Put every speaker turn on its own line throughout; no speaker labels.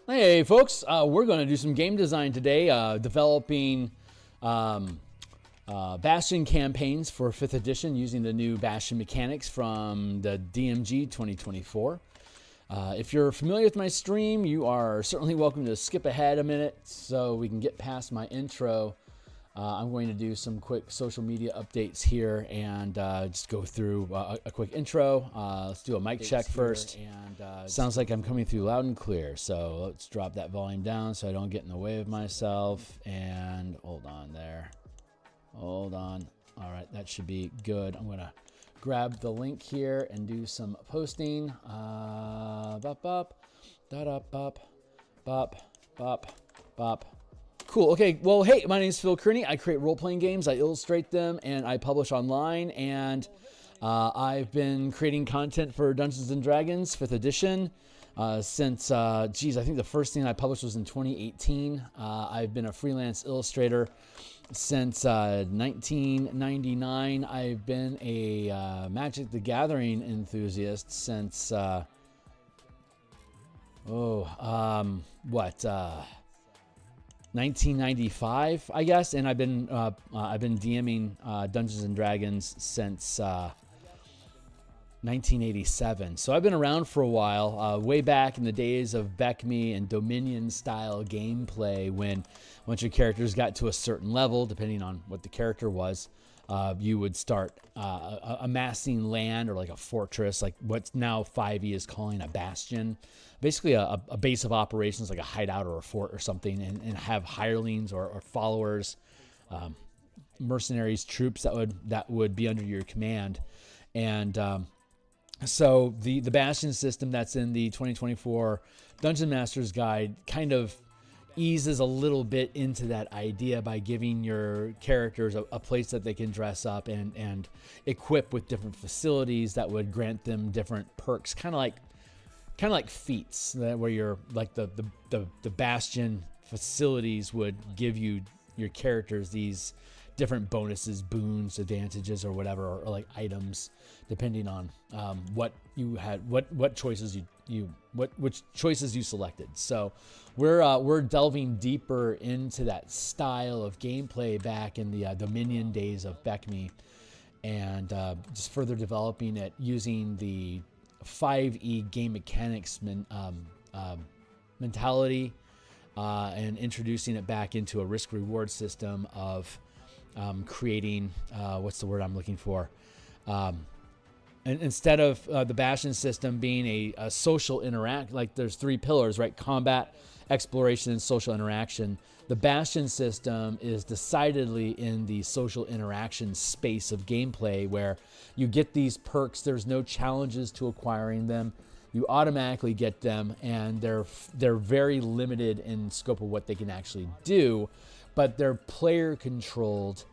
Hey folks, we're going to do some game design today, developing Bastion Campaigns for 5th edition using the new Bastion mechanics from the DMG 2024. If you're familiar with my stream, you are certainly welcome to skip ahead a minute so we can get past my intro. I'm going to do some quick social media updates here and just go through a quick intro. Let's do a mic check first. And sounds like I'm coming through loud and clear. So let's drop that volume down so I don't get in the way of myself. And hold on there. Hold on. All right, that should be good. I'm going to grab the link here and do some posting. Bop, bop, da, da, bop, bop, bop, bop. Cool. Okay. Well, hey, my name is Phil Kearney. I create role-playing games. I illustrate them, and I publish online. And I've been creating content for Dungeons & Dragons 5th edition since, I think the first thing I published was in 2018. I've been a freelance illustrator since 1999. I've been a Magic the Gathering enthusiast since, 1995, I guess, and I've been DMing Dungeons and Dragons since 1987. So I've been around for a while, way back in the days of BECME and Dominion style gameplay, when once your characters got to a certain level, depending on what the character was, you would start amassing land or like a fortress, like what's now 5e is calling a bastion. Basically a base of operations, like a hideout or a fort or something, and have hirelings or followers, mercenaries, troops that would be under your command. And so the bastion system that's in the 2024 Dungeon Master's Guide kind of eases a little bit into that idea by giving your characters a place that they can dress up and equip with different facilities that would grant them different perks, kind of like feats, where you're like the bastion facilities would give you your characters these different bonuses, boons, advantages, or whatever, or like items, depending on what you had, what choices which choices you selected. So we're delving deeper into that style of gameplay back in the Dominion days of BECME, and just further developing it using the 5e game mechanics mentality, and introducing it back into a risk-reward system of creating, what's the word I'm looking for? And instead of the Bastion system being a social interact, like there's 3 pillars, right? Combat, exploration, and social interaction. The Bastion system is decidedly in the social interaction space of gameplay, where you get these perks. There's no challenges to acquiring them. You automatically get them, and they're very limited in scope of what they can actually do, but they're player controlled.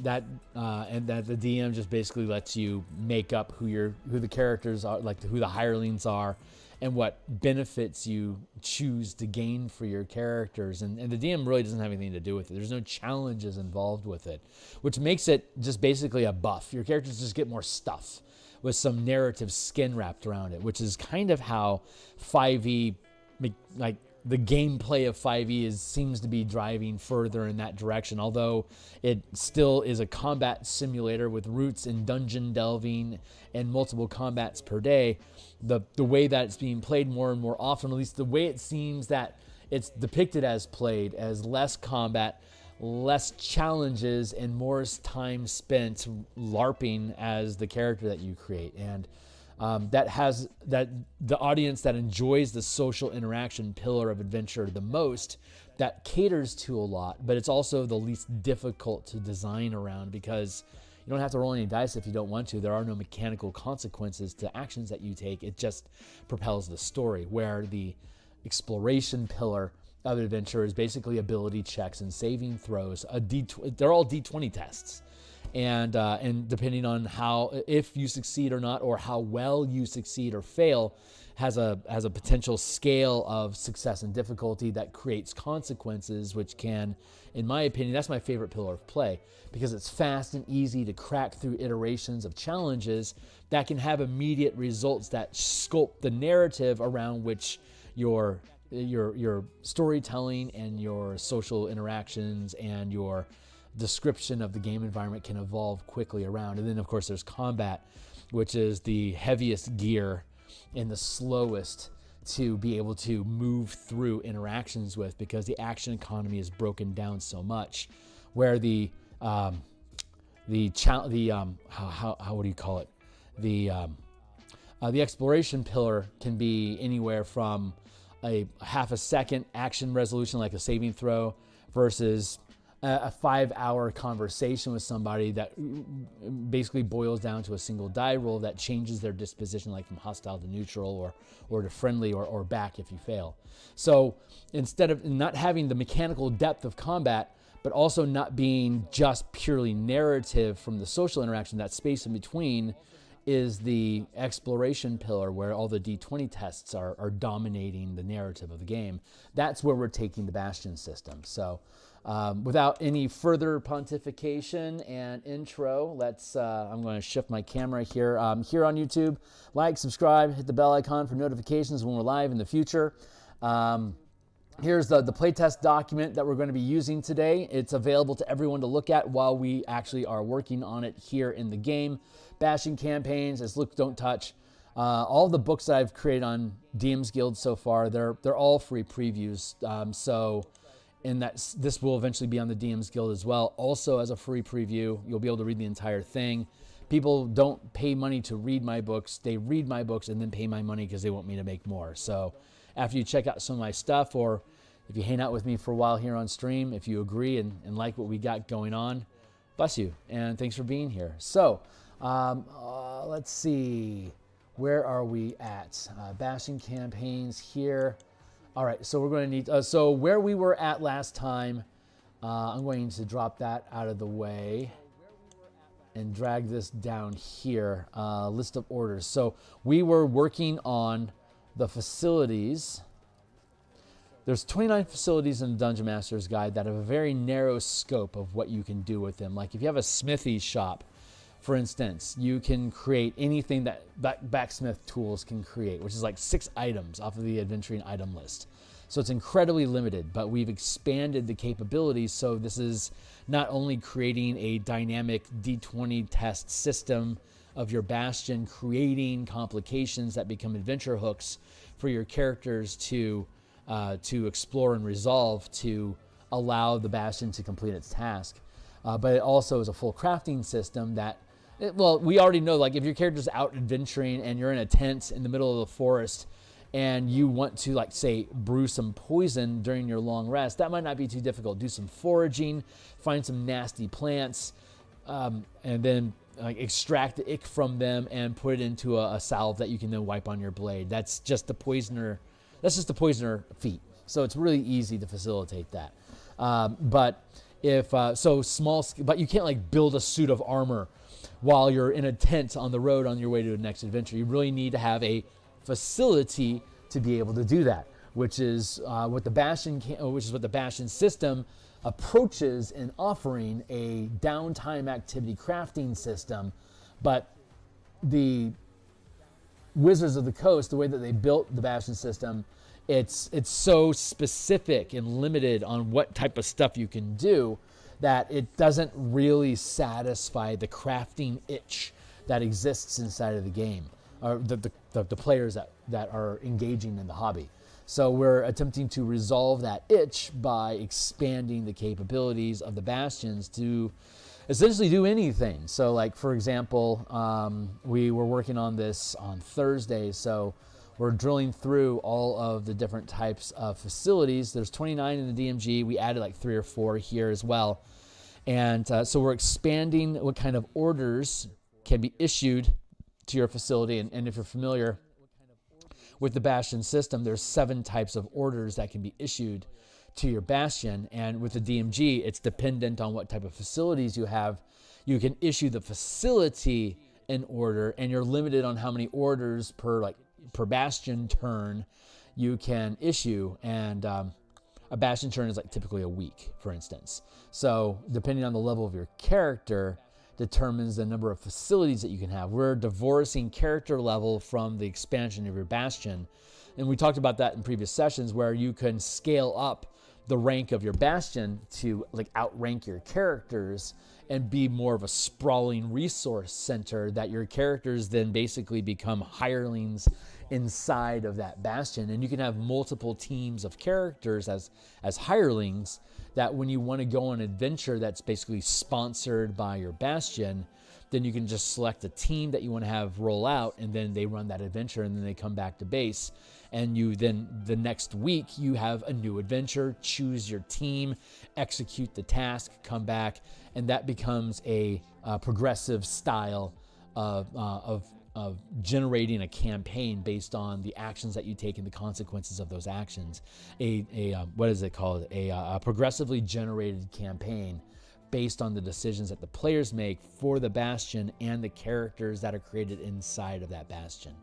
And that the DM just basically lets you make up who the characters are, like who the hirelings are, and what benefits you choose to gain for your characters. And the DM really doesn't have anything to do with it. There's no challenges involved with it, which makes it just basically a buff. Your characters just get more stuff with some narrative skin wrapped around it, which is kind of how 5e, like the gameplay of 5e seems to be driving further in that direction, although it still is a combat simulator with roots in dungeon delving and multiple combats per day. The way that it's being played more and more often, at least the way it seems that it's depicted as played, as less combat, less challenges, and more time spent LARPing as the character that you create. And that the audience that enjoys the social interaction pillar of adventure the most, that caters to a lot, but it's also the least difficult to design around, because you don't have to roll any dice if you don't want to. There are no mechanical consequences to actions that you take. It just propels the story, where the exploration pillar of adventure is basically ability checks and saving throws. They're all D20 tests. And depending on if you succeed or not, or how well you succeed or fail, has a potential scale of success and difficulty that creates consequences, which can, in my opinion, that's my favorite pillar of play, because it's fast and easy to crack through iterations of challenges that can have immediate results that sculpt the narrative around which your your storytelling and your social interactions and your description of the game environment can evolve quickly around. And then, of course, there's combat, which is the heaviest gear and the slowest to be able to move through interactions with, because the action economy is broken down so much, where the what do you call it? The exploration pillar can be anywhere from a half a second action resolution, like a saving throw, versus a 5-hour conversation with somebody that basically boils down to a single die roll that changes their disposition, like from hostile to neutral or to friendly or back if you fail. So instead of not having the mechanical depth of combat, but also not being just purely narrative from the social interaction, that space in between is the exploration pillar, where all the D20 tests are dominating the narrative of the game. That's where we're taking the Bastion system. So without any further pontification and intro, I'm going to shift my camera here. Here on YouTube, like, subscribe, hit the bell icon for notifications when we're live in the future. Here's the playtest document that we're going to be using today. It's available to everyone to look at while we actually are working on it here in the game. Bastion Campaigns, as Look, Don't Touch. All the books that I've created on DMsGuild so far, they're all free previews. This will eventually be on the DMsGuild as well. Also, as a free preview, you'll be able to read the entire thing. People don't pay money to read my books. They read my books and then pay my money because they want me to make more. So after you check out some of my stuff, or if you hang out with me for a while here on stream, if you agree and like what we got going on, bless you, and thanks for being here. So let's see, where are we at? Bastion Campaigns here. All right, so we're going to need, so where we were at last time, I'm going to drop that out of the way and drag this down here, list of orders. So we were working on the facilities. There's 29 facilities in the Dungeon Master's Guide that have a very narrow scope of what you can do with them. Like if you have a smithy shop, for instance, you can create anything that backsmith tools can create, which is like 6 items off of the adventuring item list. So it's incredibly limited, but we've expanded the capabilities. So this is not only creating a dynamic D20 test system of your Bastion, creating complications that become adventure hooks for your characters to explore and resolve to allow the Bastion to complete its task. But it also is a full crafting system that, we already know, like if your character's out adventuring and you're in a tent in the middle of the forest and you want to, like, say, brew some poison during your long rest, that might not be too difficult. Do some foraging, find some nasty plants, and then extract the ick from them and put it into a salve that you can then wipe on your blade. That's just the poisoner feat. So it's really easy to facilitate that. But you can't like build a suit of armor while you're in a tent on the road on your way to the next adventure. You really need to have a facility to be able to do that, which is what the Bastion system approaches in offering a downtime activity crafting system. But the Wizards of the Coast, the way that they built the Bastion system, it's so specific and limited on what type of stuff you can do that it doesn't really satisfy the crafting itch that exists inside of the game, or the players that are engaging in the hobby. So we're attempting to resolve that itch by expanding the capabilities of the Bastions to essentially do anything. So like, for example, we were working on this on Thursday, so we're drilling through all of the different types of facilities. There's 29 in the DMG. We added like 3 or 4 here as well. And so we're expanding what kind of orders can be issued to your facility. And if you're familiar with the Bastion system, there's 7 types of orders that can be issued to your Bastion. And with the DMG, it's dependent on what type of facilities you have. You can issue the facility an order, and you're limited on how many orders per Bastion turn you can issue. And a Bastion turn is like typically a week, for instance. So depending on the level of your character determines the number of facilities that you can have. We're divorcing character level from the expansion of your Bastion. And we talked about that in previous sessions, where you can scale up the rank of your Bastion to like outrank your characters and be more of a sprawling resource center, that your characters then basically become hirelings inside of that Bastion. And you can have multiple teams of characters as hirelings, that when you want to go on an adventure that's basically sponsored by your Bastion, then you can just select a team that you want to have roll out, and then they run that adventure, and then they come back to base. And you then, the next week, you have a new adventure, choose your team, execute the task, come back, and that becomes a progressive style of generating a campaign based on the actions that you take and the consequences of those actions. What is it called? A progressively generated campaign based on the decisions that the players make for the Bastion and the characters that are created inside of that Bastion.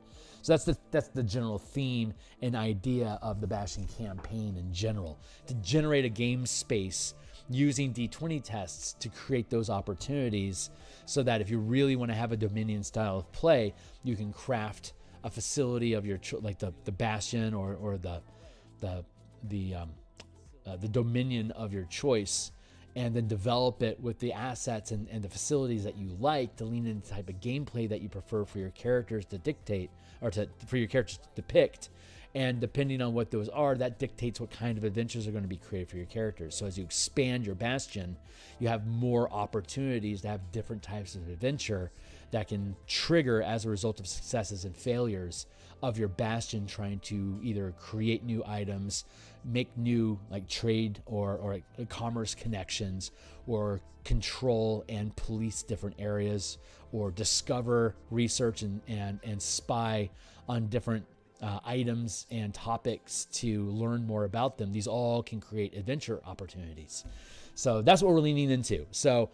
So that's the general theme and idea of the Bastion campaign in general, to generate a game space using D20 tests to create those opportunities, so that if you really want to have a Dominion style of play, you can craft a facility of your like the Bastion or the Dominion of your choice, and then develop it with the assets and the facilities that you like to lean into the type of gameplay that you prefer for your characters to dictate, or for your characters to depict. And depending on what those are, that dictates what kind of adventures are going to be created for your characters. So as you expand your Bastion, you have more opportunities to have different types of adventure that can trigger as a result of successes and failures of your Bastion, trying to either create new items, make new like trade or commerce connections, or control and police different areas, or discover, research, and spy on different items and topics to learn more about them. These all can create adventure opportunities. So that's what we're leaning into. So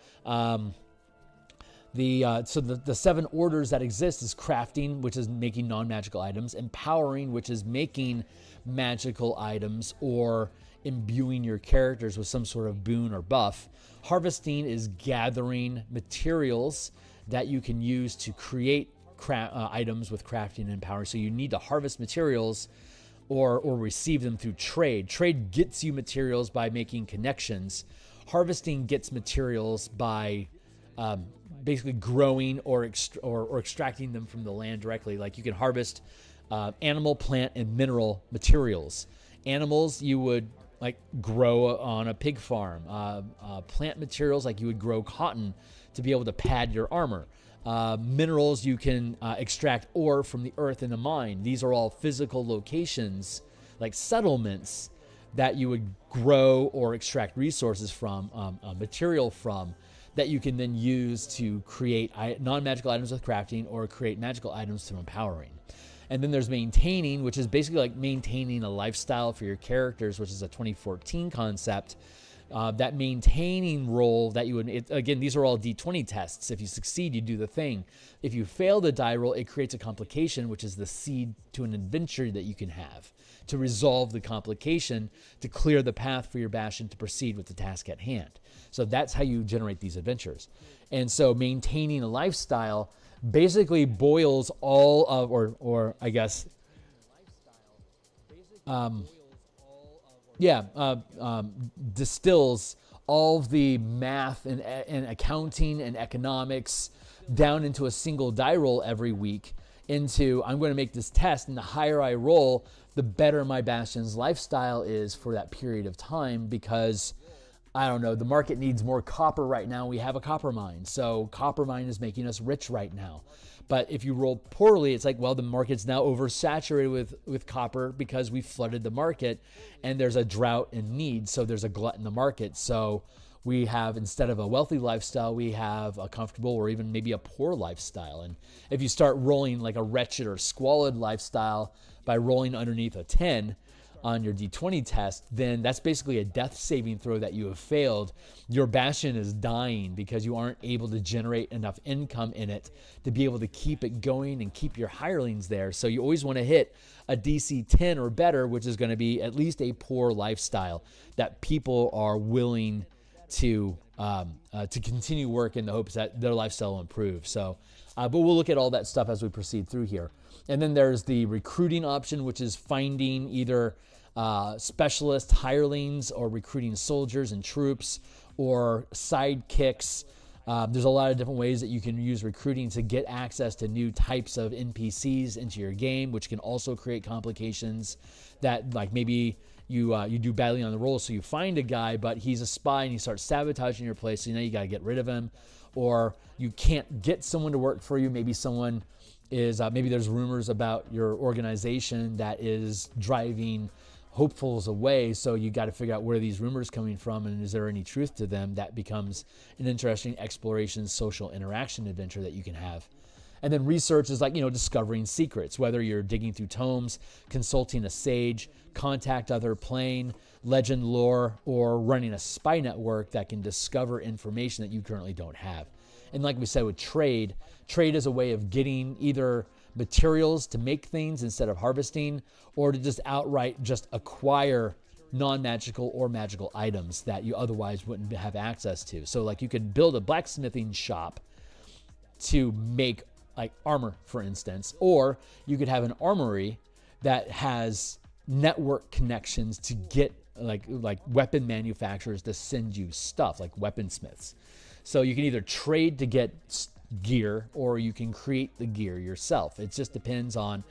the 7 orders that exist is crafting, which is making non-magical items; empowering, which is making magical items or imbuing your characters with some sort of boon or buff; harvesting is gathering materials that you can use to create items with crafting and power. So you need to harvest materials or receive them through trade. Trade gets you materials by making connections. Harvesting gets materials by basically growing or extracting them from the land directly. Like you can harvest animal, plant, and mineral materials. Animals you would like grow on a pig farm. Plant materials, like you would grow cotton to be able to pad your armor. Minerals, you can extract ore from the earth in a mine. These are all physical locations, like settlements, that you would grow or extract resources from, material from, that you can then use to create non-magical items with crafting or create magical items through empowering. And then there's maintaining, which is basically like maintaining a lifestyle for your characters, which is a 2014 concept. That maintaining role that you would, again, these are all D20 tests. If you succeed, you do the thing. If you fail the die roll, it creates a complication, which is the seed to an adventure that you can have to resolve the complication, to clear the path for your Bastion to proceed with the task at hand. So that's how you generate these adventures. And so maintaining a lifestyle basically boils all of, or I guess, distills all of the math and accounting and economics down into a single die roll every week, into I'm going to make this test, and the higher I roll, the better my Bastion's lifestyle is for that period of time, because I don't know, the market needs more copper right now. We have a copper mine, so copper mine is making us rich right now. But if you roll poorly, it's like, well, the market's now oversaturated with copper because we flooded the market, and there's a drought and need, so there's a glut in the market. So we have, instead of a wealthy lifestyle, we have a comfortable or even maybe a poor lifestyle. And if you start rolling like a wretched or squalid lifestyle by rolling underneath a 10 on your D20 test, then that's basically a death saving throw that you have failed. Your Bastion is dying because you aren't able to generate enough income in it to be able to keep it going and keep your hirelings there. So you always want to hit a DC 10 or better, which is going to be at least a poor lifestyle that people are willing to continue work in the hopes that their lifestyle will improve. So, but we'll look at all that stuff as we proceed through here. And then there's the recruiting option, which is finding either specialist hirelings or recruiting soldiers and troops or sidekicks. There's a lot of different ways that you can use recruiting to get access to new types of NPCs into your game, which can also create complications that, like, maybe you do badly on the roll, so you find a guy, but he's a spy and he starts sabotaging your place, so you know you got to get rid of him. Or you can't get someone to work for you. Maybe someone is, maybe there's rumors about your organization that is driving hopefuls away, so you got to figure out where are these rumors coming from and is there any truth to them. That becomes an interesting exploration, social interaction adventure that you can have. And then research is like, discovering secrets, whether you're digging through tomes, consulting a sage, contact other plane, legend lore, or running a spy network that can discover information that you currently don't have. And like we said with trade is a way of getting either materials to make things instead of harvesting, or to just outright just acquire non-magical or magical items that you otherwise wouldn't have access to. So like you could build a blacksmithing shop to make like armor, for instance, or you could have an armory that has network connections to get like weapon manufacturers to send you stuff, like weaponsmiths. So you can either trade to get gear or you can create the gear yourself. It just depends on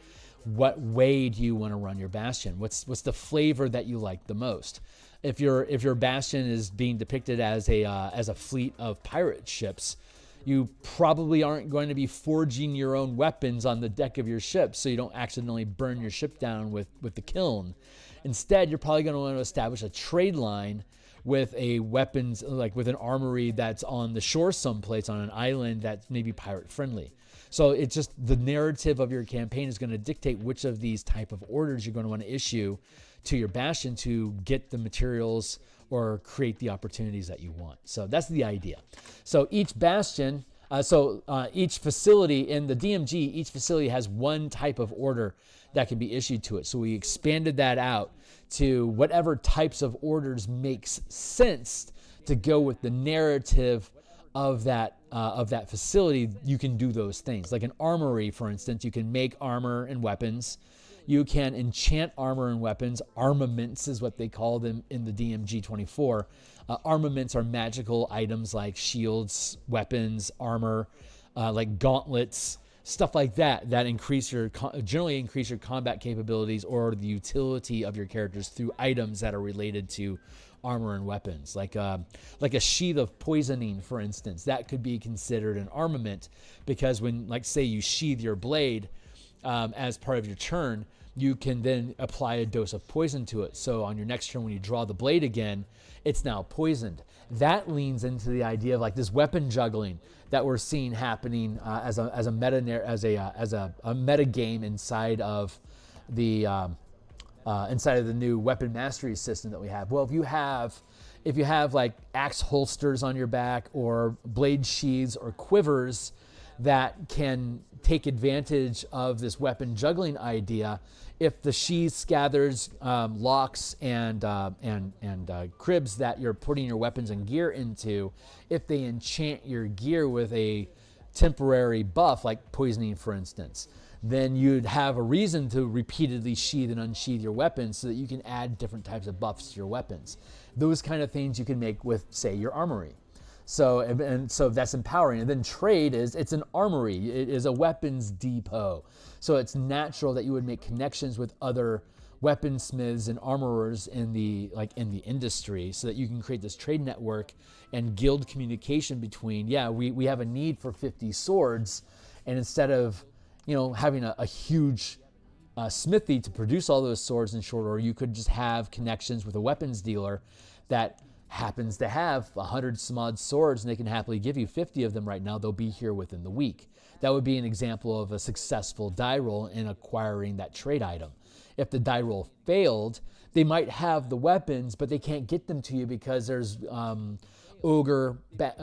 what way do you want to run your Bastion. What's the flavor that you like the most? If your Bastion is being depicted as a fleet of pirate ships, you probably aren't going to be forging your own weapons on the deck of your ship so you don't accidentally burn your ship down with the kiln. Instead, you're probably going to want to establish a trade line with a weapons, like with an armory that's on the shore someplace on an island that's maybe pirate friendly. So it's just the narrative of your campaign is going to dictate which of these type of orders you're going to want to issue to your Bastion to get the materials or create the opportunities that you want. So that's the idea. So each Bastion, each facility in the DMG, each facility has one type of order that can be issued to it. So we expanded that out to whatever types of orders makes sense to go with the narrative of that facility. You can do those things. Like an armory, for instance, you can make armor and weapons. You can enchant armor and weapons. Armaments is what they call them in the DMG 24. Armaments are magical items like shields, weapons, armor, like gauntlets, stuff like that generally increase your combat capabilities or the utility of your characters through items that are related to armor and weapons. Like a sheath of poisoning, for instance, that could be considered an armament, because when, like, say you sheathe your blade as part of your turn, you can then apply a dose of poison to it. So on your next turn, when you draw the blade again, it's now poisoned. That leans into the idea of like this weapon juggling that we're seeing happening as a meta game inside of the new weapon mastery system that we have. Well, if you have like axe holsters on your back or blade sheaths or quivers that can take advantage of this weapon juggling idea, if the sheaths gathers locks and cribs that you're putting your weapons and gear into, if they enchant your gear with a temporary buff like poisoning, for instance, then you'd have a reason to repeatedly sheath and unsheath your weapons so that you can add different types of buffs to your weapons. Those kind of things you can make with, say, your armory. So that's empowering. And then trade it's an armory. It is a weapons depot. So it's natural that you would make connections with other weaponsmiths and armorers in the industry, so that you can create this trade network and guild communication between, we have a need for 50 swords, and instead of having a huge smithy to produce all those swords in short order, you could just have connections with a weapons dealer that happens to have 100 some odd swords, and they can happily give you 50 of them right now. They'll be here within the week. That would be an example of a successful die roll in acquiring that trade item. If the die roll failed, they might have the weapons, but they can't get them to you because there's ogre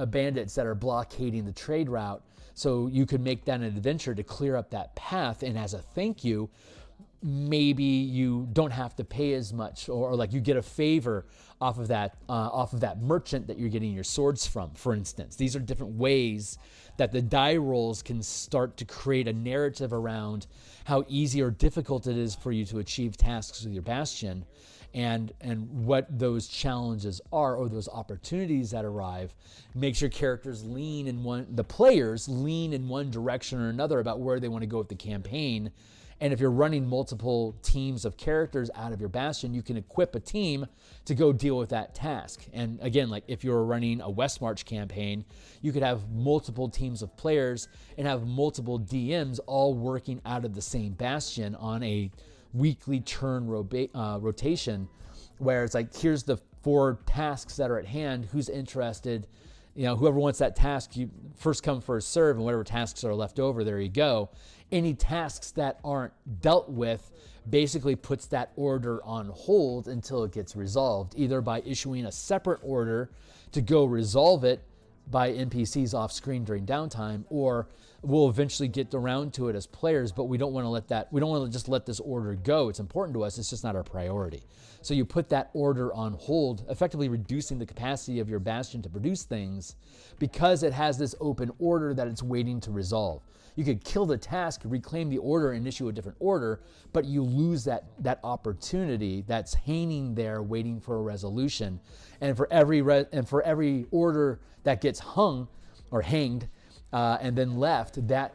bandits that are blockading the trade route. So you could make that an adventure to clear up that path, and as a thank you, maybe you don't have to pay as much, or like you get a favor off of that merchant that you're getting your swords from, for instance. These are different ways that the die rolls can start to create a narrative around how easy or difficult it is for you to achieve tasks with your Bastion, and what those challenges are, or those opportunities that arrive. Makes your characters the players lean in one direction or another about where they want to go with the campaign. And if you're running multiple teams of characters out of your Bastion, you can equip a team to go deal with that task. And again, like if you're running a West March campaign, you could have multiple teams of players and have multiple DMs all working out of the same Bastion on a weekly turn rotation, where it's like, here's the 4 tasks that are at hand. Who's interested? Whoever wants that task, you first come, first serve, and whatever tasks are left over, there you go. Any tasks that aren't dealt with basically puts that order on hold until it gets resolved, either by issuing a separate order to go resolve it by NPCs off screen during downtime, or we'll eventually get around to it as players, but we don't want to just let this order go. It's important to us, it's just not our priority. So you put that order on hold, effectively reducing the capacity of your Bastion to produce things, because it has this open order that it's waiting to resolve. You could kill the task, reclaim the order, and issue a different order, but you lose that opportunity that's hanging there waiting for a resolution. And for every order that gets hung or hanged and then left, that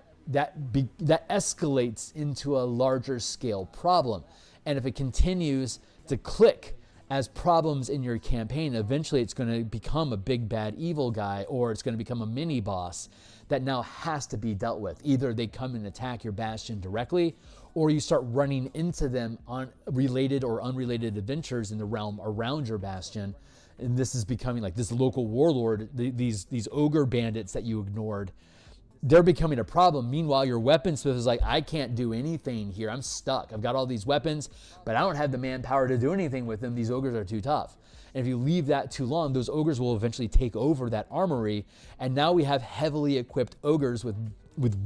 escalates into a larger scale problem. And if it continues to click as problems in your campaign, eventually it's going to become a big bad evil guy, or it's going to become a mini boss that now has to be dealt with. Either they come and attack your Bastion directly, or you start running into them on related or unrelated adventures in the realm around your Bastion. And this is becoming like this local warlord, these ogre bandits that you ignored. They're becoming a problem. Meanwhile, your weaponsmith is like, I can't do anything here. I'm stuck. I've got all these weapons, but I don't have the manpower to do anything with them. These ogres are too tough. And if you leave that too long, those ogres will eventually take over that armory. And now we have heavily equipped ogres with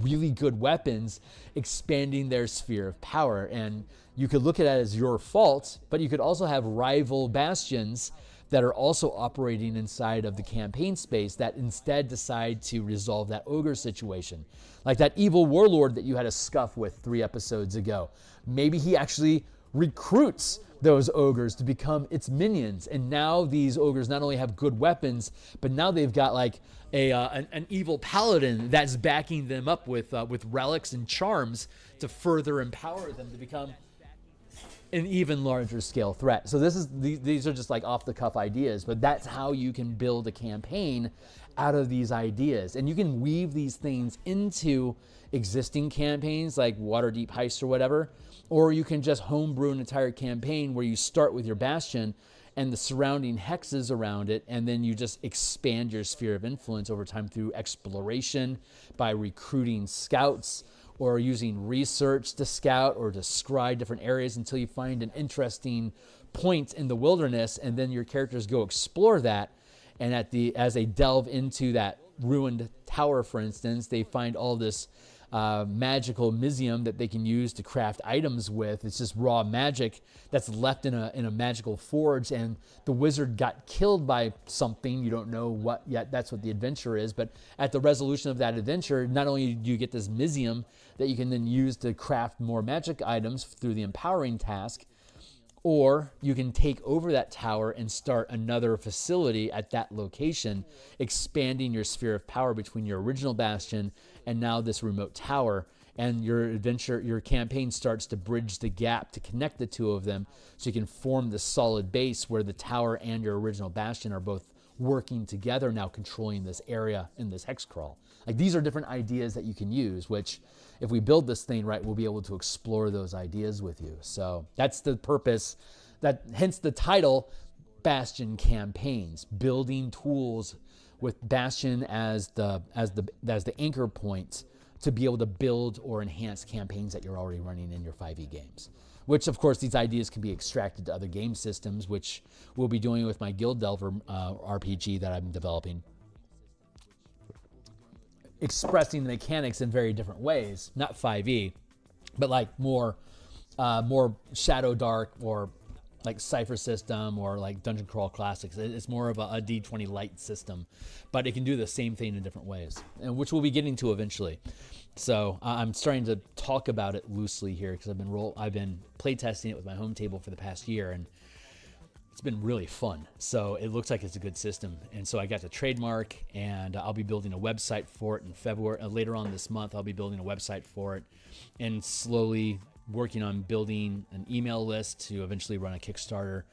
really good weapons, expanding their sphere of power. And you could look at it as your fault, but you could also have rival bastions that are also operating inside of the campaign space that instead decide to resolve that ogre situation. Like that evil warlord that you had a scuff with 3 episodes ago. Maybe he actually recruits those ogres to become its minions. And now these ogres not only have good weapons, but now they've got like an evil paladin that's backing them up with relics and charms to further empower them to become an even larger scale threat. So these are just like off the cuff ideas, but that's how you can build a campaign out of these ideas. And you can weave these things into existing campaigns like Waterdeep Heist or whatever, or you can just homebrew an entire campaign where you start with your Bastion and the surrounding hexes around it, and then you just expand your sphere of influence over time through exploration, by recruiting scouts, or using research to scout or to scry different areas until you find an interesting point in the wilderness, and then your characters go explore that. And as they delve into that ruined tower, for instance, they find all this magical mysium that they can use to craft items with. It's just raw magic that's left in a magical forge, and the wizard got killed by something. You don't know what yet. That's what the adventure is. But at the resolution of that adventure, not only do you get this mysium that you can then use to craft more magic items through the empowering task, or you can take over that tower and start another facility at that location, expanding your sphere of power between your original Bastion and now this remote tower. And your campaign starts to bridge the gap to connect the two of them, so you can form the solid base where the tower and your original Bastion are both working together, now controlling this area in this hex crawl. Like, these are different ideas that you can use, which if we build this thing right, we'll be able to explore those ideas with you. So that's the purpose, hence the title, Bastion Campaigns, building tools with Bastion as the anchor point to be able to build or enhance campaigns that you're already running in your 5e games. Which, of course, these ideas can be extracted to other game systems, which we'll be doing with my Guild Delver RPG that I'm developing. Expressing the mechanics in very different ways, not 5e, but like more more Shadow Dark or like Cypher system or like Dungeon Crawl Classics. It's more of a D20 light system, but it can do the same thing in different ways, and which we'll be getting to eventually. So I'm starting to talk about it loosely here because I've been playtesting it with my home table for the past year, and it's been really fun. So it looks like it's a good system, and so I got the trademark, and I'll be building a website for it in February. Later on this month, I'll be building a website for it, and slowly working on building an email list to eventually run a Kickstarter,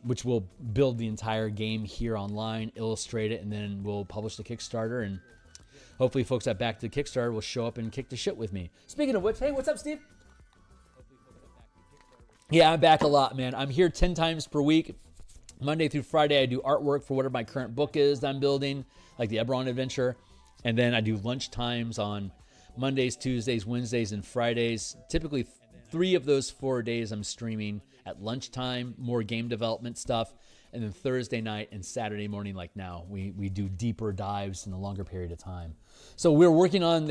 which will build the entire game here online, illustrate it, and then we'll publish the Kickstarter, and hopefully folks that back the Kickstarter will show up and kick the shit with me. Speaking of which, hey, what's up, Steve? Yeah, I'm back a lot, man. I'm here 10 times per week. Monday through Friday, I do artwork for whatever my current book is that I'm building, like the Eberron Adventure, and then I do lunch times on Mondays, Tuesdays, Wednesdays, and Fridays. Typically 3 of those 4 days I'm streaming at lunchtime, more game development stuff. And then Thursday night and Saturday morning, like now, we do deeper dives in a longer period of time. So we are working on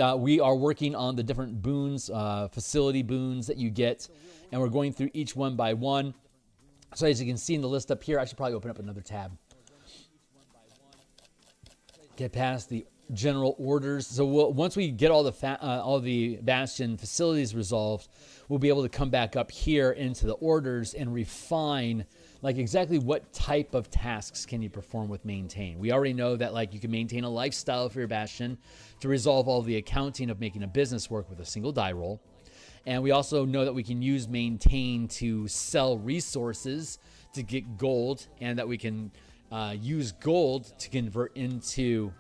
the different boons, facility boons that you get. And we're going through each one by one. So as you can see in the list up here, I should probably open up another tab. Get past the general orders. So once we get all the Bastion facilities resolved, we'll be able to come back up here into the orders and refine like exactly what type of tasks can you perform with maintain. We already know that like you can maintain a lifestyle for your Bastion to resolve all the accounting of making a business work with a single die roll. And we also know that we can use maintain to sell resources to get gold, and that we can use gold to convert into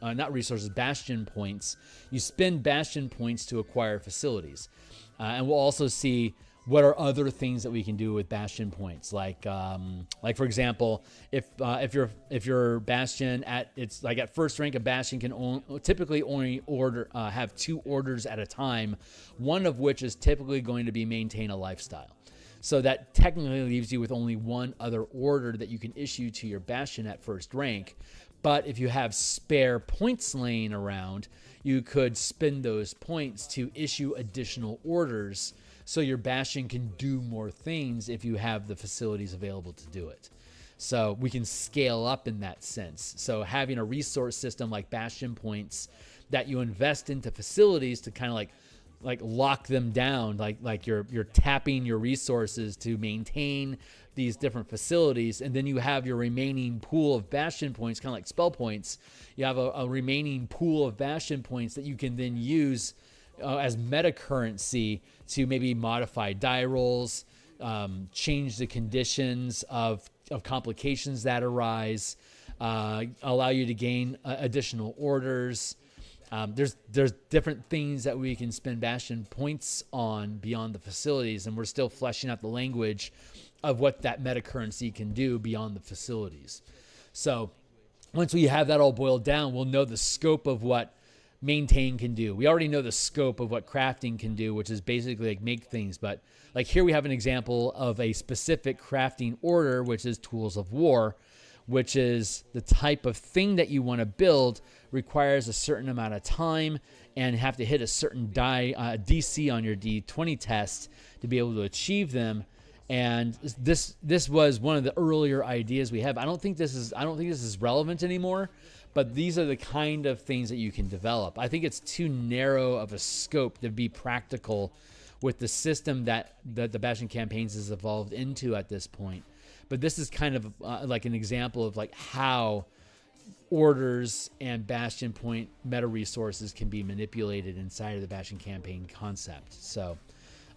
not resources, Bastion points. You spend Bastion points to acquire facilities. And we'll also see what are other things that we can do with Bastion points. Like for example, if your Bastion at first rank, a Bastion can typically only have 2 orders at a time, one of which is typically going to be maintain a lifestyle. So that technically leaves you with only 1 other order that you can issue to your Bastion at first rank. But if you have spare points laying around, you could spend those points to issue additional orders so your Bastion can do more things if you have the facilities available to do it. So we can scale up in that sense. So having a resource system like Bastion points that you invest into facilities to kind of like lock them down, like you're tapping your resources to maintain these different facilities, and then you have your remaining pool of Bastion points, kind of like spell points. You have a remaining pool of Bastion points that you can then use as meta currency to maybe modify die rolls, change the conditions of complications that arise, allow you to gain additional orders. There's different things that we can spend Bastion points on beyond the facilities, and we're still fleshing out the language of what that meta currency can do beyond the facilities. So once we have that all boiled down, we'll know the scope of what maintain can do. We already know the scope of what crafting can do, which is basically like make things. But like here we have an example of a specific crafting order, which is Tools of War, which is the type of thing that you want to build, requires a certain amount of time and have to hit a certain DC on your D20 test to be able to achieve them. And this was one of the earlier ideas we have. I don't think this is relevant anymore, but these are the kind of things that you can develop. I think it's too narrow of a scope to be practical with the system that the Bastion Campaigns has evolved into at this point. But this is kind of like an example of like how orders and Bastion point meta resources can be manipulated inside of the Bastion Campaign concept. So,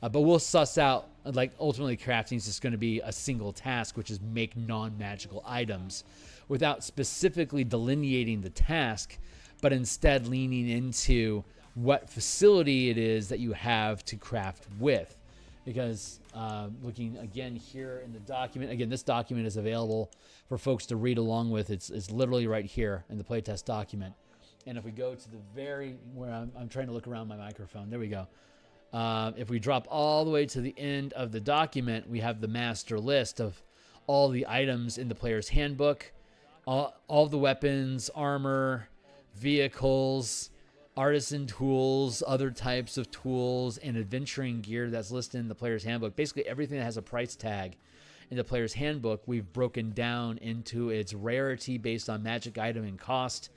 but we'll suss out, like ultimately crafting is just going to be a single task, which is make non-magical items without specifically delineating the task, but instead leaning into what facility it is that you have to craft with. Because looking again here in the document, again, this document is available for folks to read along with. It's literally right here in the playtest document. And if we go to the where I'm trying to look around my microphone, there we go. If we drop all the way to the end of the document, we have the master list of all the items in the player's handbook, all the weapons, armor, vehicles, artisan tools, other types of tools, and adventuring gear that's listed in the player's handbook. Basically everything that has a price tag in the player's handbook, we've broken down into its rarity based on magic item and cost.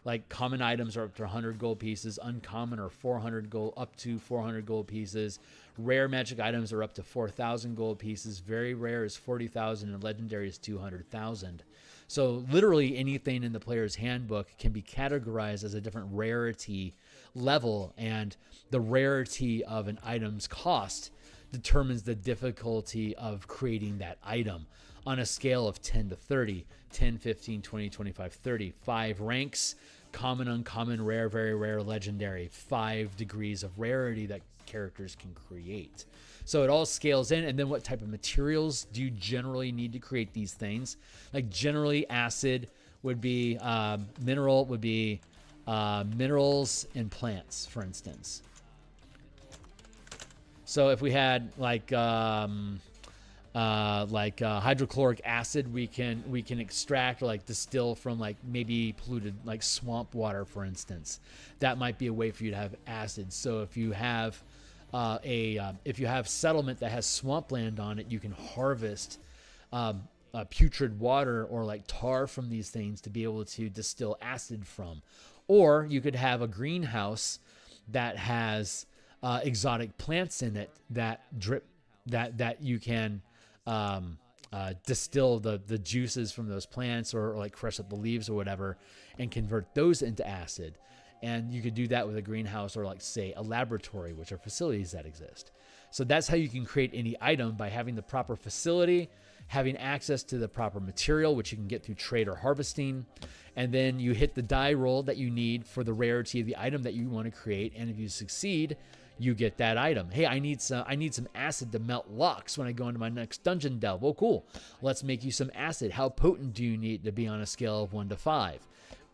Like common items are up to 100 gold pieces, uncommon are 400 gold, up to 400 gold pieces. Rare magic items are up to 4,000 gold pieces. Very rare is 40,000, and legendary is 200,000. So literally anything in the player's handbook can be categorized as a different rarity level, and the rarity of an item's cost determines the difficulty of creating that item on a scale of 10 to 30, 10, 15, 20, 25, 30. 5 ranks, common, uncommon, rare, very rare, legendary. 5 degrees of rarity that characters can create. So it all scales in. And then what type of materials do you generally need to create these things? Like generally acid would be, mineral would be minerals and plants, for instance. So if we had like hydrochloric acid, we can extract or like distill from like maybe polluted like swamp water, for instance. That might be a way for you to have acid. So if you have if you have settlement that has swampland on it, you can harvest putrid water or like tar from these things to be able to distill acid from. Or you could have a greenhouse that has exotic plants in it that you can distill the juices from those plants, or like crush up the leaves or whatever and convert those into acid. And you could do that with a greenhouse or like say a laboratory, which are facilities that exist. So that's how you can create any item, by having the proper facility, having access to the proper material, which you can get through trade or harvesting. And then you hit the die roll that you need for the rarity of the item that you want to create. And if you succeed, you get that item. Hey, I need some acid to melt locks when I go into my next dungeon delve. Oh, cool. Let's make you some acid. How potent do you need to be on a scale of 1 to 5?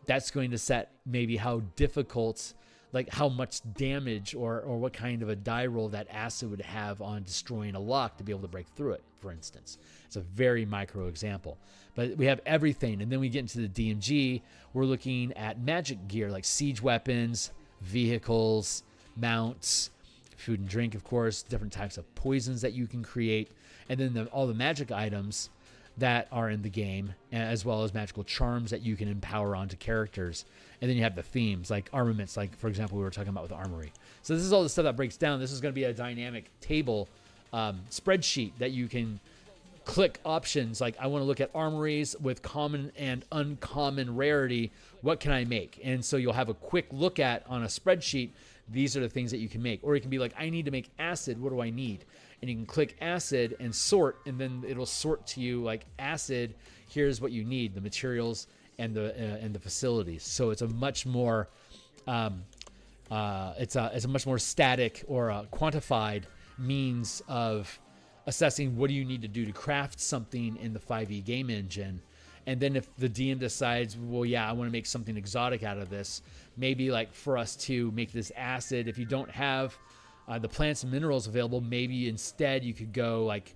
That's going to set maybe how difficult, like how much damage or what kind of a die roll that acid would have on destroying a lock to be able to break through it, for instance. It's a very micro example. But we have everything. And then we get into the DMG. We're looking at magic gear like siege weapons, vehicles, mounts, food and drink, of course, different types of poisons that you can create, and then all the magic items that are in the game, as well as magical charms that you can empower onto characters. And then you have the themes, like armaments, like, for example, we were talking about with Armory. So this is all the stuff that breaks down. This is going to be a dynamic table spreadsheet that you can click options, like I want to look at armories with common and uncommon rarity. What can I make? And so you'll have a quick look at on a spreadsheet. These are the things that you can make. Or you can be like, I need to make acid. What do I need? And you can click acid and sort, and then it'll sort to you like acid. Here's what you need: the materials and the facilities. So it's a much more it's a much more static or quantified means of assessing what do you need to do to craft something in the 5e game engine. And then if the DM decides, well, yeah, I want to make something exotic out of this, maybe like for us to make this acid, if you don't have the plants and minerals available, maybe instead you could go like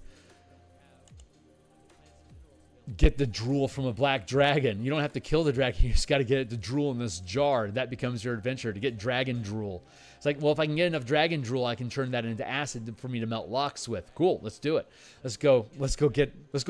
get the drool from a black dragon. You don't have to kill the dragon. You just got to get it to drool in this jar. That becomes your adventure, to get dragon drool. It's like, well, if I can get enough dragon drool, I can turn that into acid for me to melt locks with. Cool, let's do it. Let's go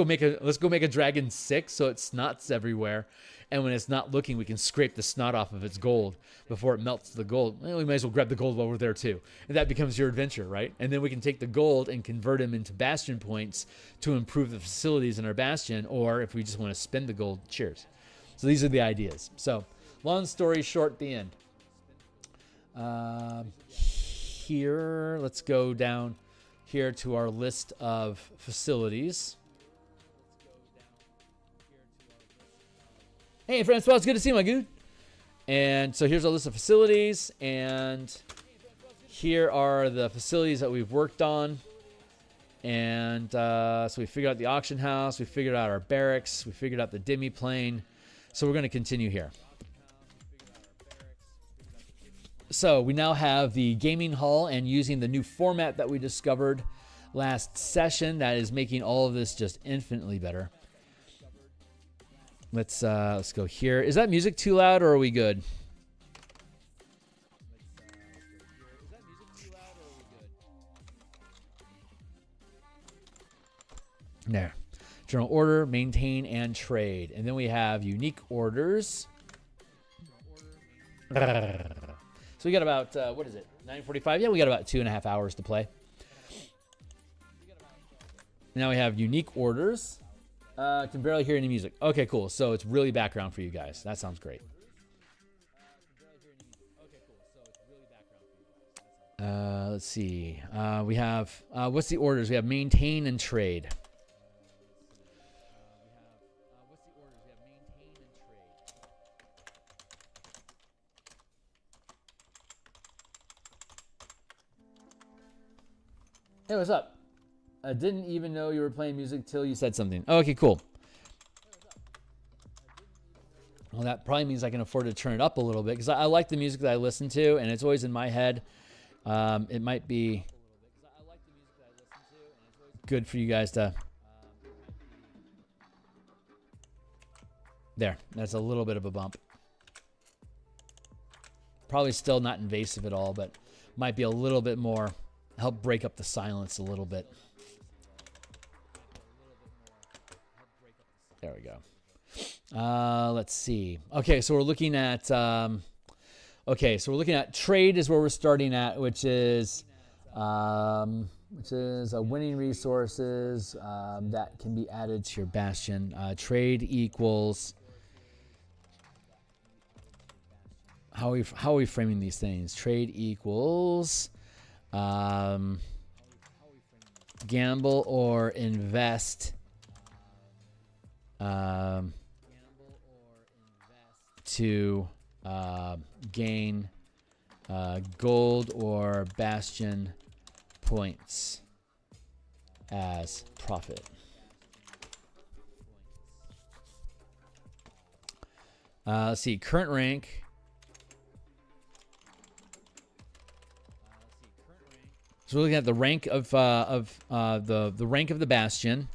make a dragon sick so it snots everywhere. And when it's not looking, we can scrape the snot off of its gold before it melts the gold. Well, we might as well grab the gold while we're there too. And that becomes your adventure, right? And then we can take the gold and convert them into bastion points to improve the facilities in our bastion, or if we just want to spend the gold, cheers. So these are the ideas. So long story short, the end. Here, let's go down here to our list of facilities. Hey, Francois, it's good to see you, my dude. And so here's our list of facilities, and here are the facilities that we've worked on. And so we figured out the auction house, we figured out our barracks, we figured out the demi-plane. So we're going to continue here. So we now have the gaming hall, and using the new format that we discovered last session, that is making all of this just infinitely better. Let's go here. Is that music too loud, or are we good? There. General order, maintain, and trade. And then we have unique orders. So we got about, what is it, 9:45? Yeah, we got about 2.5 hours to play. Now we have unique orders. Can barely hear any music. Okay, cool. So it's really background for you guys. That sounds great. Let's see. We have, what's the orders? We have maintain and trade. Hey, what's up? I didn't even know you were playing music till you said something. Oh, okay, cool. Well, that probably means I can afford to turn it up a little bit because I like the music that I listen to, and it's always in my head. It might be good for you guys to... There, that's a little bit of a bump. Probably still not invasive at all, but might be a little bit more... Help break up the silence a little bit. There we go. Let's see. Okay, so we're looking at trade is where we're starting at, which is winning resources that can be added to your bastion. Trade equals. How are we framing these things? Trade equals. Gamble or invest to gain gold or bastion points as profit. Let's see, current rank. So we're looking at the rank of the rank of the bastion.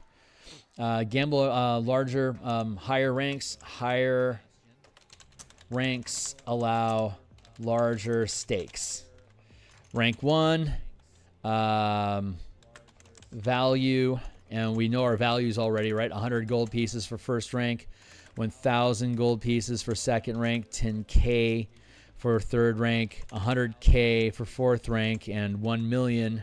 Gamble larger, higher ranks. Higher ranks allow larger stakes. Rank 1, value, and we know our values already, right? 100 gold pieces for first rank, 1,000 gold pieces for second rank, 10K for third rank, 100K for fourth rank, and 1 million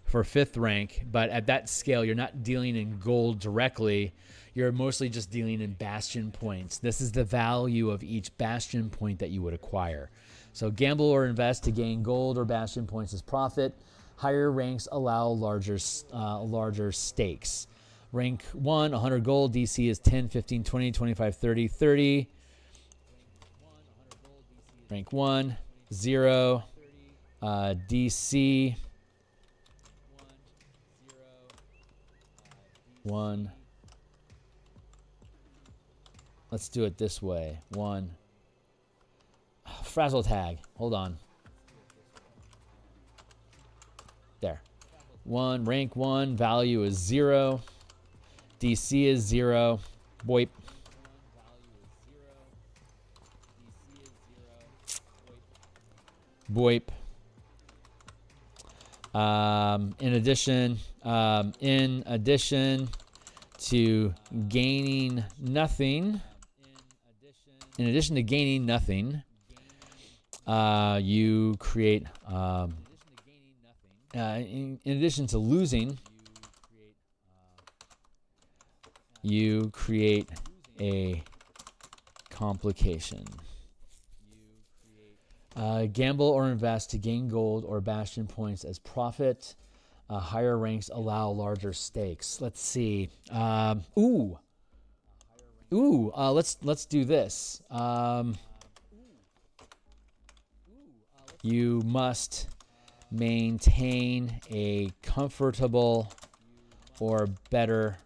for fifth rank. But at that scale, you're not dealing in gold directly. You're mostly just dealing in bastion points. This is the value of each bastion point that you would acquire. So gamble or invest to gain gold or bastion points as profit. Higher ranks allow larger stakes. Rank 1, 100 gold. DC is 10, 15, 20, 25, 30, 30. Rank 1, 0, DC, 1. Let's do it this way. 1. Frazzle tag. Hold on. There. 1, rank 1, value is 0. DC is 0. Boip. Boip. In addition to gaining nothing, you create. In addition to losing, you create a complication. Gamble or invest to gain gold or bastion points as profit. Higher ranks allow larger stakes. Let's see. Let's do this. You must maintain a comfortable or better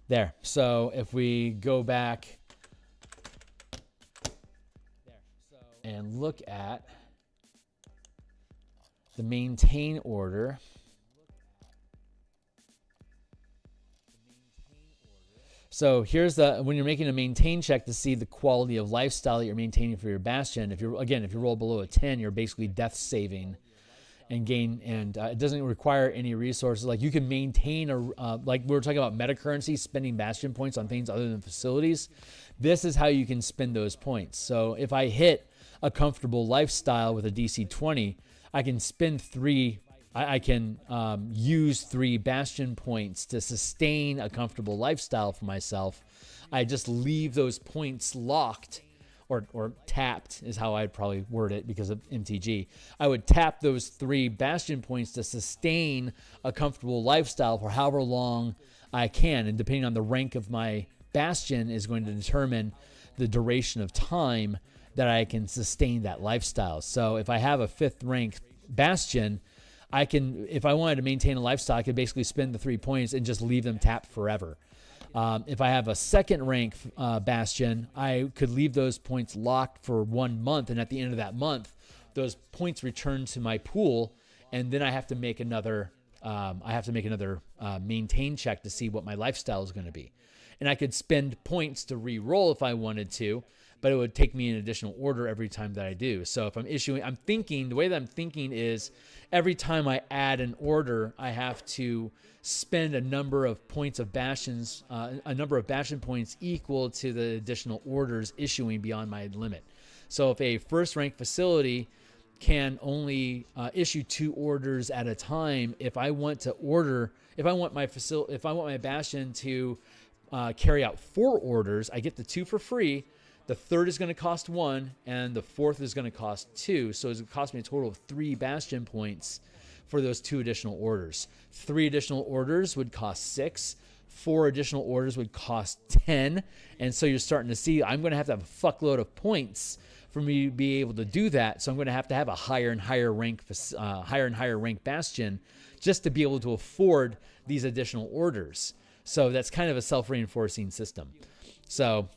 there. So if we go back and look at the maintain order, So here's when you're making a maintain check to see the quality of lifestyle that you're maintaining for your Bastion. If you roll below a 10, you're basically death saving and gain, and it doesn't require any resources. Like you can maintain like we were talking about meta currency, spending Bastion points on things other than facilities. This is how you can spend those points. So if I hit a comfortable lifestyle with a DC 20, I can spend 3. I can use 3 Bastion points to sustain a comfortable lifestyle for myself. I just leave those points locked, or tapped is how I'd probably word it because of MTG. I would tap those 3 Bastion points to sustain a comfortable lifestyle for however long I can. And depending on the rank of my Bastion is going to determine the duration of time that I can sustain that lifestyle. So if I have a 5th rank Bastion, I can, if I wanted to maintain a lifestyle, I could basically spend the 3 points and just leave them tapped forever. If I have a 2nd rank Bastion, I could leave those points locked for 1 month, and at the end of that month, those points return to my pool, and then I have to make another. Maintain check to see what my lifestyle is going to be, and I could spend points to re-roll if I wanted to, but it would take me an additional order every time that I do. So if the way that I'm thinking is every time I add an order, I have to spend a number of points of Bastions, a number of Bastion points equal to the additional orders issuing beyond my limit. So if a 1st rank facility can only issue 2 orders at a time, if I want my Bastion to carry out 4 orders, I get the 2 for free. The 3rd is going to cost 1, and the 4th is going to cost 2. So it's going to cost me a total of 3 Bastion points for those 2 additional orders. 3 additional orders would cost 6. 4 additional orders would cost 10. And so you're starting to see I'm going to have a fuckload of points for me to be able to do that. So I'm going to have a higher and higher rank Bastion just to be able to afford these additional orders. So that's kind of a self-reinforcing system. So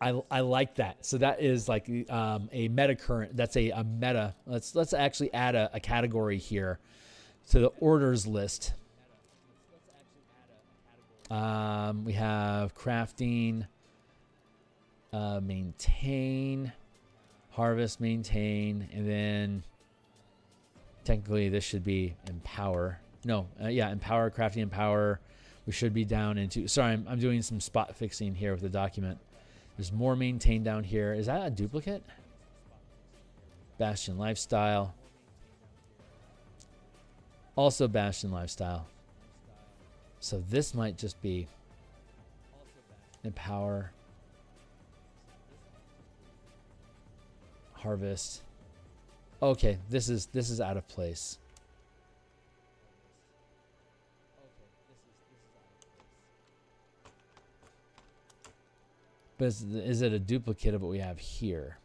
I like that. So that is like a meta current. That's a meta. Let's actually add a category here to the orders list. We have crafting, maintain, harvest, maintain, and then technically this should be empower. No, empower, crafting, empower. We should be down into. Sorry, I'm doing some spot fixing here with the document. There's more maintain down here. Is that a duplicate? Bastion lifestyle. Also Bastion lifestyle. So this might just be empower, harvest. Okay, this is out of place. But is it a duplicate of what we have here?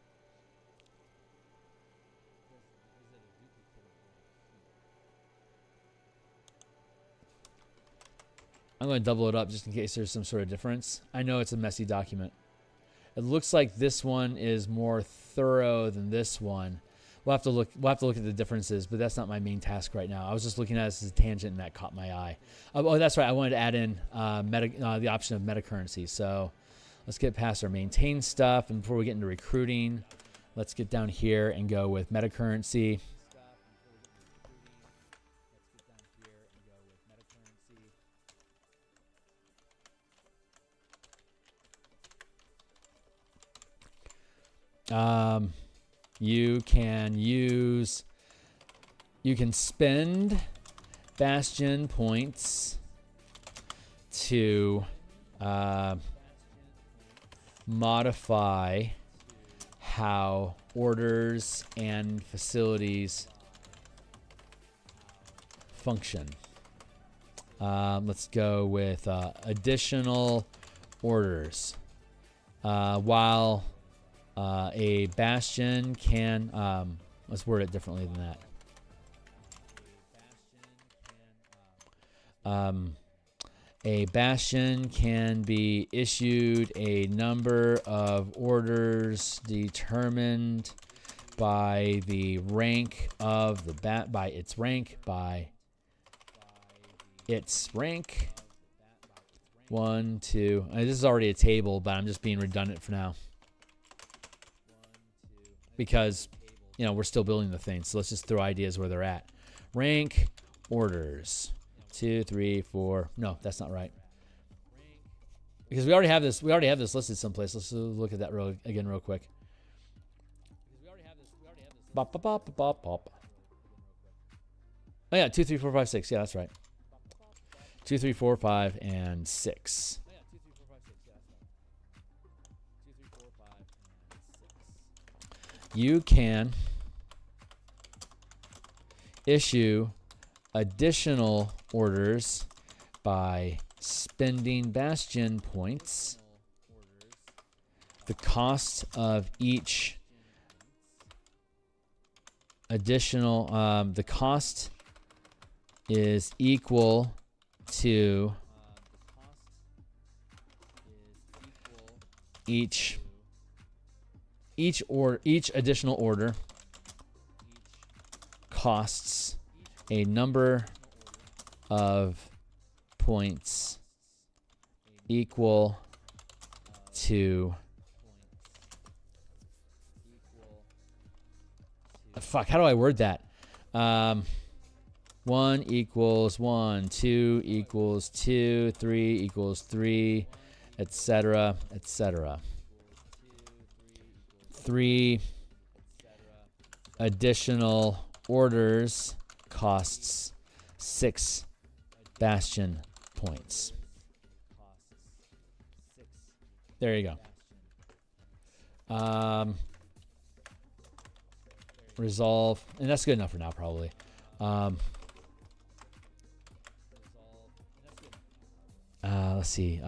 I'm going to double it up just in case there's some sort of difference. I know it's a messy document. It looks like this one is more thorough than this one. We'll have to look at the differences, but that's not my main task right now. I was just looking at this as a tangent, and that caught my eye. Oh, that's right. I wanted to add in the option of meta currency. So let's get past our maintain stuff, and before we get into recruiting, let's get down here and go with meta currency. You can spend Bastion points to modify how orders and facilities function. Let's go with additional orders. While a Bastion can, let's word it differently than that. A Bastion can be issued a number of orders determined by the rank of the by its rank 1, 2. This is already a table, but I'm just being redundant for now. Because, you know, we're still building the thing. So let's just throw ideas where they're at. Rank orders. 2, 3, 4. No, that's not right. Because we already have this listed someplace. Let's look at that again real quick. Bop, bop, bop, bop, bop. Oh yeah, 2, 3, 4, 5, 6. Yeah, that's right. 2, 3, 4, 5, and 6. You can issue additional orders by spending Bastion points. The cost of each additional, the cost is equal to each additional order costs a number of points equal to fuck, how do I word that? 1 equals 1, 2 equals 2, 3 equals 3, etc., etc. 3 additional orders costs 6 Bastion points. There you go. Resolve, and that's good enough for now, probably. Let's see.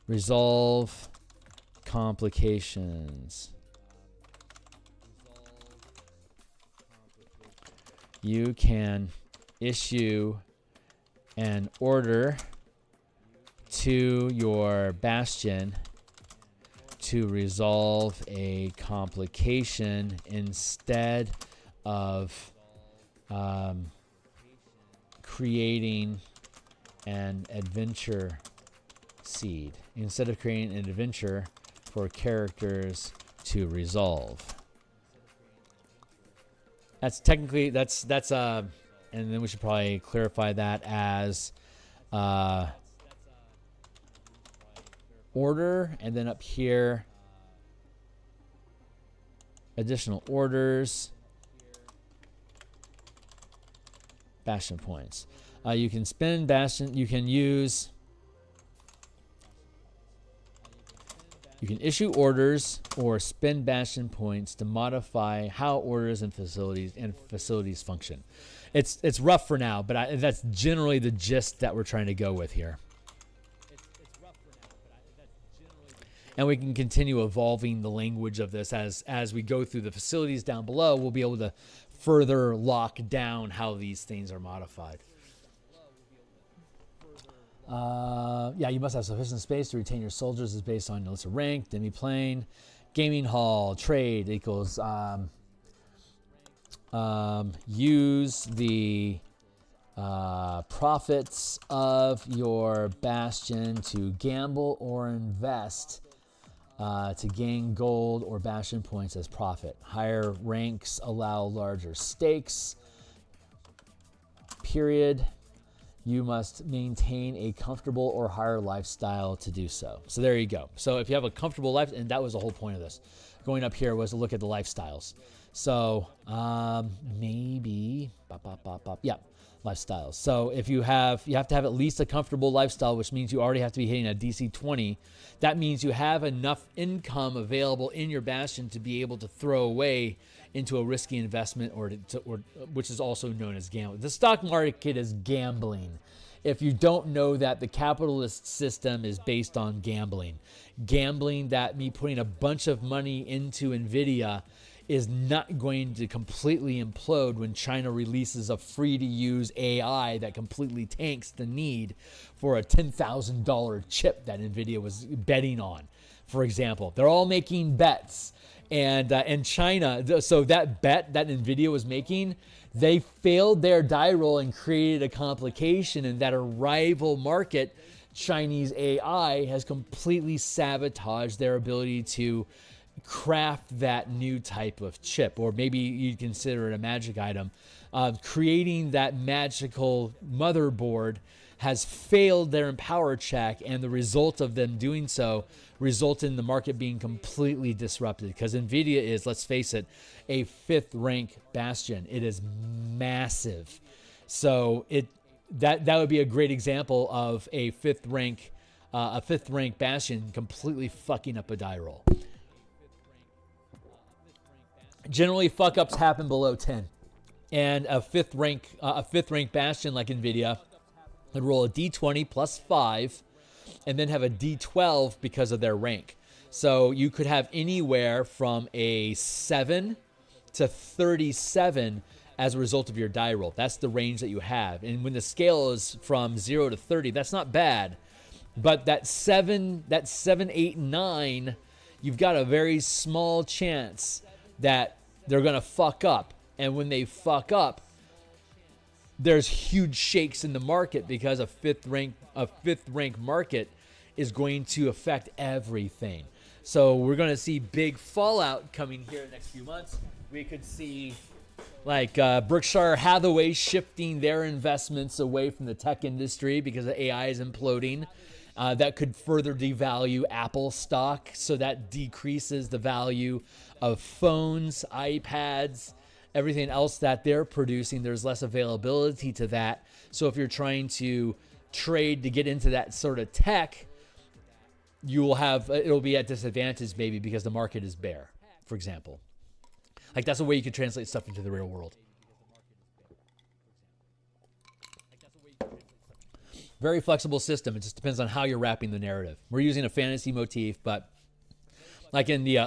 Resolve complications. You can issue an order to your Bastion to resolve a complication instead of creating an adventure seed. Instead of creating an adventure for characters to resolve. That's technically, that's and then we should probably clarify that as order, and then up here, additional orders, Bastion points. You can spend Bastion, you can issue orders or spend Bastion points to modify how orders and facilities function. It's rough for now, but that's generally the gist that we're trying to go with here. And we can continue evolving the language of this as we go through the facilities down below. We'll be able to further lock down how these things are modified. Yeah, you must have sufficient space to retain your soldiers is based on list of rank, demi-plane, gaming hall, trade equals use the profits of your Bastion to gamble or invest to gain gold or Bastion points as profit. Higher ranks allow larger stakes. Period. You must maintain a comfortable or higher lifestyle to do so. So there you go. So if you have a comfortable life, and that was the whole point of this, going up here was to look at the lifestyles. So maybe, yeah, lifestyles. So if you have to have at least a comfortable lifestyle, which means you already have to be hitting a DC 20. That means you have enough income available in your Bastion to be able to throw away into a risky investment, or which is also known as gambling. The stock market is gambling. If you don't know that, the capitalist system is based on gambling. Gambling that me putting a bunch of money into NVIDIA is not going to completely implode when China releases a free-to-use AI that completely tanks the need for a $10,000 chip that NVIDIA was betting on, for example. They're all making bets. And China, so that bet that NVIDIA was making, they failed their die roll and created a complication, and that a rival market Chinese AI has completely sabotaged their ability to craft that new type of chip, or maybe you'd consider it a magic item. Creating that magical motherboard has failed their empower check, and the result of them doing so result in the market being completely disrupted, because Nvidia is, let's face it, a 5th rank Bastion. It is massive. So that would be a great example of a 5th rank Bastion completely fucking up a die roll. Generally, fuck ups happen below 10, and a 5th rank Bastion like Nvidia would roll a d20 plus 5, and then have a d12 because of their rank. So you could have anywhere from a 7 to 37 as a result of your die roll. That's the range that you have. And when the scale is from 0 to 30, that's not bad. But that 7, 8, 9, you've got a very small chance that they're going to fuck up. And when they fuck up, there's huge shakes in the market, because a 5th rank market is going to affect everything. So we're going to see big fallout coming here in the next few months. We could see like Berkshire Hathaway shifting their investments away from the tech industry because the AI is imploding. That could further devalue Apple stock, so that decreases the value of phones, iPads, everything else that they're producing. There's less availability to that. So if you're trying to trade to get into that sort of tech, it'll be at disadvantage maybe because the market is bare, for example. Like, that's a way you could translate stuff into the real world. Very flexible system. It just depends on how you're wrapping the narrative. We're using a fantasy motif, but like in the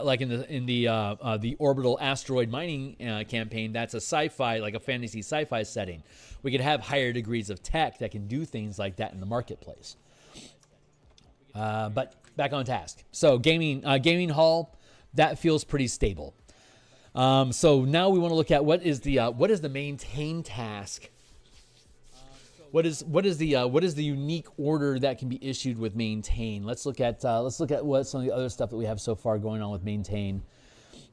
orbital asteroid mining campaign, that's a sci-fi, like a fantasy sci-fi setting. We could have higher degrees of tech that can do things like that in the marketplace. But back on task. So gaming hall, that feels pretty stable. So now we want to look at what is the maintain task. What is the unique order that can be issued with maintain? Let's look at what some of the other stuff that we have so far going on with maintain.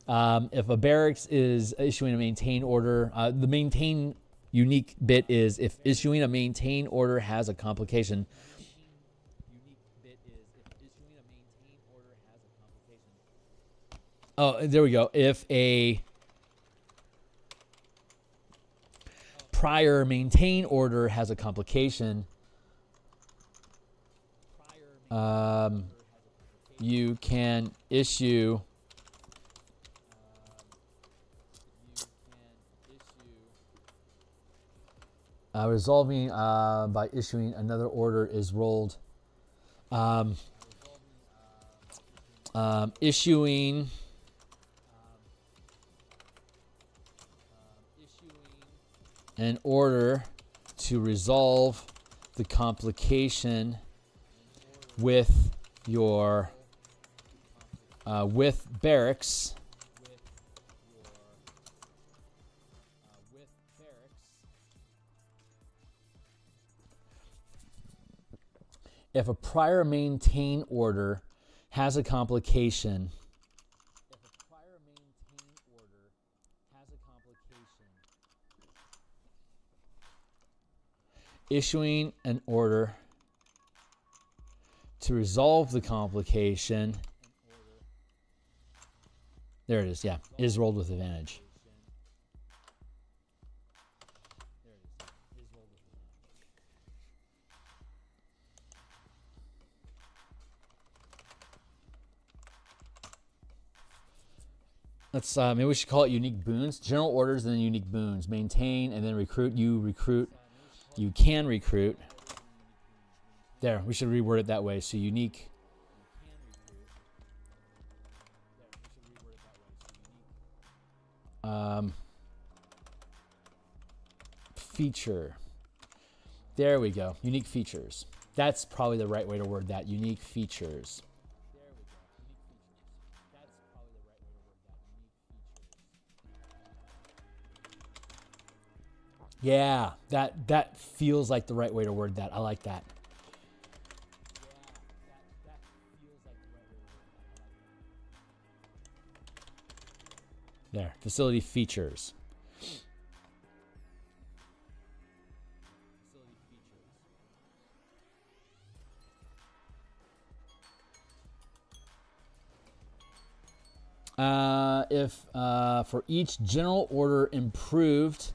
If a barracks is issuing a maintain order, the maintain unique bit is if issuing a maintain order has a complication. Oh, there we go. If a prior maintain order has a complication, you can issue resolving by issuing another order is rolled. Issuing an order to resolve the complication with your with barracks if a prior maintain order has a complication. Issuing an order to resolve the complication. There it is, yeah. Is rolled with advantage. Let's maybe we should call it unique boons. General orders and then unique boons. Maintain and then recruit. You can recruit. There, we should reword it that way. So unique. Feature. There we go. Unique features. That's probably the right way to word that. Unique features. Yeah, that feels like the right way to word that. I like that. There, facility features. If for each general order improved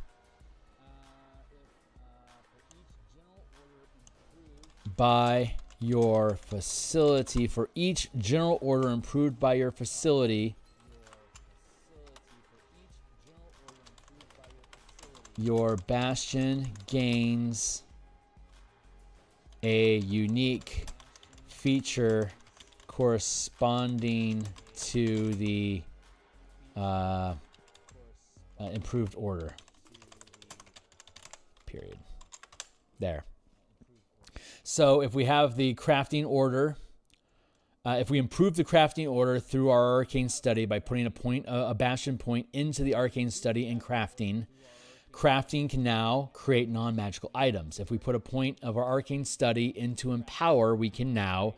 by your facility, for each general order improved by your facility, your bastion gains a unique feature corresponding to the improved order. Period. There. So if we have the crafting order, if we improve the crafting order through our arcane study by putting a bastion point into the arcane study and crafting can now create non-magical items. If we put a point of our arcane study into empower, we can now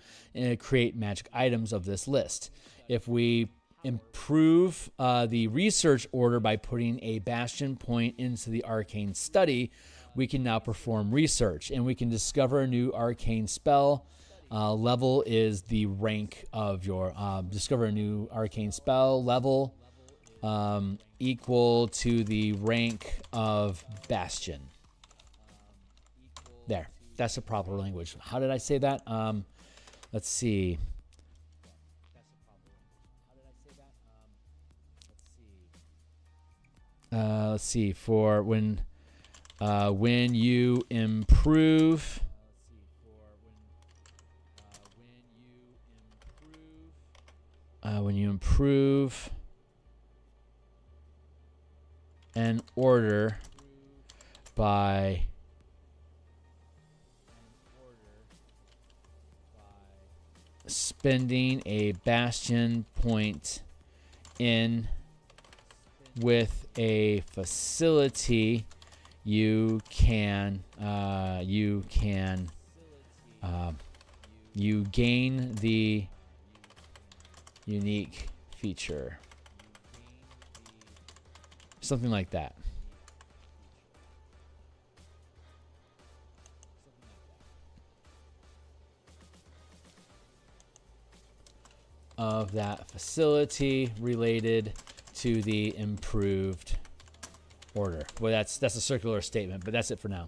create magic items of this list. If we improve the research order by putting a bastion point into the arcane study, we can now perform research, and we can discover a new arcane spell. Level is the rank of your discover a new arcane spell level equal to the rank of bastion. There, that's the proper language. How did I say that? Let's see. Let's see. For when you improve. When you improve an order by spending a bastion point in with a facility, you gain the unique feature. Something like that. Of that facility related to the improved order. Well, that's a circular statement, but that's it for now.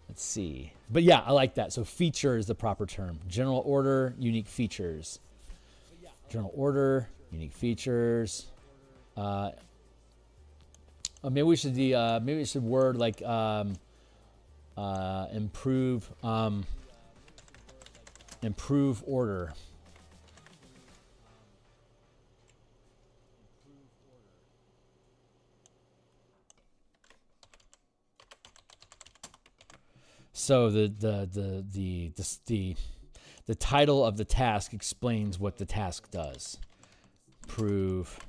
Let's see. But yeah, I like that. So feature is the proper term. General order, unique features. General order, unique features. Maybe we should word like improve order. So the title of the task explains what the task does. Improve.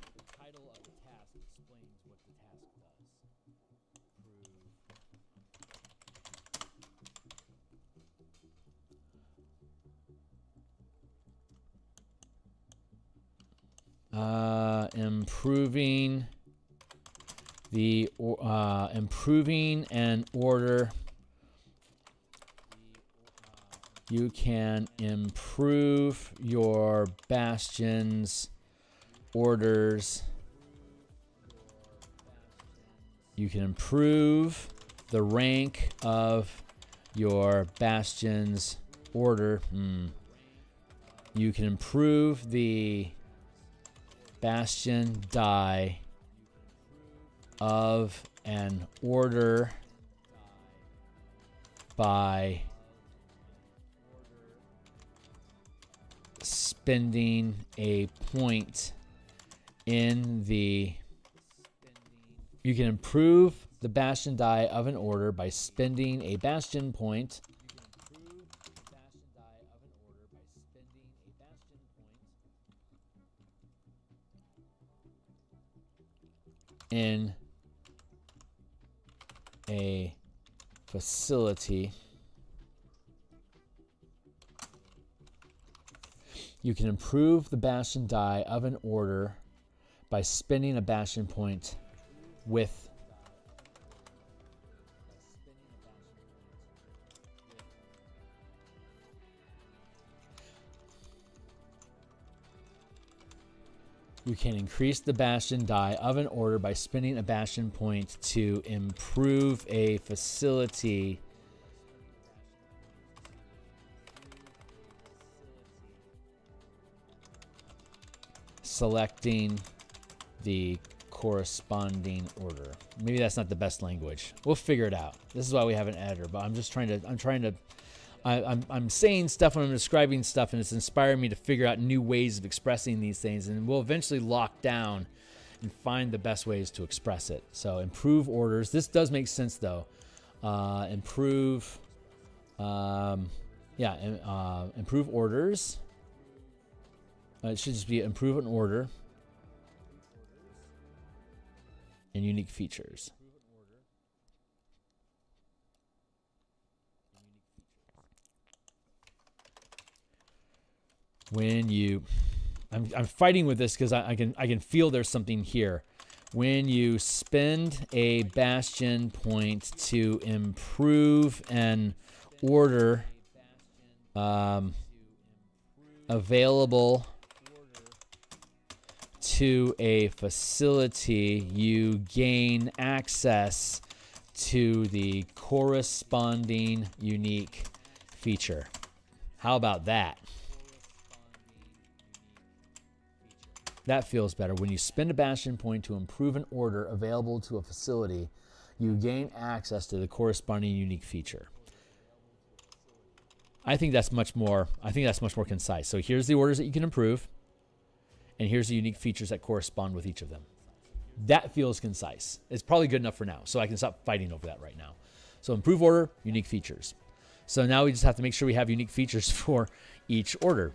Improving an order. You can improve your bastion's orders. You can improve the rank of your bastion's order. You can improve the bastion die of an order by spending a point in the. You can improve the bastion die of an order by spending a bastion point in a facility. You can improve the bastion die of an order by spending a bastion point with you can increase the bastion die of an order by spending a bastion point to improve a facility selecting the corresponding order. Maybe that's not the best language. We'll figure it out. This is why we have an editor, but I'm saying stuff when I'm describing stuff, and it's inspiring me to figure out new ways of expressing these things, and we'll eventually lock down and find the best ways to express it. So improve orders. This does make sense though. Improve orders. It should just be improve an order and unique features. When you, I'm fighting with this because I can feel there's something here. When you spend a bastion point to improve an order available to a facility, you gain access to the corresponding unique feature. How about that? That feels better. When you spend a bastion point to improve an order available to a facility, you gain access to the corresponding unique feature. I think that's much more concise. So here's the orders that you can improve, and here's the unique features that correspond with each of them. That feels concise. It's probably good enough for now, so I can stop fighting over that right now. So improve order, unique features. So now we just have to make sure we have unique features for each order.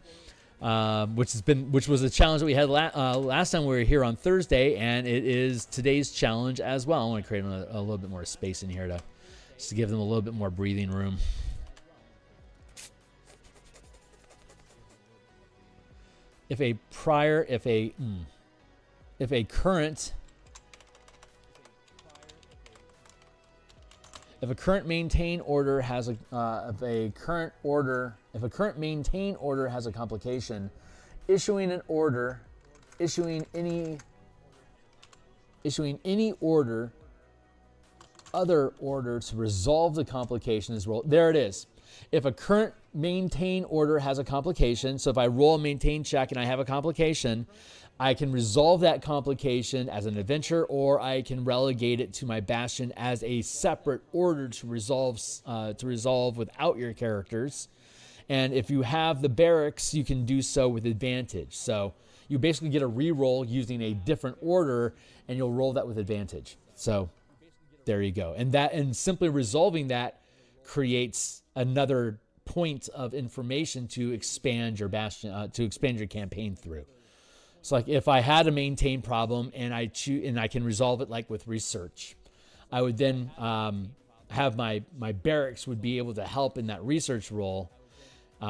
Which was a challenge that we had last time we were here on Thursday, and it is today's challenge as well. I want to create a little bit more space in here just to give them a little bit more breathing room. If a current maintain order has a complication, issuing any other order to resolve the complication is rolled. There it is. If a current maintain order has a complication, so if I roll a maintain check and I have a complication, I can resolve that complication as an adventure, or I can relegate it to my bastion as a separate order to resolve without your characters. And if you have the barracks, you can do so with advantage. So you basically get a reroll using a different order, and you'll roll that with advantage. So there you go. And simply resolving that creates another point of information to expand your bastion, to expand your campaign through. So like if I had a maintain problem and I can resolve it like with research, I would then have my barracks would be able to help in that research role.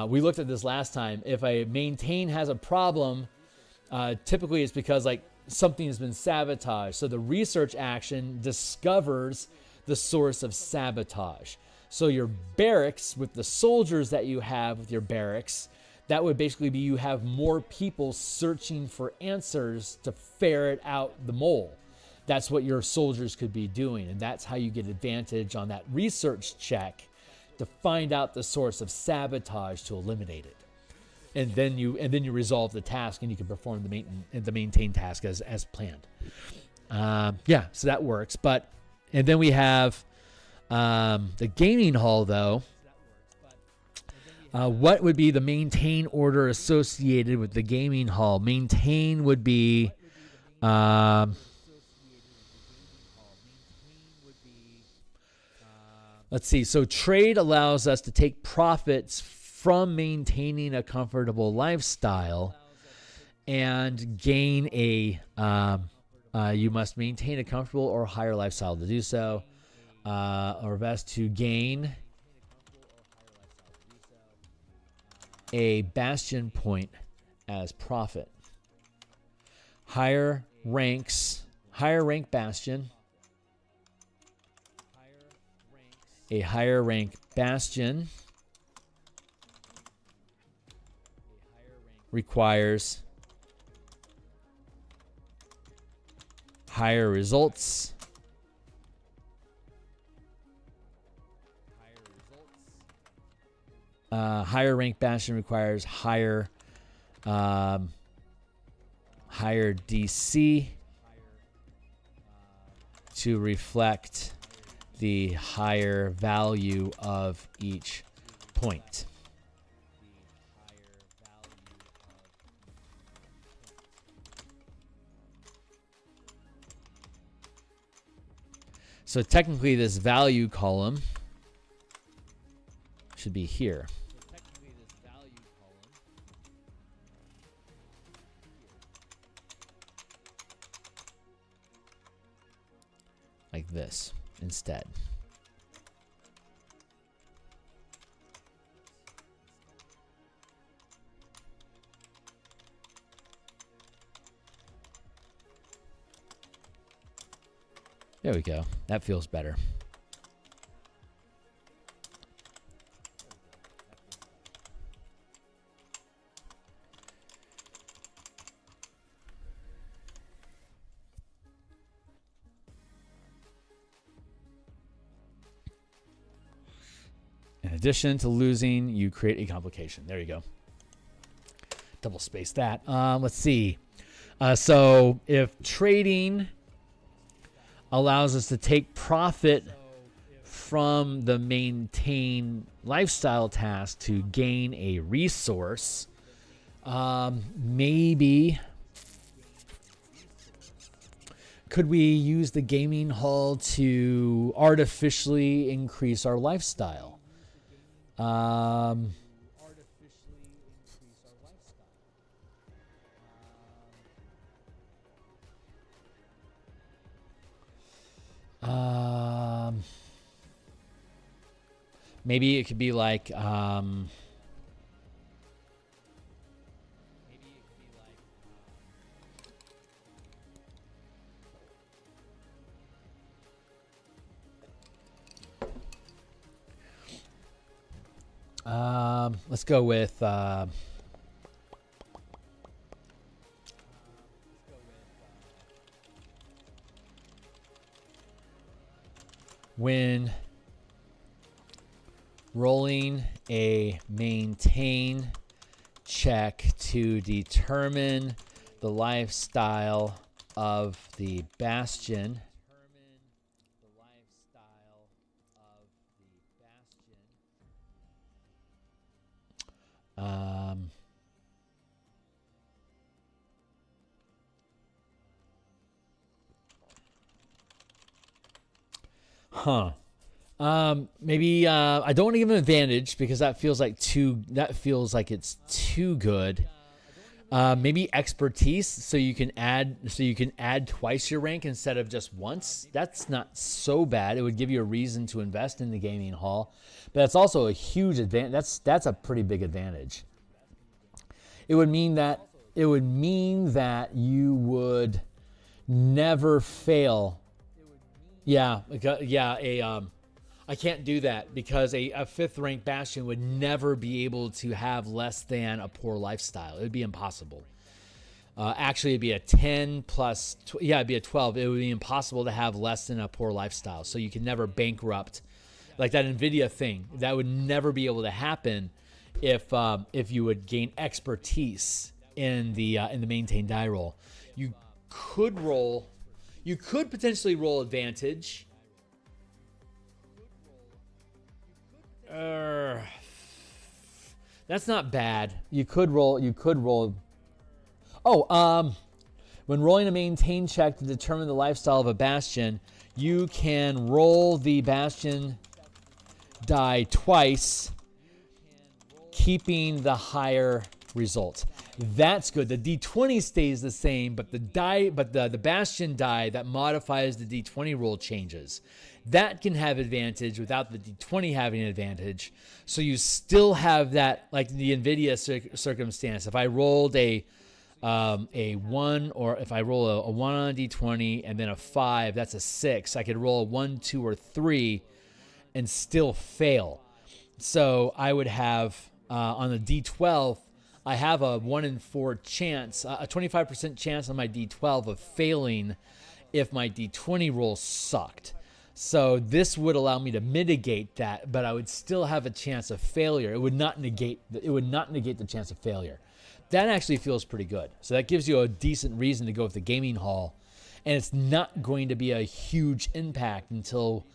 We looked at this last time. If a maintain has a problem, typically it's because like something has been sabotaged. So the research action discovers the source of sabotage. So your barracks, with the soldiers that you have with your barracks, that would basically be you have more people searching for answers to ferret out the mole. That's what your soldiers could be doing, and that's how you get advantage on that research check to find out the source of sabotage to eliminate it. And then you resolve the task, and you can perform the maintain task as planned. Yeah, so that works. And then we have the gaming hall, though. What would be the maintain order associated with the gaming hall? Maintain would be let's see. So trade allows us to take profits from maintaining a comfortable lifestyle and gain you must maintain a comfortable or higher lifestyle to do so. Or best to gain a bastion point as profit. Higher ranks, higher rank Bastion. A higher rank Bastion requires higher results. Higher rank Bastion requires higher higher DC to reflect the higher value of each point. So technically this value column should be here. Like this instead. There we go. That feels better. In addition to losing, you create a complication. There you go. Double space that. Let's see. So if trading allows us to take profit from the maintain lifestyle task to gain a resource, maybe could we use the gaming hall to artificially increase our lifestyle? Maybe it could be like let's go with when rolling a maintain check to determine the lifestyle of the Bastion. Maybe I don't want to give an advantage because that feels like it's too good. Maybe expertise, so you can add twice your rank instead of just once. That's not so bad. It would give you a reason to invest in the gaming hall, but that's also a huge advantage. That's a pretty big advantage. It would mean that you would never fail. I can't do that because a 5th rank Bastion would never be able to have less than a poor lifestyle. It would be impossible. Actually, it'd be a 10 plus, it'd be a 12. It would be impossible to have less than a poor lifestyle. So you can never bankrupt, like that NVIDIA thing. That would never be able to happen if you would gain expertise in the maintain die roll. You could potentially roll advantage. That's not bad. You could roll. When rolling a maintain check to determine the lifestyle of a Bastion, you can roll the Bastion die twice, keeping the higher result. That's good. The D20 stays the same, but the Bastion die that modifies the D20 roll changes. That can have advantage without the D20 having an advantage. So you still have that, like the NVIDIA circumstance. If I rolled a a 1, or if I roll a 1 on a d20 and then a 5, that's a 6. I could roll a 1, 2, or 3 and still fail. So I would have on the d12, I have a 1 in 4 chance, a 25% chance on my d12 of failing if my d20 roll sucked. So this would allow me to mitigate that, but I would still have a chance of failure. It would not negate the chance of failure. That actually feels pretty good. So that gives you a decent reason to go with the gaming hall, and it's not going to be a huge impact until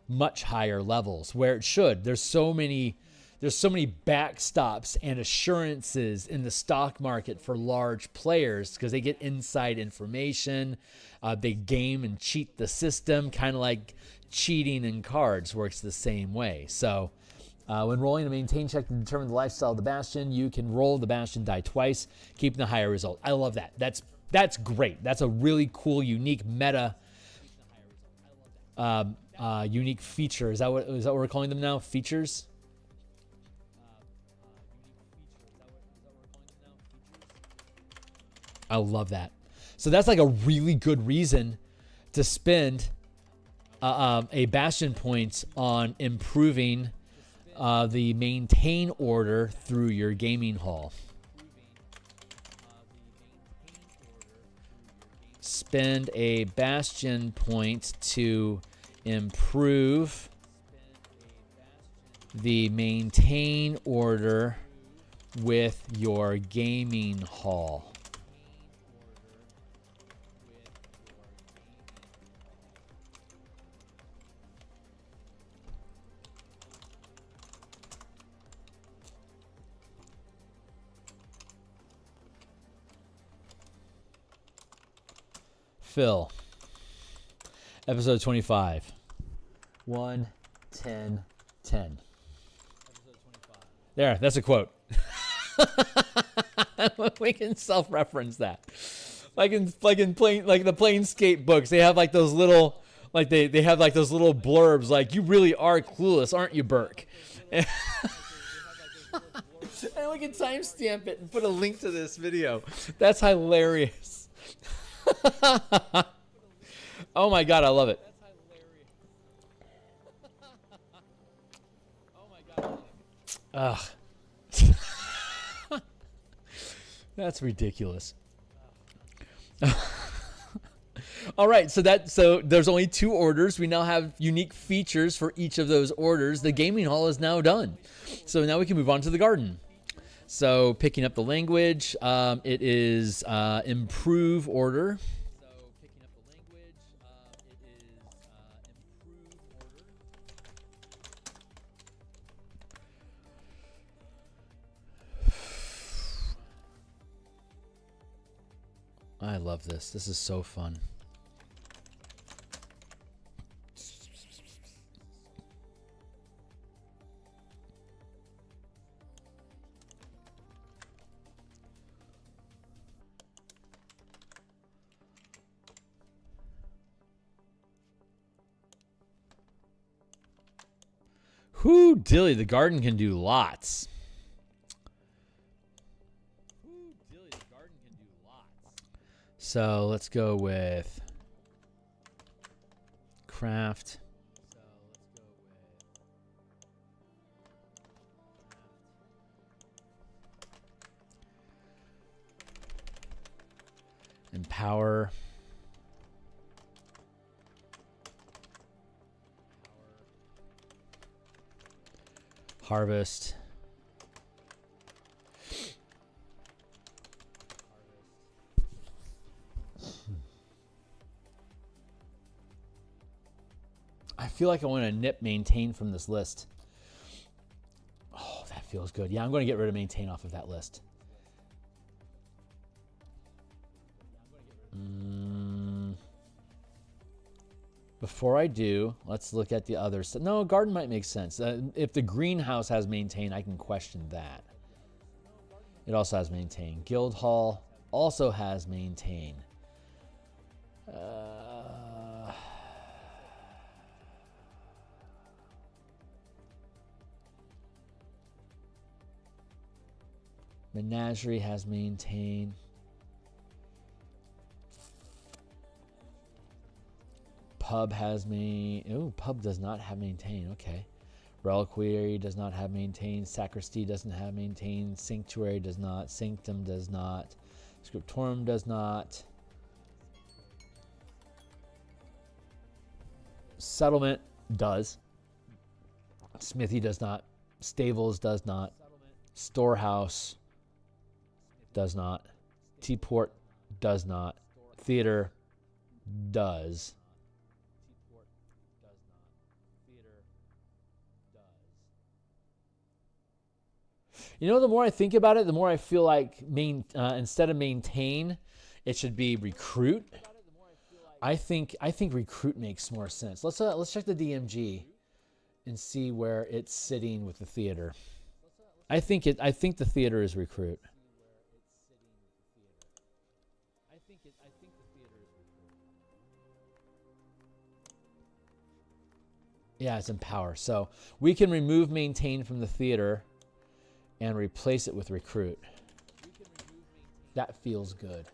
much higher levels, where it should. There's so many backstops and assurances in the stock market for large players because they get inside information. They game and cheat the system, kind of like cheating in cards works the same way. So when rolling a maintain check to determine the lifestyle of the Bastion, you can roll the Bastion die twice, keeping the higher result. I love that. That's great. That's a really cool, unique meta, unique feature. Is that what we're calling them now? Features? I love that. So that's like a really good reason to spend a Bastion point on improving the maintain order through your gaming hall. Spend a Bastion point to improve the maintain order with your gaming hall. Phil, episode 25. 1, 10, 10. There, that's a quote. We can self-reference that. Like in the Planescape books, they have like those little, like they have like those little blurbs, like, "You really are clueless, aren't you, Burke?" And we can timestamp it and put a link to this video. That's hilarious. Oh my god, I love it. Ugh. That's ridiculous. All right, so there's only 2 orders. We now have unique features for each of those orders. The gaming hall is now done. So now we can move on to the garden. So picking up the language, it is improve order. I love this. This is so fun. Whoo, dilly, the garden can do lots. So let's go with craft. Empower. Harvest. I feel like I want to nip maintain from this list. Oh, that feels good. Yeah, I'm going to get rid of maintain off of that list. Before I do, let's look at the other stuff. No, garden might make sense. If the greenhouse has maintain, I can question that. It also has maintain. Guild hall also has maintain. Menagerie has maintain. Pub has me. Oh, Pub does not have maintain. Okay. Reliquary does not have maintain. Sacristy doesn't have maintain. Sanctuary does not. Sanctum does not. Scriptorum does not. Settlement does. Smithy does not. Stables does not. Storehouse does not. Teaport does not. Theater does. You know, the more I think about it, the more I feel like instead of maintain, it should be recruit. I think recruit makes more sense. Let's check the DMG and see where it's sitting with the theater. I think the theater is recruit. Yeah, it's empower. So we can remove maintain from the theater and replace it with recruit. That feels good.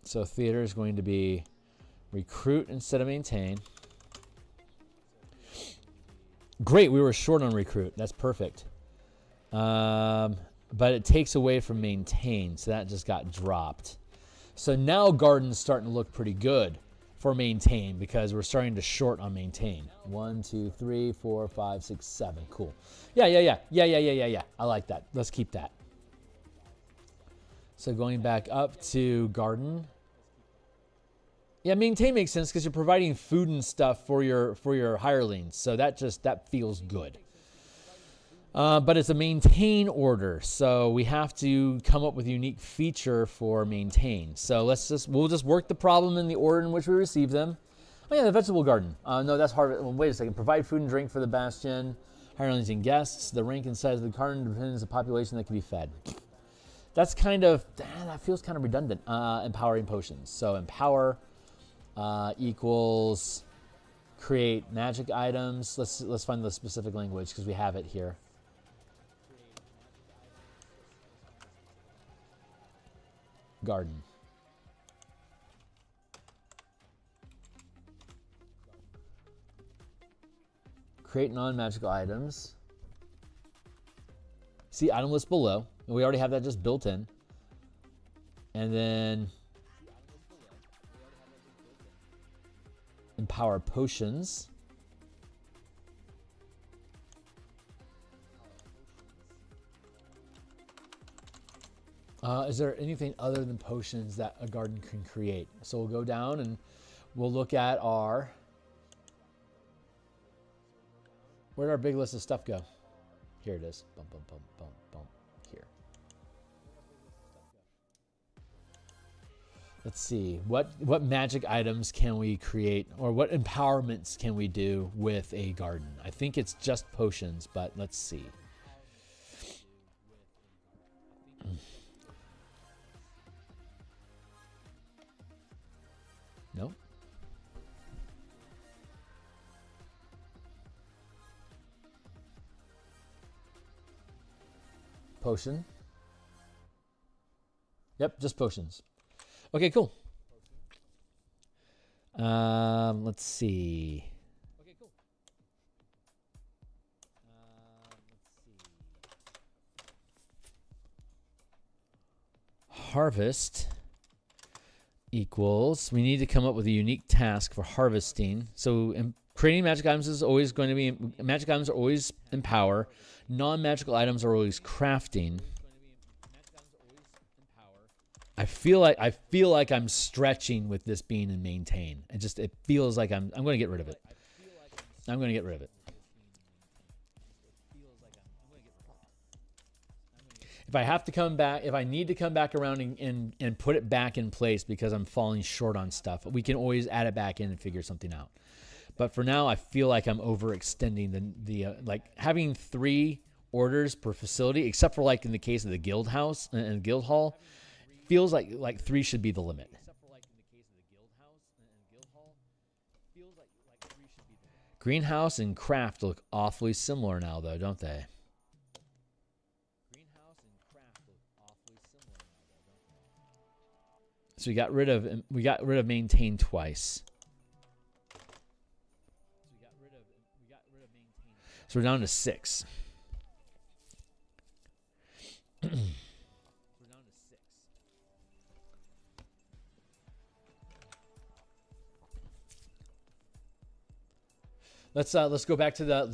So theater is going to be recruit instead of maintain. Great, we were short on recruit. That's perfect. But it takes away from maintain, so that just got dropped. So now garden's starting to look pretty good for maintain because we're starting to short on maintain. 1, 2, 3, 4, 5, 6, 7. Cool. Yeah. I like that. Let's keep that. So going back up to garden. Yeah, maintain makes sense because you're providing food and stuff for your hirelings. So that feels good. But it's a maintain order, so we have to come up with a unique feature for maintain. So we'll just work the problem in the order in which we receive them. Oh yeah, the vegetable garden. No, that's hard. Well, wait a second. Provide food and drink for the bastion, hirelings and guests. The rank and size of the garden depends on the population that can be fed. That's that feels kind of redundant. Empowering potions. So empower equals create magic items. Let's find the specific language because we have it here. Garden. Create non-magical items. See item list below. And we already have that just built in. And then empower potions. Is there anything other than potions that a garden can create? So we'll go down and we'll look at where'd our big list of stuff go? Here it is. Bum, bum, bum, bum, bum. Here. Let's see. What magic items can we create, or what empowerments can we do with a garden? I think it's just potions, but let's see. No. Potion. Yep, just potions. Okay, cool. Let's see. Okay, cool. Harvest equals, we need to come up with a unique task for harvesting. So creating magic items is always going to be, magic items are always empower. Non-magical items are always crafting. I feel like I'm stretching with this being in maintain. It feels like I'm going to get rid of it. I'm going to get rid of it. If I have to come back, if I need to come back around and put it back in place because I'm falling short on stuff, we can always add it back in and figure something out. But for now, I feel like I'm overextending the like having 3 orders per facility, except for like in the case of the guild house and guild hall, feels like 3 should be the limit. Greenhouse and craft look awfully similar now, though, don't they? So we got rid of maintain twice. So we're down to 6. Let's go back to the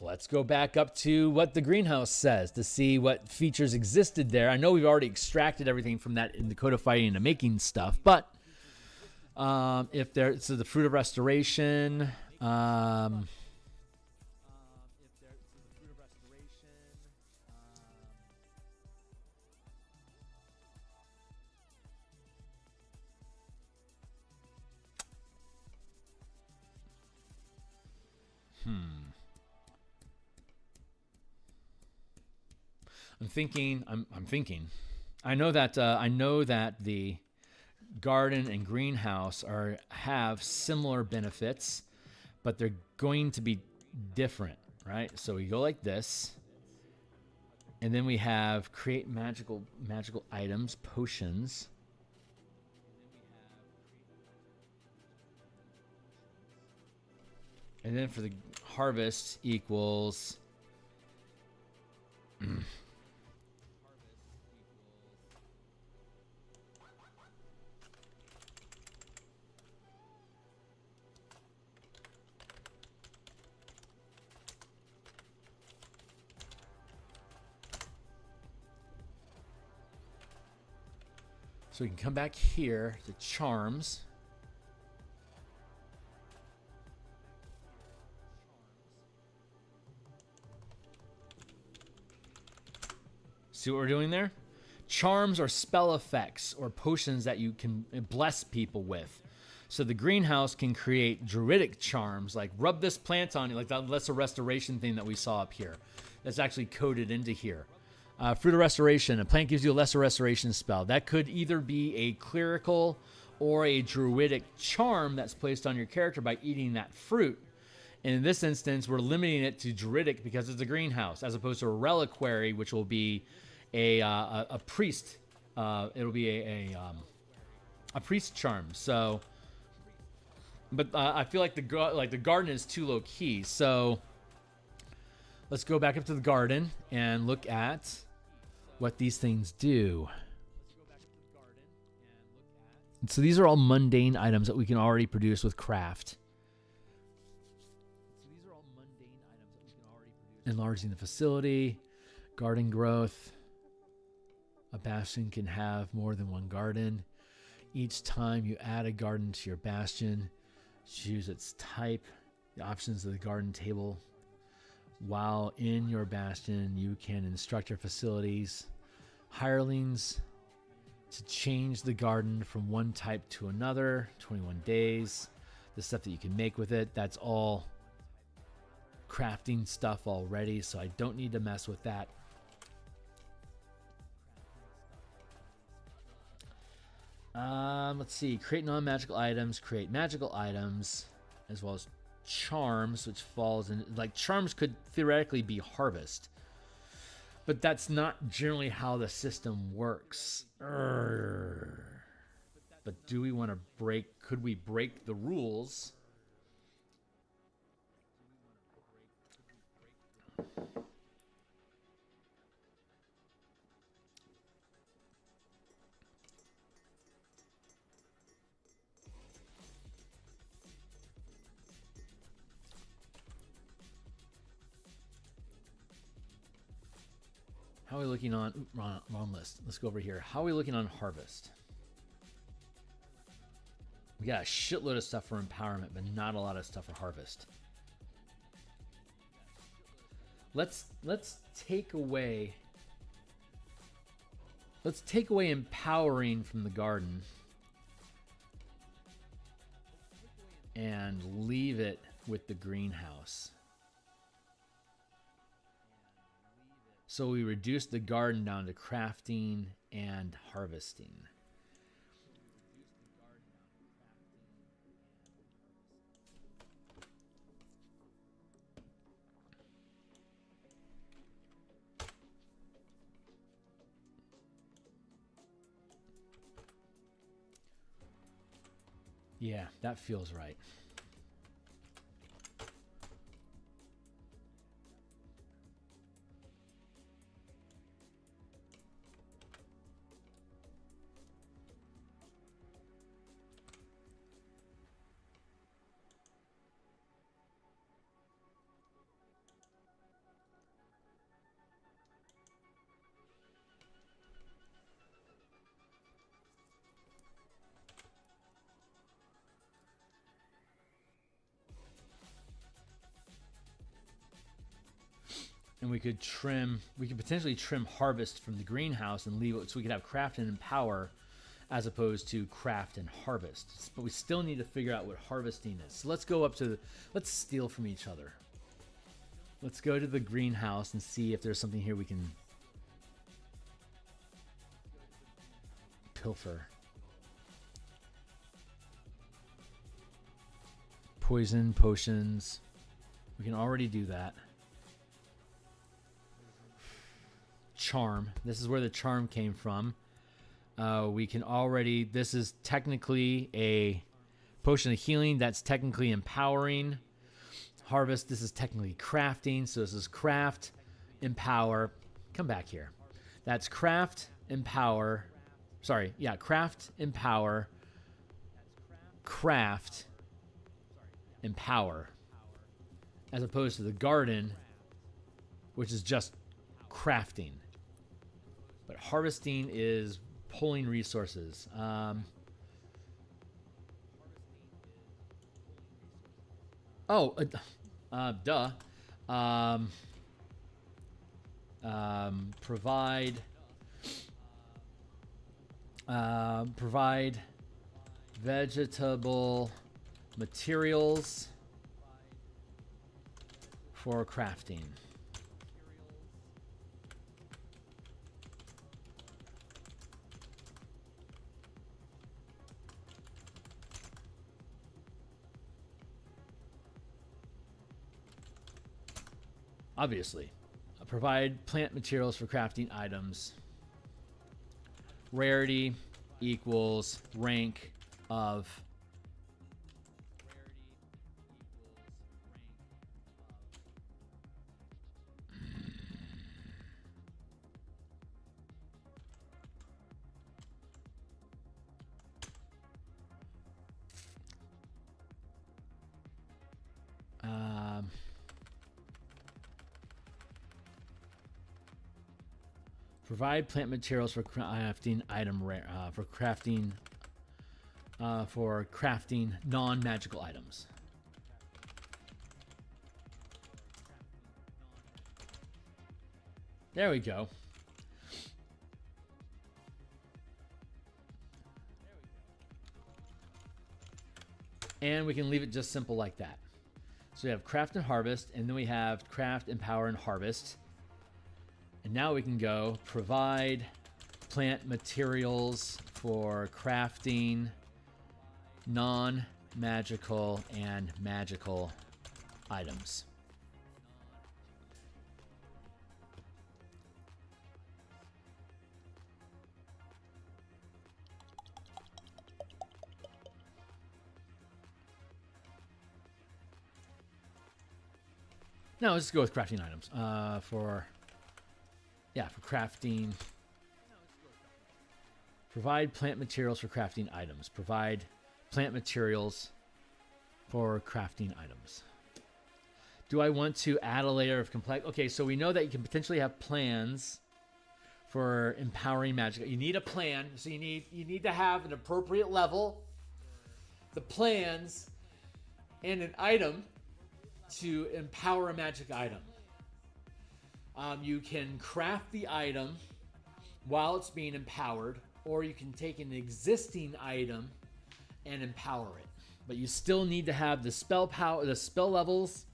let's go back up to what the greenhouse says to see what features existed there. I know we've already extracted everything from that in the codifying and the making stuff, but if there, so the fruit of restoration. I'm thinking. I know that the garden and greenhouse have similar benefits, but they're going to be different, right? So we go like this, and then we have create magical items, potions. And then for the harvest equals so we can come back here to charms. See what we're doing there? Charms are spell effects or potions that you can bless people with. So the greenhouse can create druidic charms, like rub this plant on you, like that lesser restoration thing that we saw up here. That's actually coded into here. Fruit of restoration, a plant gives you a lesser restoration spell. That could either be a clerical or a druidic charm that's placed on your character by eating that fruit. And in this instance, we're limiting it to druidic because it's a greenhouse, as opposed to a reliquary, which will be a priest. It'll be a priest charm. So, but I feel like the garden is too low key. So let's go back up to the garden and look at what these things do. And so these are all mundane items that we can already produce with craft. Enlarging the facility, garden growth. A bastion can have more than one garden. Each time you add a garden to your bastion, choose its type, the options of the garden table. While in your bastion, you can instruct your facilities, hirelings, to change the garden from one type to another, 21 days. The stuff that you can make with it, that's all crafting stuff already, so I don't need to mess with that. Let's see. Create non-magical items. Create magical items, as well as charms, which falls in. Like charms could theoretically be harvest, but that's not generally how the system works. But do we want to break? Could we break the rules? How are we looking on wrong list? Let's go over here. How are we looking on harvest? We got a shitload of stuff for empowerment, but not a lot of stuff for harvest. Let's take away empowering from the garden and leave it with the greenhouse. So we reduce the garden down to crafting and harvesting. Yeah, that feels right. And we could potentially trim harvest from the greenhouse and leave it so we could have craft and empower as opposed to craft and harvest. But we still need to figure out what harvesting is. So let's go up to let's steal from each other. Let's go to the greenhouse and see if there's something here we can pilfer. Poison, potions. We can already do that. Charm. This is where the charm came from. We can already... This is technically a potion of healing. That's technically empowering. Harvest. This is technically crafting. So this is craft, empower. Come back here. That's craft, empower. Sorry. Yeah. Craft, empower. Craft, empower. As opposed to the garden, which is just crafting. But harvesting is pulling resources. Duh. Provide vegetable materials for crafting. Obviously, provide plant materials for crafting items. Rarity equals rank of. Provide plant materials for crafting for crafting non-magical items. There we go. And we can leave it just simple like that. So we have craft and harvest, and then we have craft, empower, and harvest. And now we can go provide plant materials for crafting non-magical and magical items. Now let's go with crafting items for crafting. Provide plant materials for crafting items. Provide plant materials for crafting items. Do I want to add a layer of complex? Okay, so we know that you can potentially have plans for empowering magic. You need a plan, so you need to have an appropriate level, the plans, and an item to empower a magic item. You can craft the item while it's being empowered, or you can take an existing item and empower it. But you still need to have the spell power, the spell levels,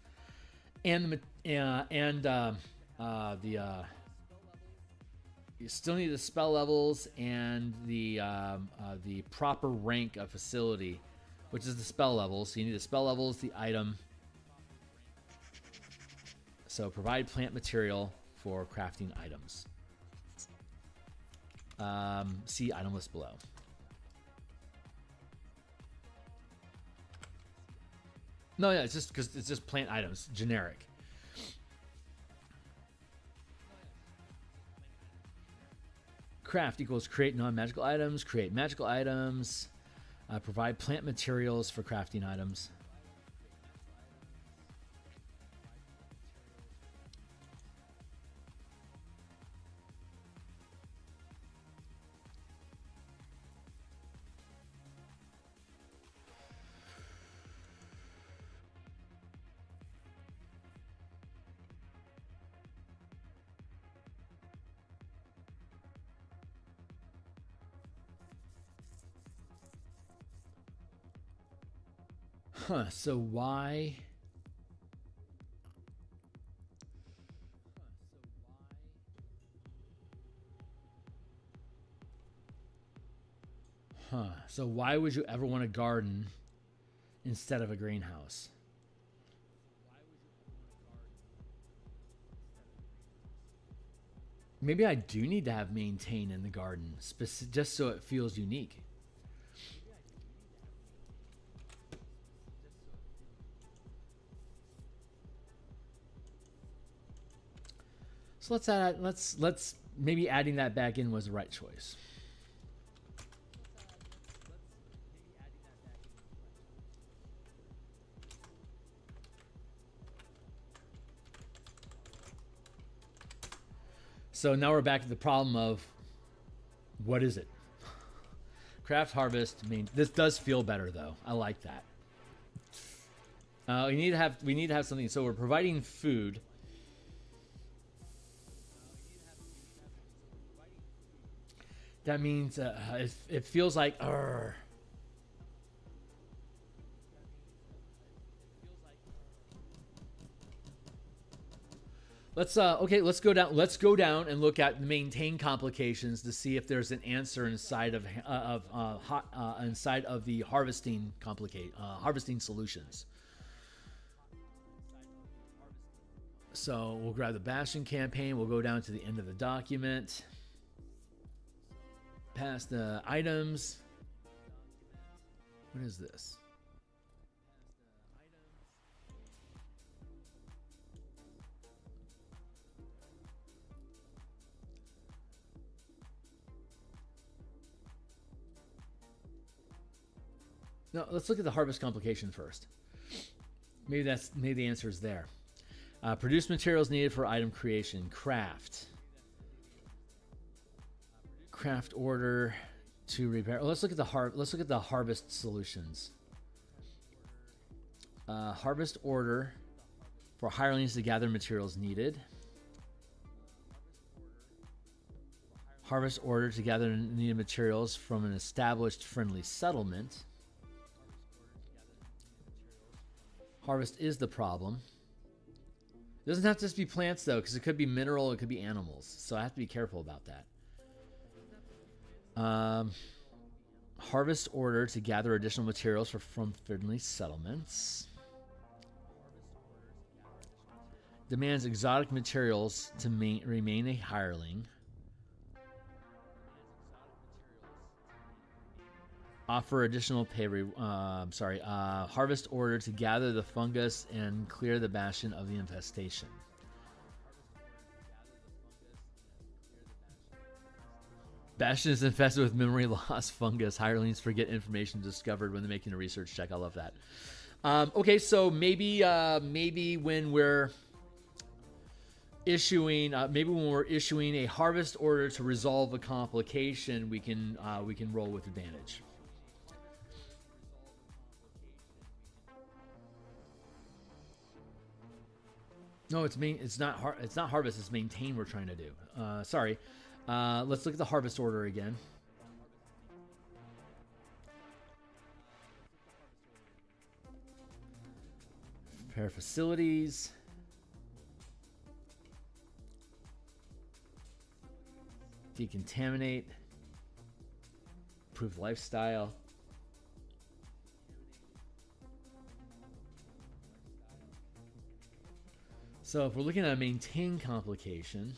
and you still need the spell levels and the proper rank of facility, which is the spell levels. So you need the spell levels, the item. So provide plant material for crafting items. See item list below. No, yeah, it's just because it's just plant items, generic. Craft equals create non-magical items, create magical items, provide plant materials for crafting items. Huh, so why? Huh, so why would you ever want a garden instead of a greenhouse? Maybe I do need to have maintain in the garden, just so it feels unique. So let's add. Let's maybe adding that back in was the right choice. So now we're back to the problem of what is it? Craft, harvest. I mean, this does feel better though. I like that. We need to have something. So we're providing food. That means it feels like Let's go down. Let's go down and look at the maintain complications to see if there's an answer inside of the harvesting harvesting solutions. So we'll grab the Bastion campaign. We'll go down to the end of the document. Past the items. What is this? No, let's look at the harvest complication first. Maybe the answer is there. Produce materials needed for item creation. Craft order to repair. Let's look at the harvest solutions. Harvest order for hirelings to gather materials needed. Harvest order to gather needed materials from an established friendly settlement. Harvest is the problem. It doesn't have to just be plants though, because it could be mineral, it could be animals. So I have to be careful about that. Harvest order to gather additional materials from friendly settlements. Demands exotic materials to remain a hireling. Offer additional pay. Harvest order to gather the fungus and clear the bastion of the infestation. Bastion is infested with memory loss fungus. Hirelings forget information discovered when they're making a research check. I love that. Okay, so maybe when we're issuing a harvest order to resolve a complication, we can roll with advantage. No, it's not harvest. It's maintain. We're trying to do. Sorry. Let's look at the harvest order again. Prepare facilities. Decontaminate. Improve lifestyle. So if we're looking at a maintain complication,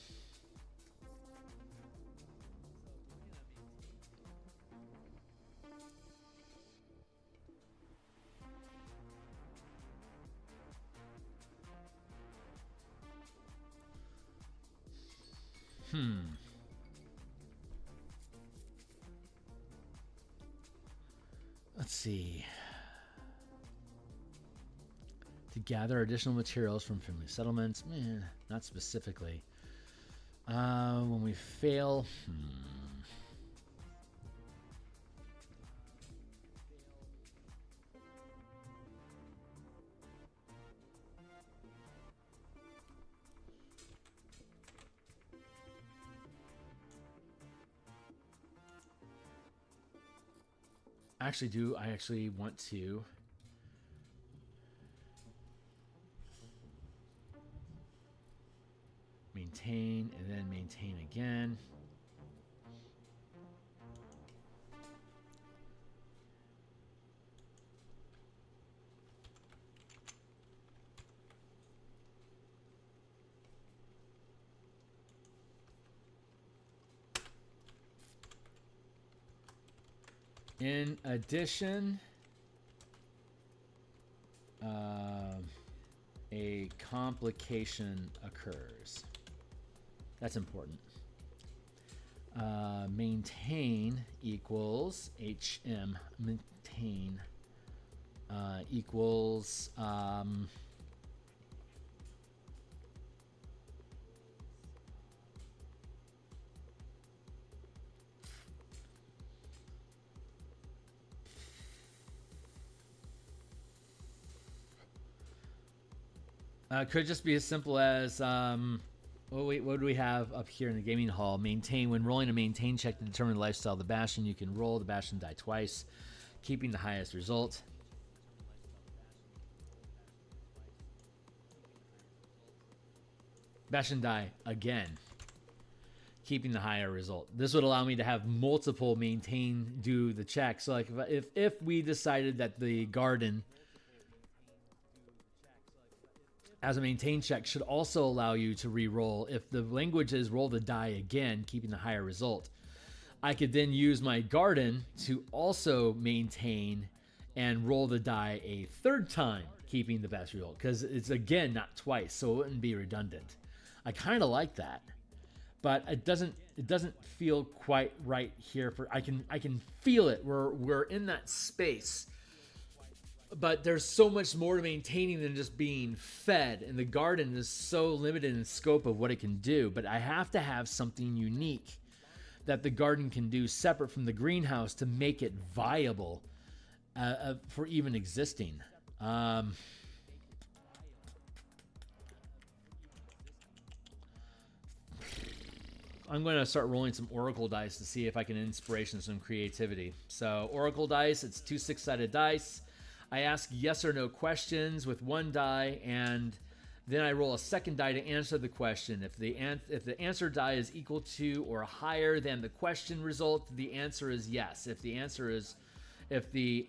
Let's see. To gather additional materials from friendly settlements. Not specifically. When we fail. I actually want to maintain and then maintain again. In addition, a complication occurs. That's important. Maintain equals HM. Maintain equals could just be as simple as oh wait, what do we have up here in the gaming hall? Maintain. When rolling a maintain check to determine the lifestyle of the Bastion, you can roll the Bastion die twice, keeping the highest result. Bastion die again, keeping the higher result. This would allow me to have multiple maintain do the check. So like if we decided that the garden as a maintain check should also allow you to re-roll. If the language is roll the die again, keeping the higher result, I could then use my garden to also maintain and roll the die a third time, keeping the best result, because it's again not twice, so it wouldn't be redundant. I kind of like that, but it doesn't feel quite right here. For I can feel it. We're in that space. But there's so much more to maintaining than just being fed, and the garden is so limited in scope of what it can do. But I have to have something unique that the garden can do separate from the greenhouse to make it viable for even existing. I'm going to start rolling some Oracle dice to see if I can inspiration some creativity. So Oracle dice, it's 2 6-sided dice. I ask yes or no questions with one die, and then I roll a second die to answer the question. If the answer die is equal to or higher than the question result, the answer is yes. If the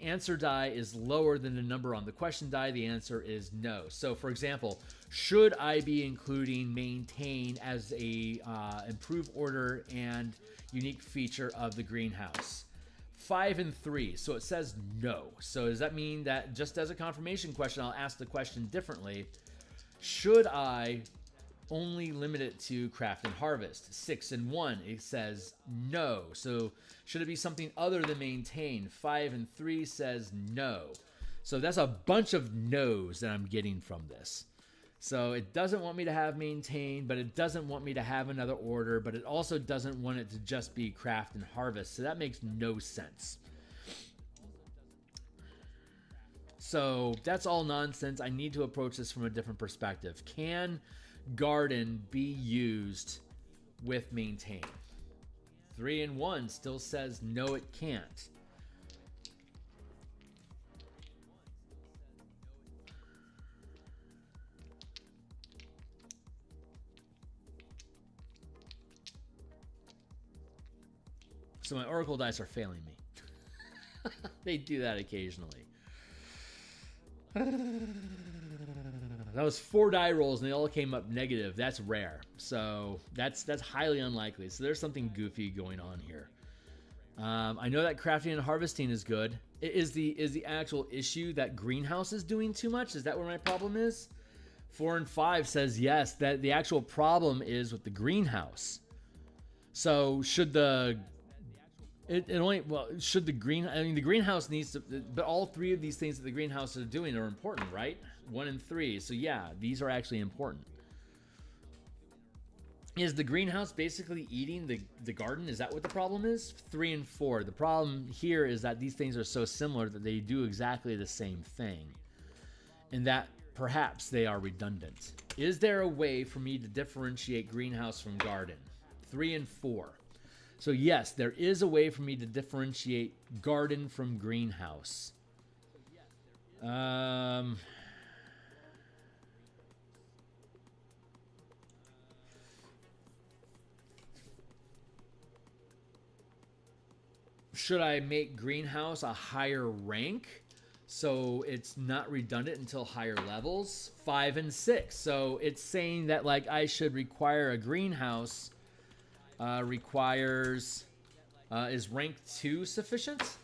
answer die is lower than the number on the question die, the answer is no. So, for example, should I be including maintain as a improve order and unique feature of the greenhouse? 5 and 3, so it says no. So does that mean that just as a confirmation question, I'll ask the question differently? Should I only limit it to craft and harvest? 6 and 1, it says no. So should it be something other than maintain? 5 and 3 says no. So that's a bunch of no's that I'm getting from this. So it doesn't want me to have maintain, but it doesn't want me to have another order, but it also doesn't want it to just be craft and harvest. So that makes no sense. So that's all nonsense. I need to approach this from a different perspective. Can garden be used with maintain? 3 and 1 still says no, it can't. So my Oracle dice are failing me. They do that occasionally. That was 4 die rolls and they all came up negative. That's rare. So that's highly unlikely. So there's something goofy going on here. I know that crafting and harvesting is good. Is the actual issue that greenhouse is doing too much? Is that where my problem is? 4 and 5 says yes, that the actual problem is with the greenhouse. So should the should the green? I mean, the greenhouse needs to, but all three of these things that the greenhouse are doing are important, right? 1 and 3. So yeah, these are actually important. Is the greenhouse basically eating the garden? Is that what the problem is? 3 and 4. The problem here is that these things are so similar that they do exactly the same thing, and that perhaps they are redundant. Is there a way for me to differentiate greenhouse from garden? 3 and 4. So yes, there is a way for me to differentiate garden from greenhouse. Should I make greenhouse a higher rank so it's not redundant until higher levels? 5 and 6. So it's saying that like I should require a greenhouse is rank 2 sufficient?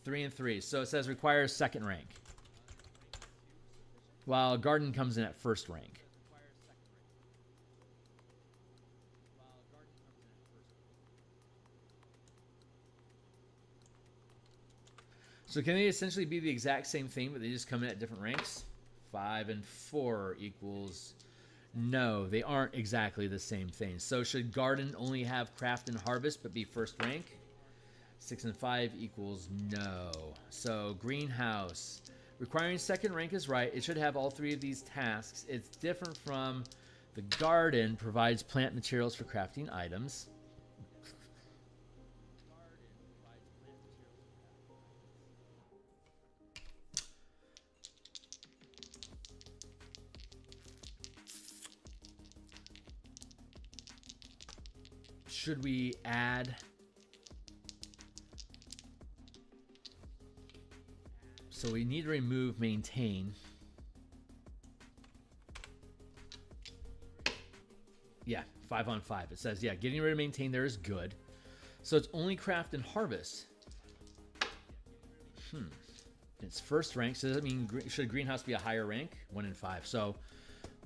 3 and 3. So it says requires second rank, while garden comes in at first rank. So can they essentially be the exact same thing, but they just come in at different ranks? 5 and 4 equals... No, they aren't exactly the same thing. So should garden only have craft and harvest but be first rank? 6 and 5 equals no. So greenhouse. Requiring second rank is right. It should have all three of these tasks. It's different from the garden provides plant materials for crafting items. Should we add? So we need to remove maintain. Yeah, 5 on 5. It says, yeah, getting rid of maintain there is good. So it's only craft and harvest. It's first rank. So does that mean should greenhouse be a higher rank? 1 and 5. So,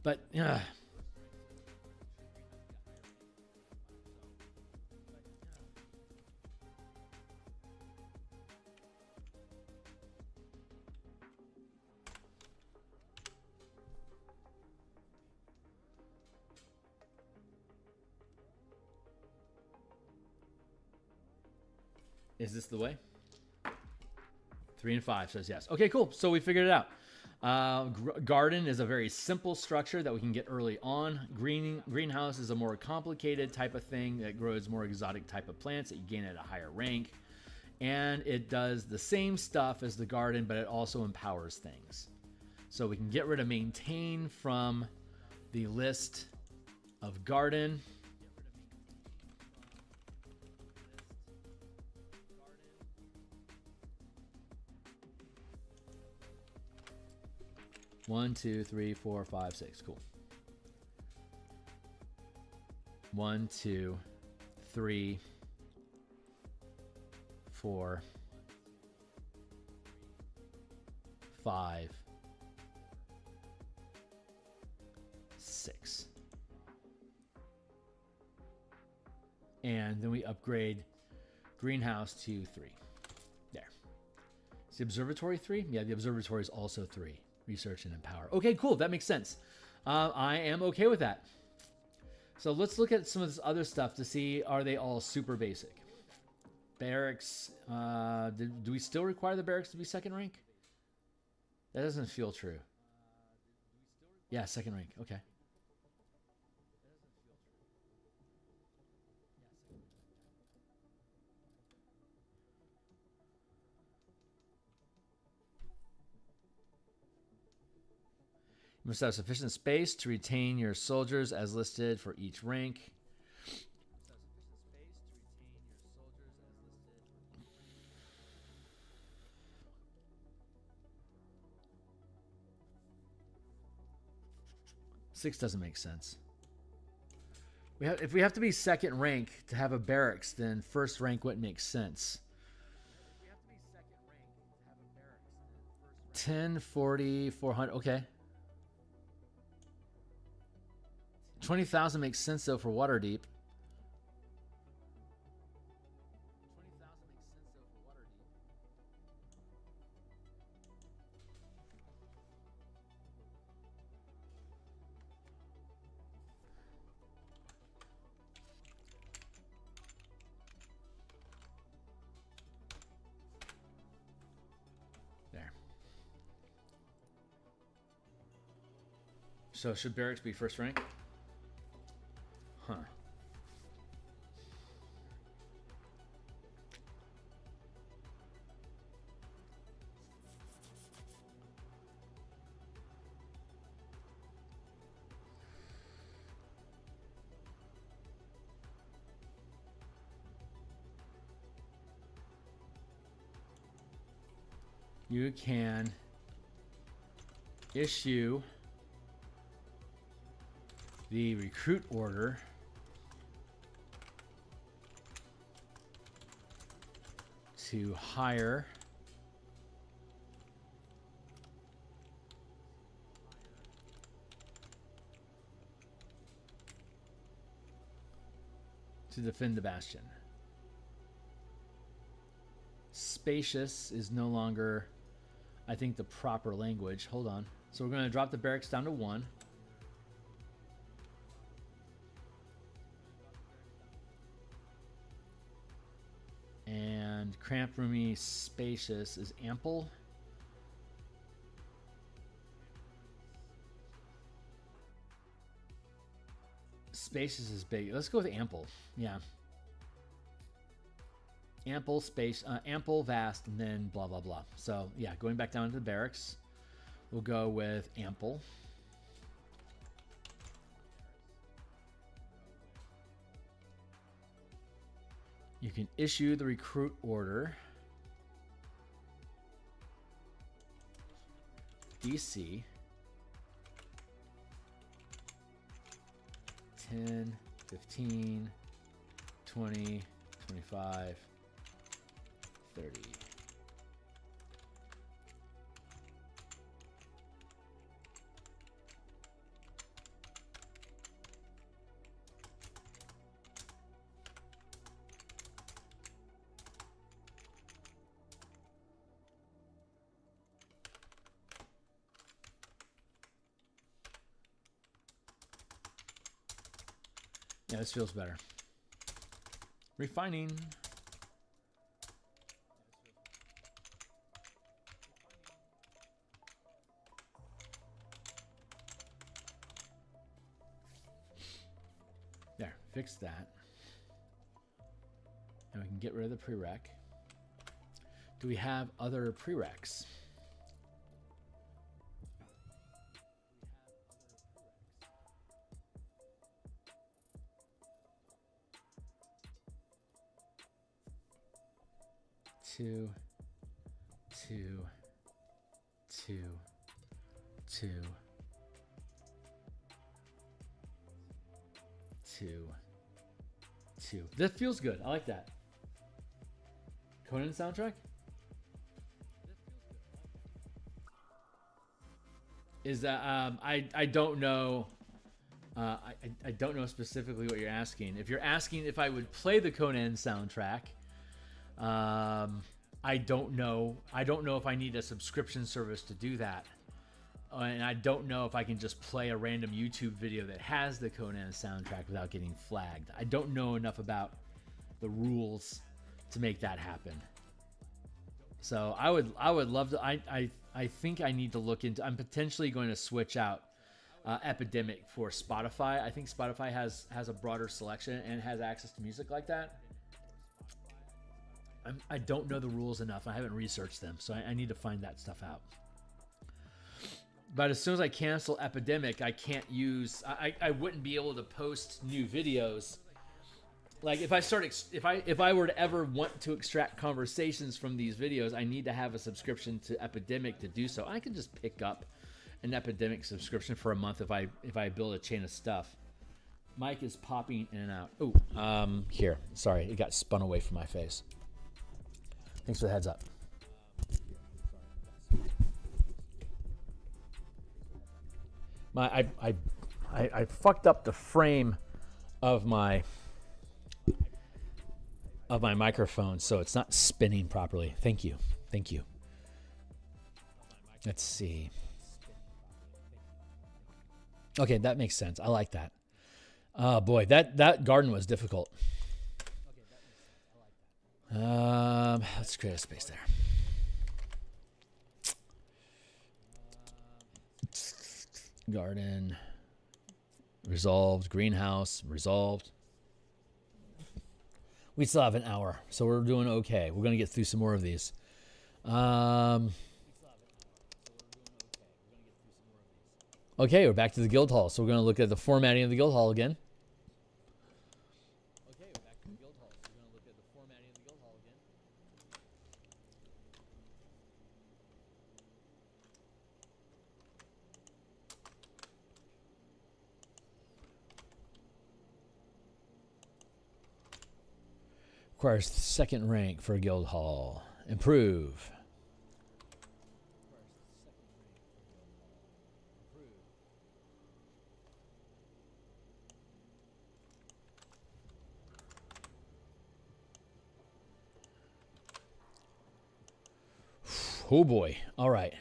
but is this the way? 3 and 5 says yes. Okay, cool. So we figured it out. Garden is a very simple structure that we can get early on. Greenhouse is a more complicated type of thing that grows more exotic type of plants that you gain at a higher rank. And it does the same stuff as the garden, but it also empowers things. So we can get rid of maintain from the list of garden. One, 2, 3, 4, 5, 6. Cool. 1, 2, 3, 4, 5, 6. And then we upgrade greenhouse to 3. There. Is the observatory 3? Yeah, the observatory is also 3. Research and empower. Okay, cool. That makes sense. I am okay with that. So let's look at some of this other stuff to see, are they all super basic? Barracks. Do we still require the barracks to be second rank? That doesn't feel true. Yeah, second rank. Okay. You must have sufficient space to retain your soldiers as listed for each rank. Six doesn't make sense. If we have to be second rank to have a barracks, then first rank wouldn't make sense. 10, 40, 400. Okay. 20,000 makes sense though for Waterdeep. So should barracks be first rank? Huh. You can issue the recruit order to hire to defend the bastion. Spacious is no longer, I think, the proper language. Hold on. So we're going to drop the barracks down to 1. And cramped, roomy, spacious is ample. Spacious is big. Let's go with ample. Yeah. Ample, space, ample, vast, and then blah, blah, blah. So, yeah, going back down to the barracks, we'll go with ample. You can issue the recruit order. DC 10, 15, 20, 25, 30. Yeah, this feels better. Refining. There, fix that. And we can get rid of the prereq. Do we have other prereqs? Two, two, two, two, two, two. That feels good. I like that. Conan soundtrack? Is that I don't know. I don't know specifically what you're asking. If you're asking if I would play the Conan soundtrack, I don't know. I don't know if I need a subscription service to do that. And I don't know if I can just play a random YouTube video that has the Conan soundtrack without getting flagged. I don't know enough about the rules to make that happen. So I would love to. I think I need to look into. I'm potentially going to switch out Epidemic for Spotify. I think Spotify has a broader selection and has access to music like that. I don't know the rules enough. I haven't researched them, so I need to find that stuff out. But as soon as I cancel Epidemic, I can't use. I wouldn't be able to post new videos. Like if I were to ever want to extract conversations from these videos, I need to have a subscription to Epidemic to do so. I can just pick up an Epidemic subscription for a month if I build a chain of stuff. Mic is popping in and out. Oh, here. Sorry, it got spun away from my face. Thanks for the heads up. I fucked up the frame of my microphone, so it's not spinning properly. Thank you. Let's see. Okay, that makes sense. I like that. Oh boy, that garden was difficult. Let's create a space there. Garden. resolved. Greenhouse, resolved. We still have an hour, so we're doing okay. We're going to get through some more of these. Okay, we're back to the guild hall. So we're going to look at the formatting of the guild hall again. Requires second rank for a guild hall. Improve. Oh boy. All right.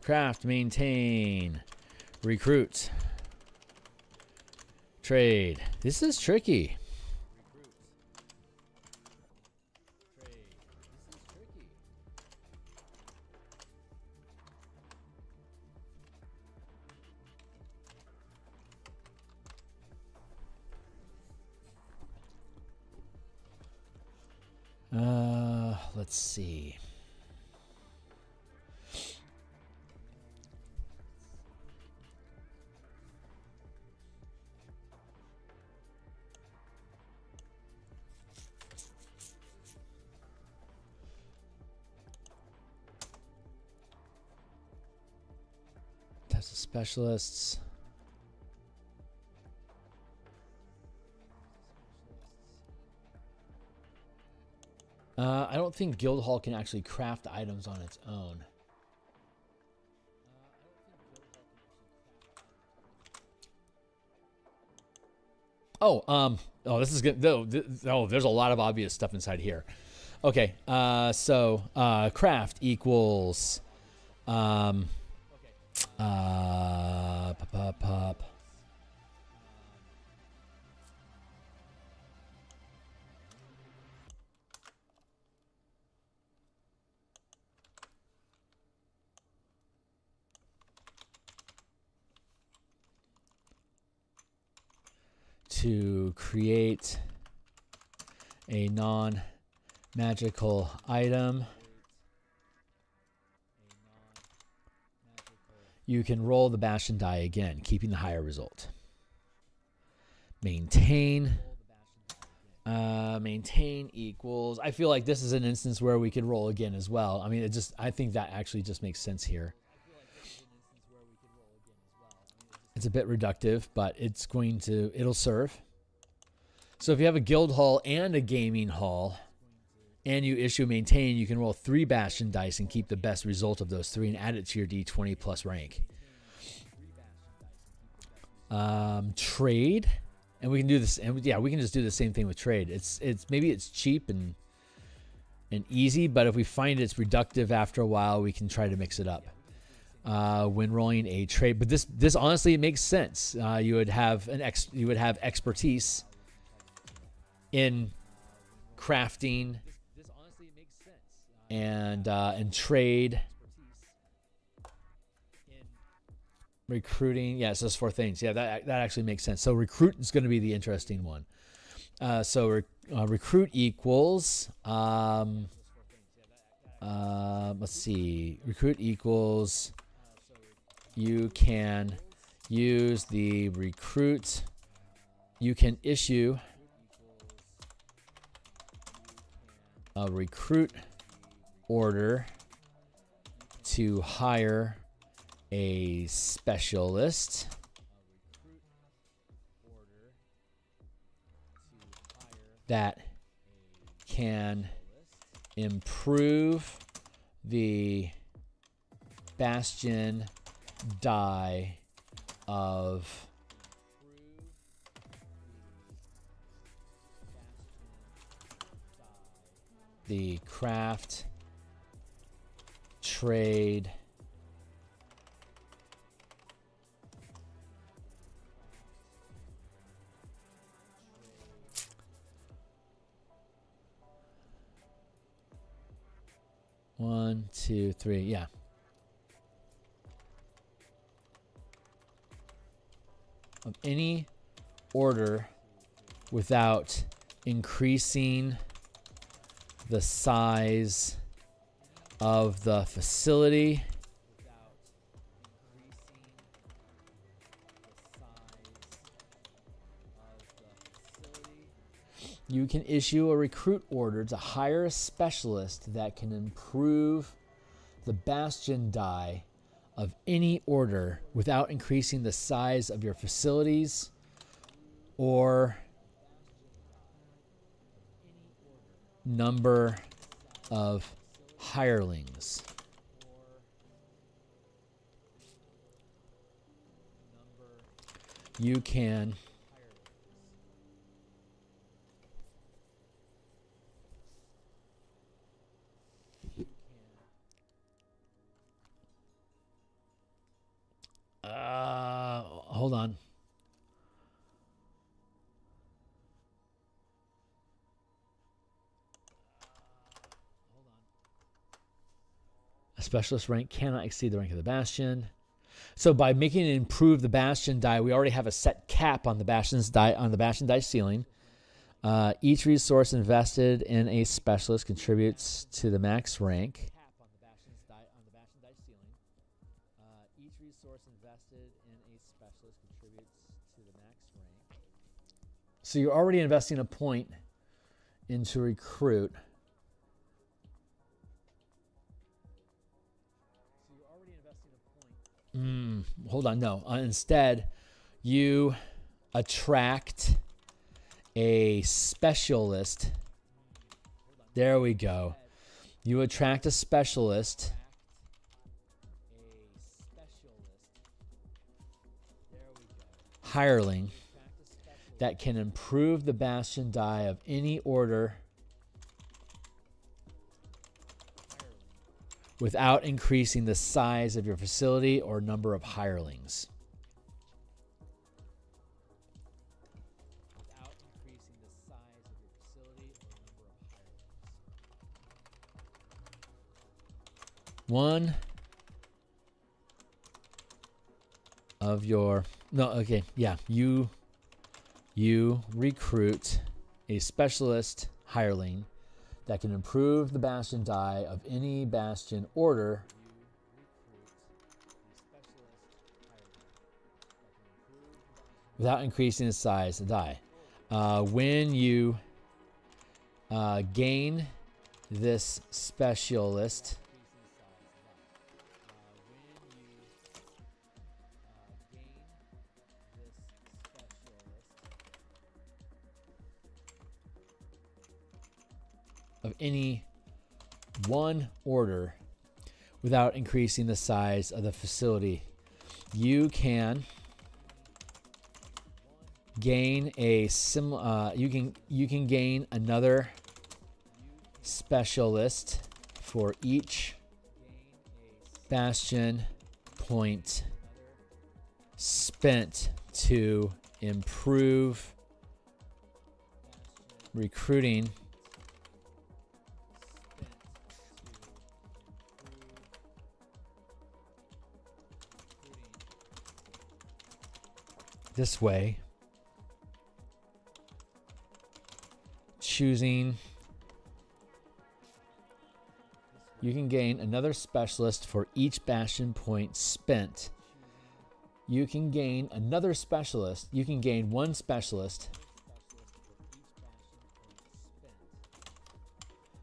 Craft, maintain, recruit, trade. This is tricky. Let's see. Test of specialists. I don't think Guild Hall can actually craft items on its own. Oh, this is good. Oh, there's a lot of obvious stuff inside here. Okay, so craft equals pop. To create a non-magical item, you can roll the Bastion die again, keeping the higher result. Maintain. Maintain equals. I feel like this is an instance where we could roll again as well. I mean, I think that actually just makes sense here. It's a bit reductive, but it'll serve. So if you have a guild hall and a gaming hall, and you issue maintain, you can roll 3 Bastion dice and keep the best result of those 3 and add it to your D20 plus rank. Trade, and we can do this, and yeah, we can just do the same thing with trade. Maybe it's cheap and easy, but if we find it's reductive after a while, we can try to mix it up. When rolling a trade, but this honestly, it makes sense. You would have expertise in crafting and trade, recruiting. Yeah, so those 4 things. Yeah, that actually makes sense. So recruit is going to be the interesting one. Recruit equals. Let's see. Recruit equals. You can use the recruit. You can issue a recruit order to hire a specialist that can improve the Bastion die of the craft, trade, 1, 2, 3. Yeah. Of any order without increasing the size of the facility you can issue a recruit order to hire a specialist that can improve the Bastion die of any order without increasing the size of your facilities or number of hirelings. You can hold on. A specialist rank cannot exceed the rank of the Bastion. So by making it improve the Bastion die, we already have a set cap on the Bastion's die on the Bastion die ceiling. Each resource invested in a specialist contributes to the max rank. So you're already investing a point into recruit. Hold on, no. Instead, you attract a specialist. There we go. You attract a specialist. Hireling that can improve the Bastion die of any order without increasing the size of your facility or number of hirelings. One of your you recruit a specialist hireling that can improve the Bastion die of any Bastion order without increasing the size of the die. When you gain this specialist, of any one order without increasing the size of the facility, you can gain a you can gain another specialist for each Bastion point spent to improve recruiting this way, choosing, you can gain another specialist for each Bastion point spent. You can gain another specialist. You can gain one specialist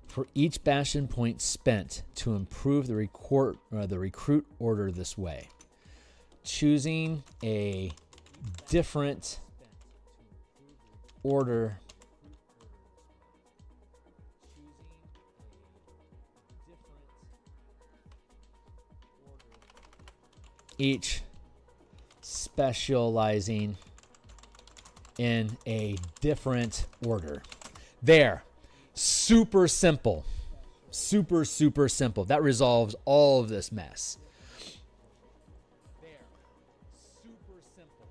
for each Bastion point spent to improve the recruit order this way. Choosing a different order each specializing in a different order. There. Super simple. Super simple. That resolves all of this mess. There. Super simple.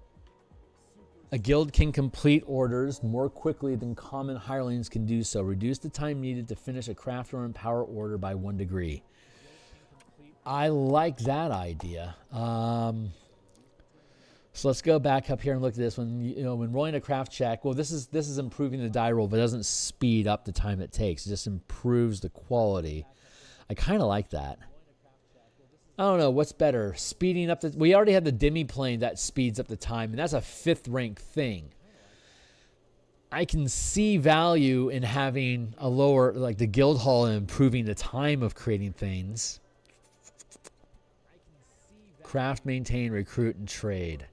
Super A guild can complete orders more quickly than common hirelings can do so. Reduce the time needed to finish a craft or empower order by 1 degree. I like that idea. So let's go back up here and look at this. When rolling a craft check, well, this is improving the die roll, but it doesn't speed up the time it takes. It just improves the quality. I kind of like that. I don't know what's better, speeding up the. We already have the demi-plane that speeds up the time, and that's a 5th rank thing. I can see value in having a lower, like the guild hall, and improving the time of creating things. Craft, maintain, recruit, and trade.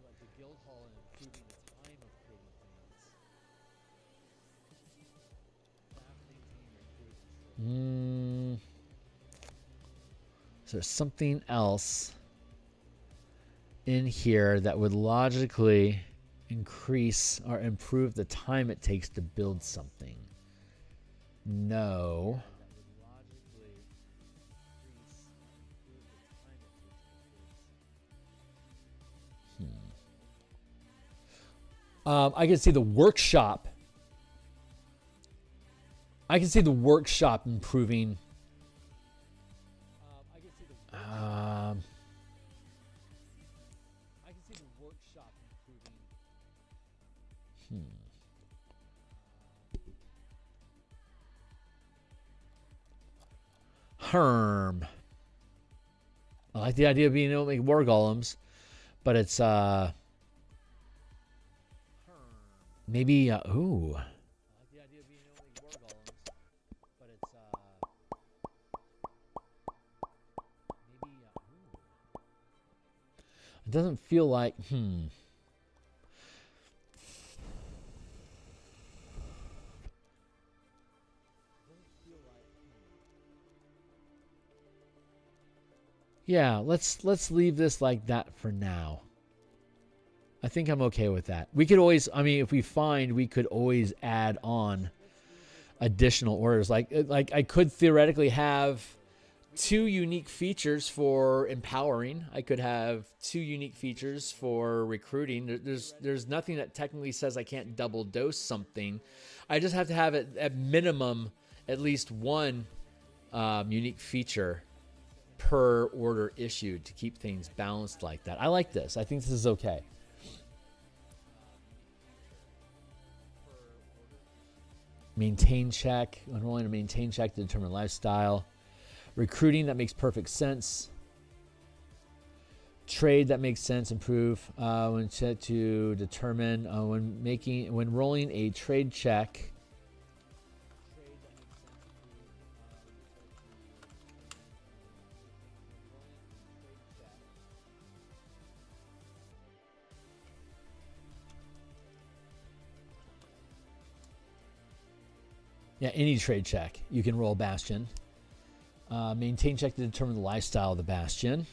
Is there something else in here that would logically increase or improve the time it takes to build something? No. I can see the workshop. I can see the workshop improving. Herm. I like the idea of being able to make war golems, but it's maybe ooh. It doesn't feel like Yeah, let's leave this like that for now. I think I'm okay with that. We could always, I mean, if we find, we could always add on additional orders. Like I could theoretically have 2 unique features for empowering. I could have 2 unique features for recruiting. There's nothing that technically says I can't double dose something. I just have to have it at minimum at least 1 unique feature per order issued to keep things balanced like that. I like this. I think this is okay. Maintain check. Enrolling a maintain check to determine lifestyle. Recruiting, that makes perfect sense. Trade, that makes sense. Improve when set to determine when rolling a trade check. Yeah, any trade check. You can roll Bastion. Maintain check to determine the lifestyle of the Bastion.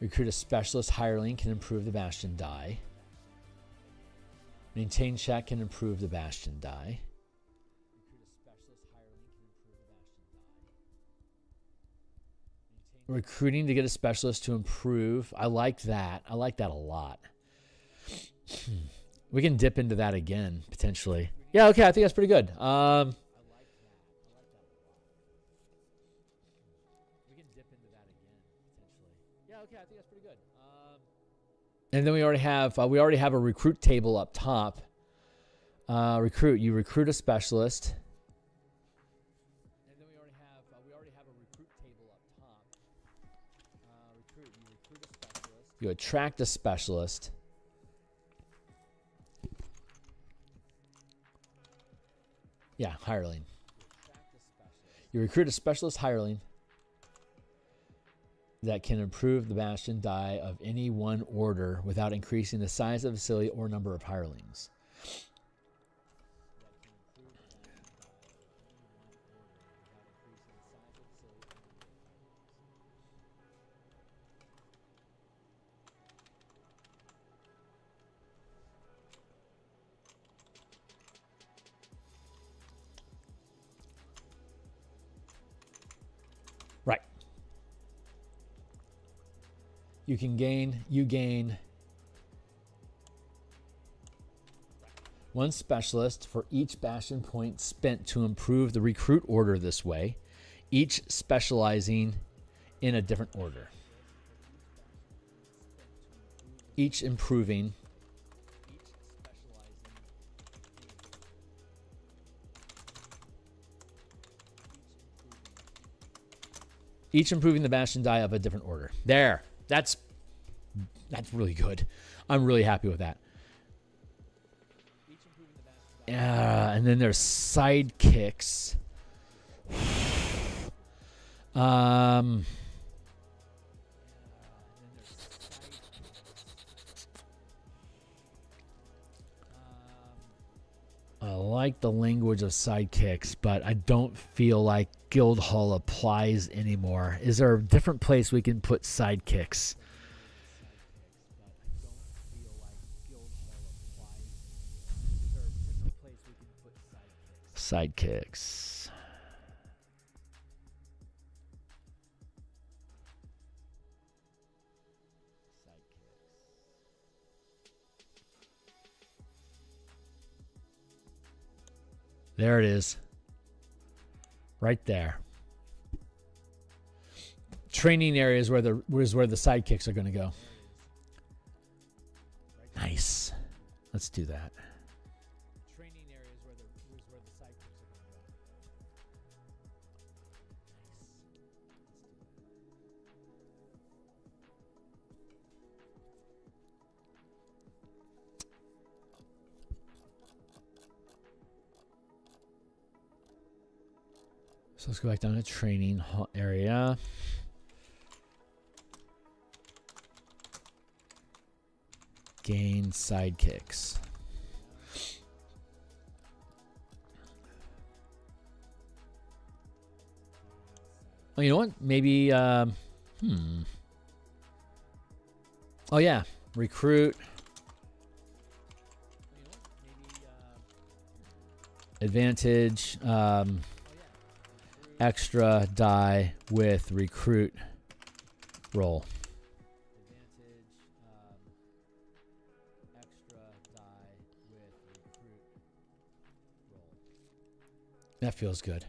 Recruit a specialist hireling can improve the Bastion die. Maintain check can improve the Bastion die. Recruiting to get a specialist to improve. I like that. I like that a lot. We can dip into that again, potentially. Yeah, okay, I think that's pretty good. And then we already have a recruit table up top. Recruit. You recruit a specialist. And then we already have a recruit table up top. Recruit. You recruit a specialist. You attract a specialist. Yeah, hireling. You recruit a specialist hireling that can improve the Bastion die of any one order without increasing the size of the facility or number of hirelings. Right. You gain 1 specialist for each Bastion point spent to improve the recruit order this way, each specializing in a different order. Each improving the Bastion die of a different order. There. That's really good. I'm really happy with that. And then there's sidekicks. I like the language of sidekicks, but I don't feel like Guildhall applies anymore. Is there a different place we can put sidekicks? Sidekicks. There it is. Right there. Training area is where the sidekicks are going to go. Nice. Let's do that. Training area is where the sidekicks are going to go. So let's go back down to training area. Gain sidekicks. Oh, you know what? Maybe, oh yeah, recruit. Advantage, extra die with recruit roll. That feels good.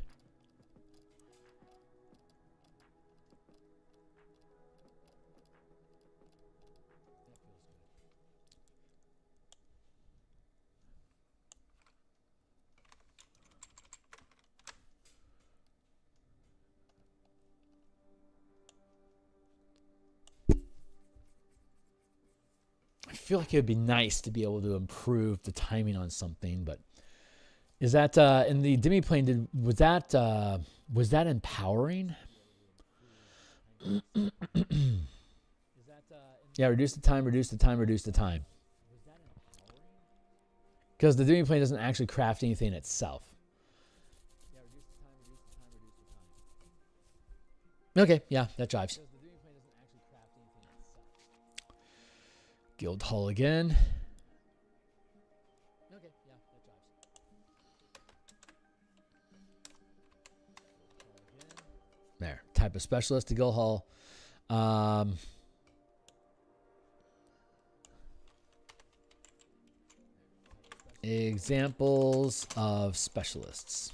I feel like it would be nice to be able to improve the timing on something, but is that in the demiplane? Was that empowering? Yeah, reduce the time. Because the demiplane doesn't actually craft anything itself. Okay, yeah, that jives. Guildhall again. Okay, yeah, that jives. There, type of specialist to Guildhall. Examples of specialists.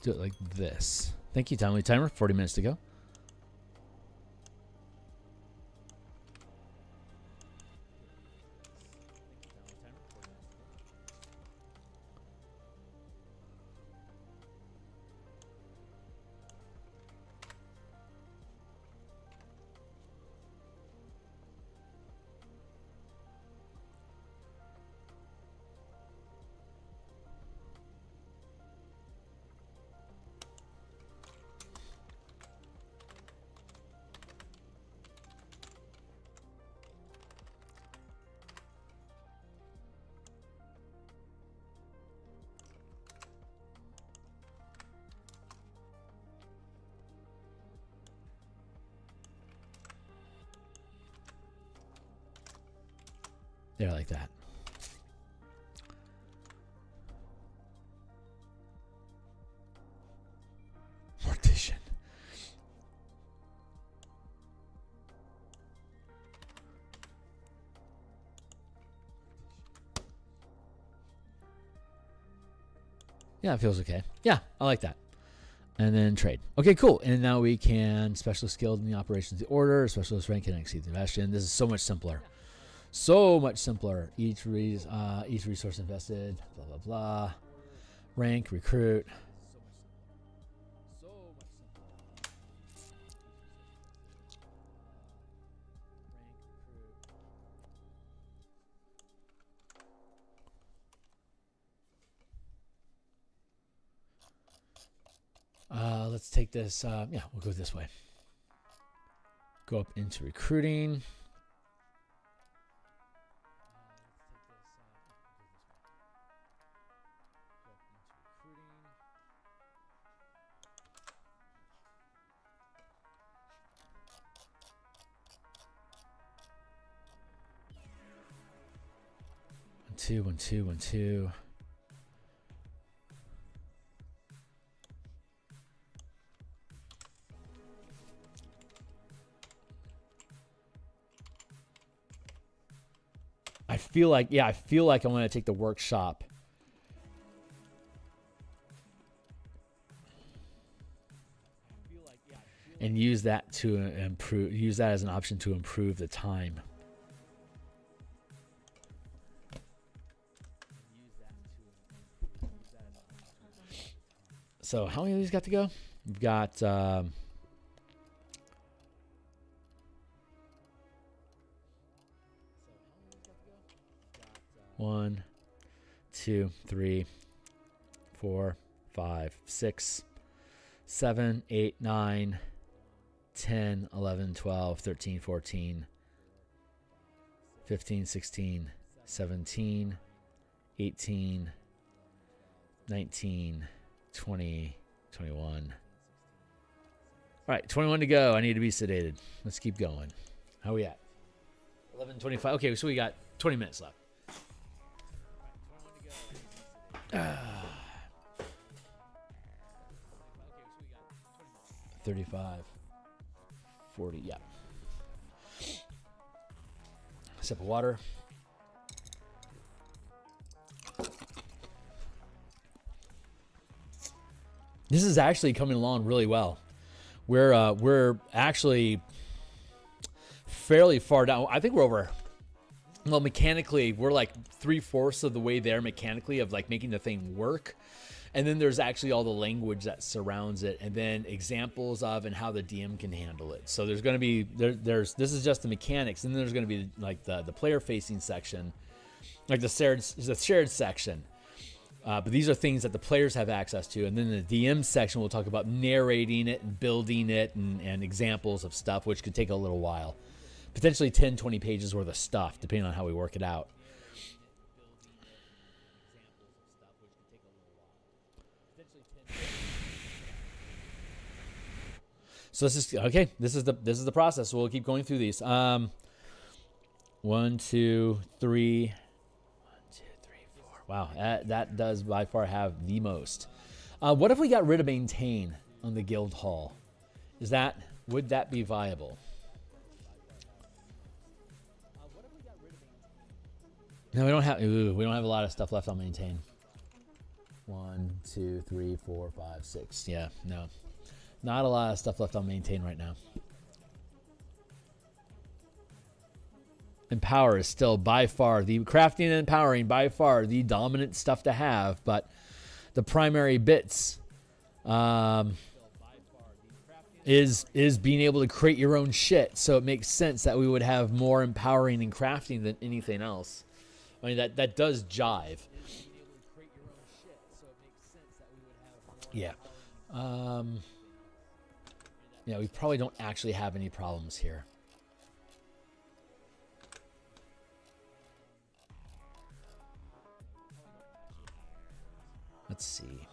do it like this. Thank you, timely timer. 40 minutes to go. There, like that. Mortician. Yeah, it feels okay. Yeah, I like that. And then trade. Okay, cool. And now we can specialist skilled in the operations of the order, specialist rank can exceed the Bastion. This is so much simpler. So much simpler. Each resource invested, blah, blah, blah. Rank, recruit. Let's take this. Yeah, we'll go this way. Go up into recruiting. One, two. I feel like I want to take the workshop. And use that to improve. Use that as an option to improve the time. So how many of these got to go? We've got 1, 2, 3, 4, 5, 6, 7, 8, 9, 10, 11, 12, 13, 14, 15, 16, 17, 18, 19, 20, 21. All right, 21 to go. I need to be sedated. Let's keep going. How are we at? 11:25. Okay, so we got 20 minutes left. 35, 40. Yeah. Sip of water. This is actually coming along really well. We're actually fairly far down. I think we're over. Well, mechanically, we're like 3/4 of the way there mechanically of like making the thing work. And then there's actually all the language that surrounds it, and then examples of and how the DM can handle it. So there's going to be this is just the mechanics, and then there's going to be like the player facing section, like the shared section. But these are things that the players have access to. And then the DM section, we'll talk about narrating it and building it and examples of stuff, which could take a little while. Potentially 10, 20 pages worth of stuff, depending on how we work it out. So this is okay. This is the process. So we'll keep going through these. 1, 2, 3. Wow, that does by far have the most. What if we got rid of maintain on the guild hall? Would that be viable? No, we don't have a lot of stuff left on maintain. 1, 2, 3, 4, 5, 6. Yeah, no. Not a lot of stuff left on maintain right now. Empower is still by far the crafting and empowering, by far the dominant stuff to have, but the primary bits is being able to create your own shit. So it makes sense that we would have more empowering and crafting than anything else. I mean, that does jive. Yeah. Yeah, we probably don't actually have any problems here. Let's see.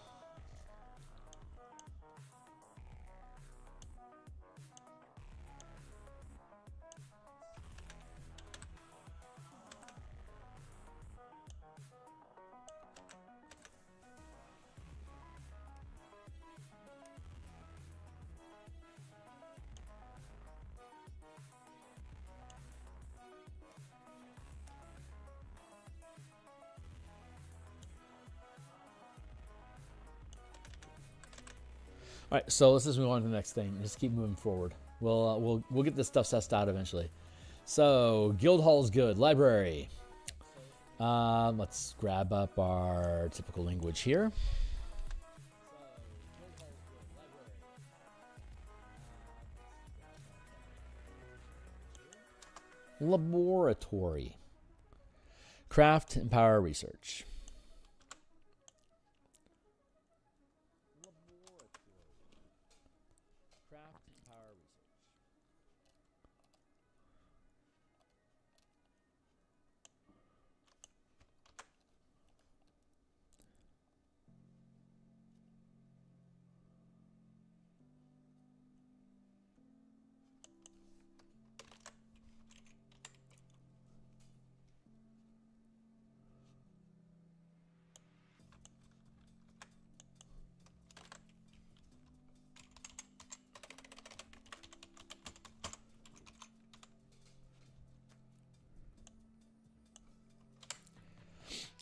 All right, so let's just move on to the next thing. Just keep moving forward. We'll get this stuff sussed out eventually. So guild hall's good. Library. Let's grab up our typical language here. Laboratory. Craft, empower, research.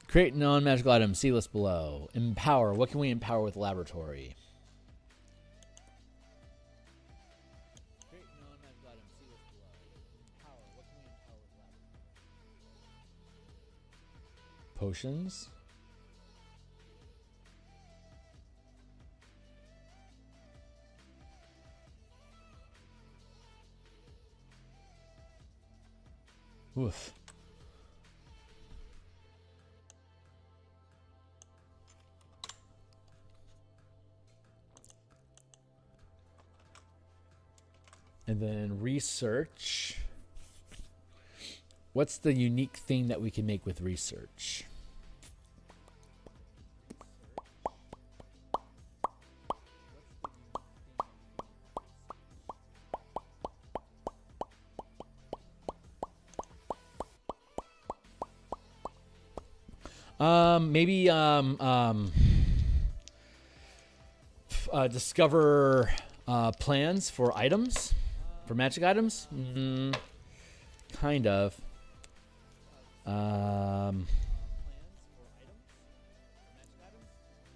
Create non-magical items. See list below. Empower. What can we empower with laboratory? Create non-magical items. See list below. Empower. What can we empower with laboratory? Potions. Oof. And then research. What's the unique thing that we can make with research? Maybe discover plans for items. For magic items? Kind of.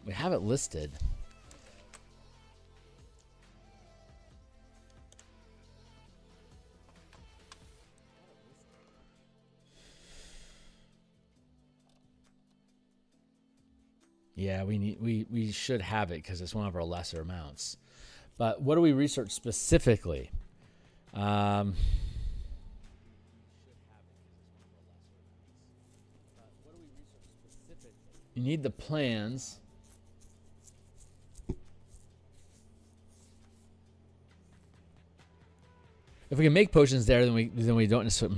We have it listed. Yeah, we should have it because it's one of our lesser amounts. But what do we research specifically? You need the plans. If we can make potions there, then we don't necessarily.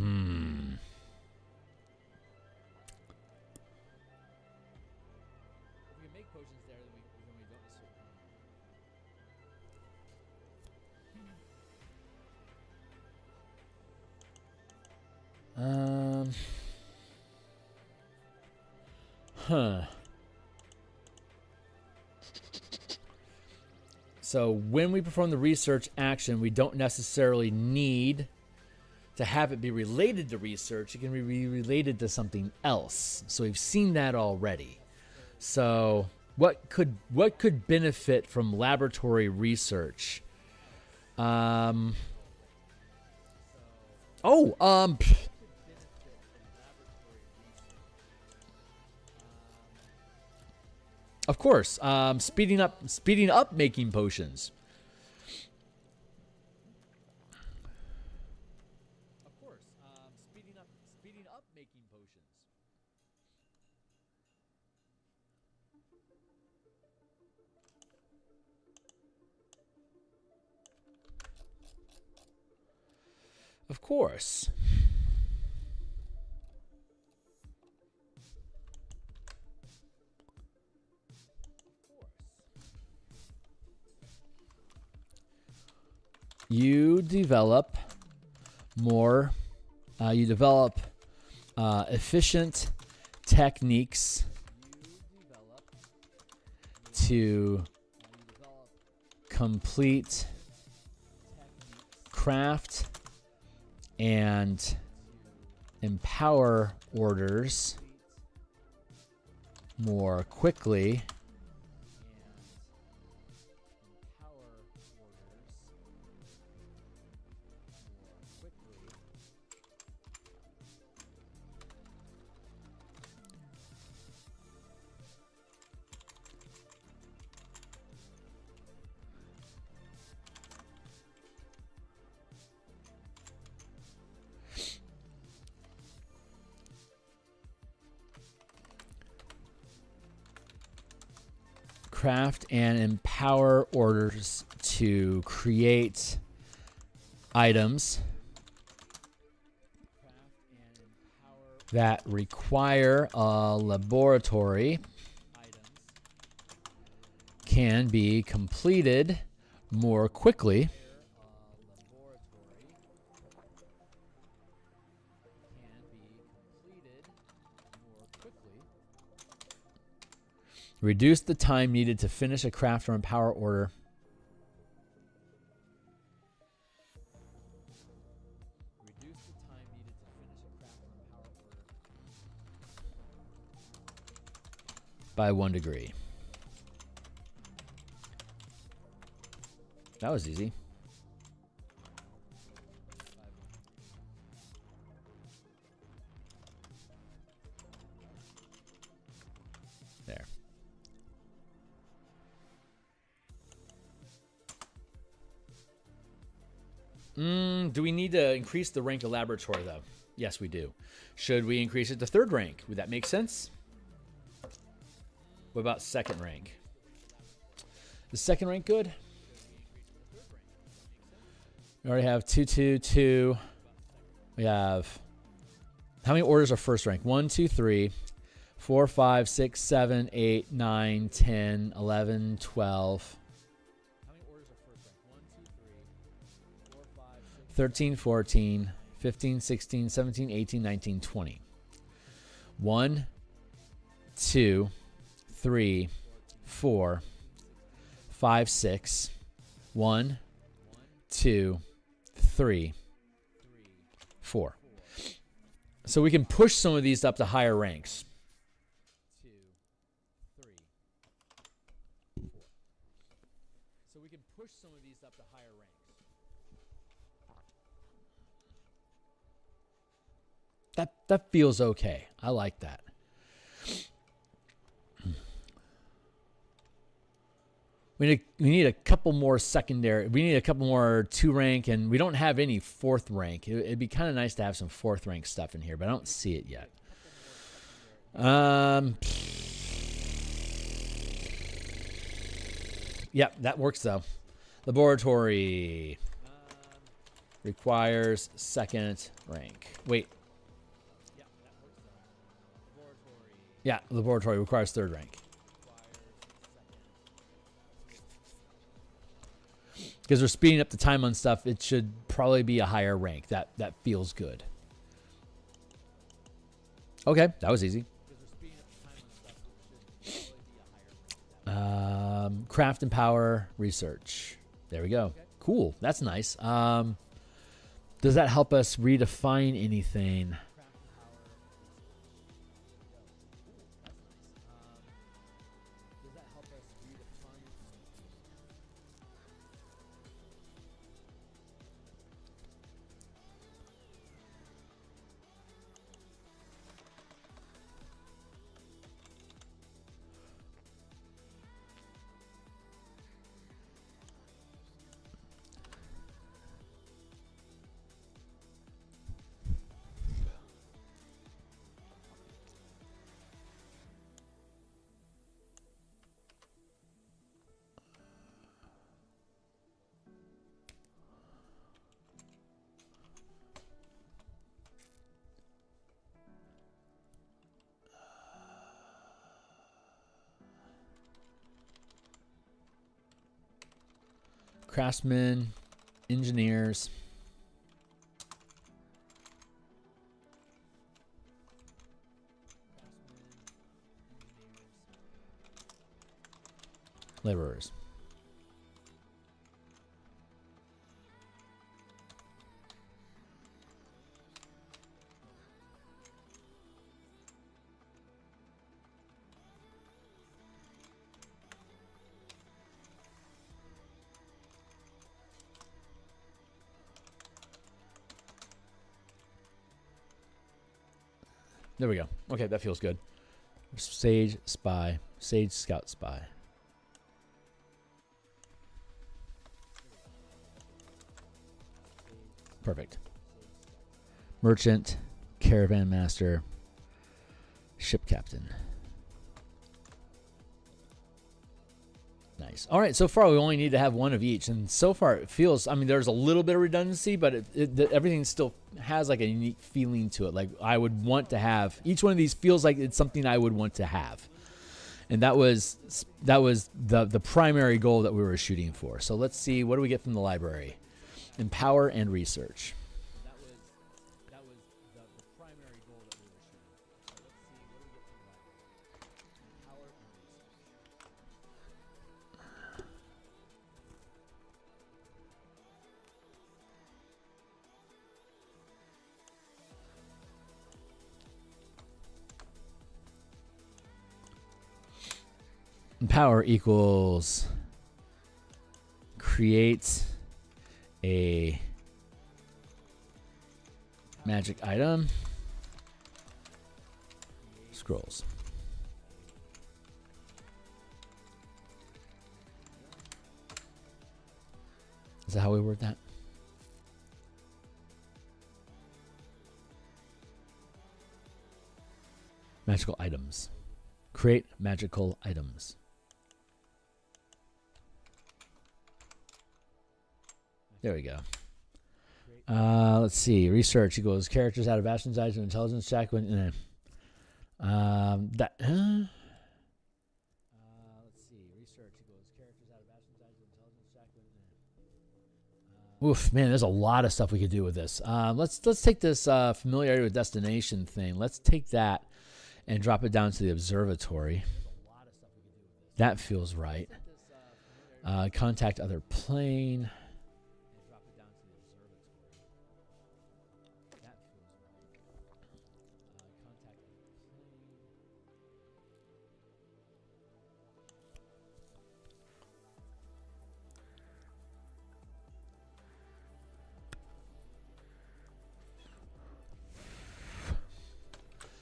So when we perform the research action, we don't necessarily need to have it be related to research. It can be related to something else. So we've seen that already. So what could benefit from laboratory research? Of course, speeding up making potions. Of course. You develop more, efficient techniques to complete craft and empower orders more quickly. Craft and empower orders to create items that require a laboratory can be completed more quickly. Reduce the time needed to finish a craft or empower order. By 1 degree. That was easy. There. Do we need to increase the rank of laboratory, though? Yes, we do. Should we increase it to 3rd rank? Would that make sense? What about 2nd rank? Is 2nd rank good? We already have 2, 2, 2. We have... How many orders are 1st rank? 1, 2, 3, 4, 5, 6, 7, 8, 9, 10, 11, 12... 13, 14, 15, 16, 17, 18, 19, 20. 1, 2, 3, 4, 5, 6. 1, 2, 3, 4. So we can push some of these up to higher ranks. That feels okay. I like that. We need a couple more secondary. We need a couple more 2 rank, and we don't have any 4th rank. It'd be kind of nice to have some 4th rank stuff in here, but I don't see it yet. Yep, that works though. Laboratory requires 2nd rank. Wait. Yeah, laboratory requires 3rd rank. Because we're speeding up the time on stuff, it should probably be a higher rank. That feels good. Okay, that was easy. Craft and power research. There we go. Cool. That's nice. Does that help us redefine anything? craftsmen, engineers, laborers. There we go. Okay, that feels good. Sage, spy. Sage, scout, spy. Perfect. Merchant, caravan master, ship captain. Nice. All right, so far we only need to have one of each, and so far it feels, I mean, there's a little bit of redundancy, but everything still has like a unique feeling to it. Like I would want to have, each one of these feels like it's something I would want to have. And that was the primary goal that we were shooting for. So let's see, what do we get from the library? Empower and research. That was the primary goal that we were shooting for. So let's see, what do we get from the library? Empower and research. Empower equals create a magic item, scrolls. Is that how we word that? Magical items. Create magical items. There we go. Let's see. Research equals characters out of Bastion size and intelligence check. Let's see. Research equals characters out of Bastion size and intelligence check. Oof, man, there's a lot of stuff we could do with this. Let's take this familiarity with destination thing. Let's take that and drop it down to the observatory. That feels right. Contact other plane.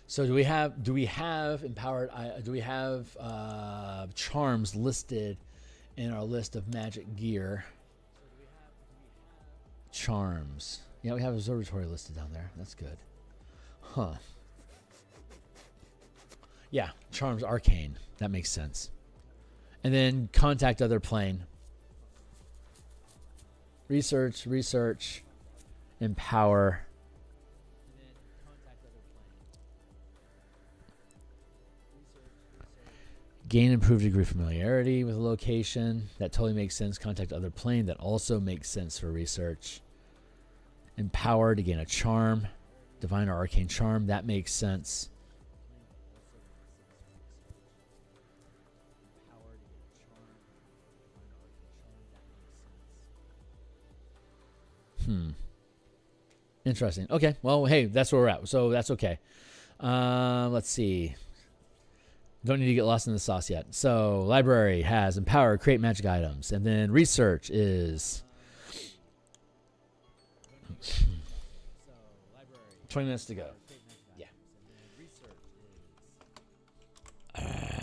So do we have empowered? Do we have charms listed in our list of magic gear? Charms. Yeah, we have observatory listed down there. That's good. Huh. Yeah, charms arcane. That makes sense. And then contact other plane. Research, empower. Gain improved degree of familiarity with a location. That totally makes sense. Contact other plane. That also makes sense for research. Empower to gain a charm. Divine or arcane charm. That makes sense. Interesting. Okay. Well, hey, that's where we're at. So that's okay. Let's see. Don't need to get lost in the sauce yet. So library has empower, create magic items. And then research is 20 minutes to go. Yeah.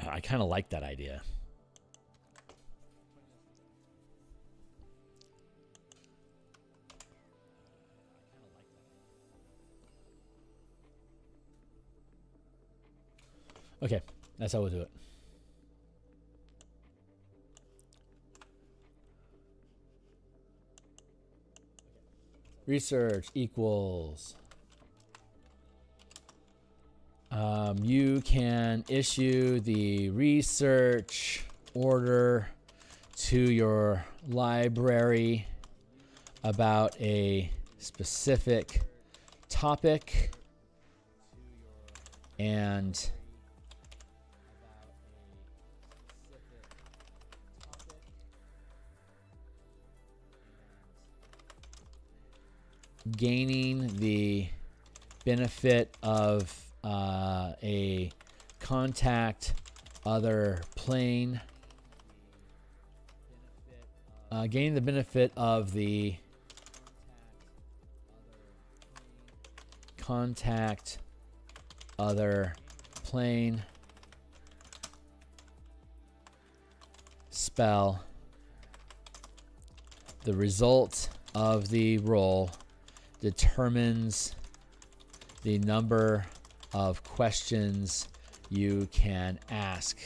I kind of like that idea. Okay. That's how we'll do it. Research equals. You can issue the research order to your library about a specific topic and gaining the benefit of a contact other plane, gaining the benefit of the contact other plane spell. The result of the roll determines the number of questions you can ask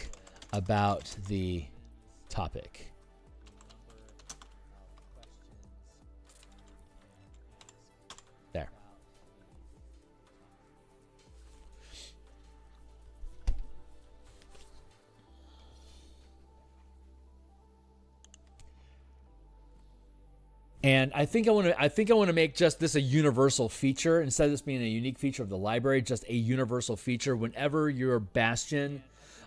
about the topic. There. And I think I want to make just this a universal feature instead of this being a unique feature of the library, just a universal feature. Whenever your Bastion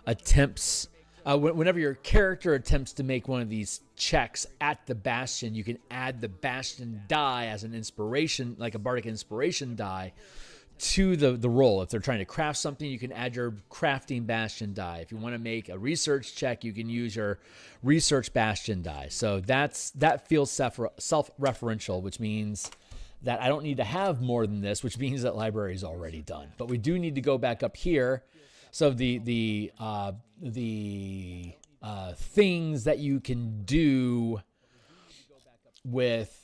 attempts, whenever your character attempts to make one of these checks at the Bastion, you can add the Bastion die as an inspiration, like a bardic inspiration die, to the roll. If they're trying to craft something, you can add your crafting Bastion die. If you want to make a research check, you can use your research Bastion die. So that feels self-referential, which means that I don't need to have more than this, which means that library is already done. But we do need to go back up here. So the things that you can do with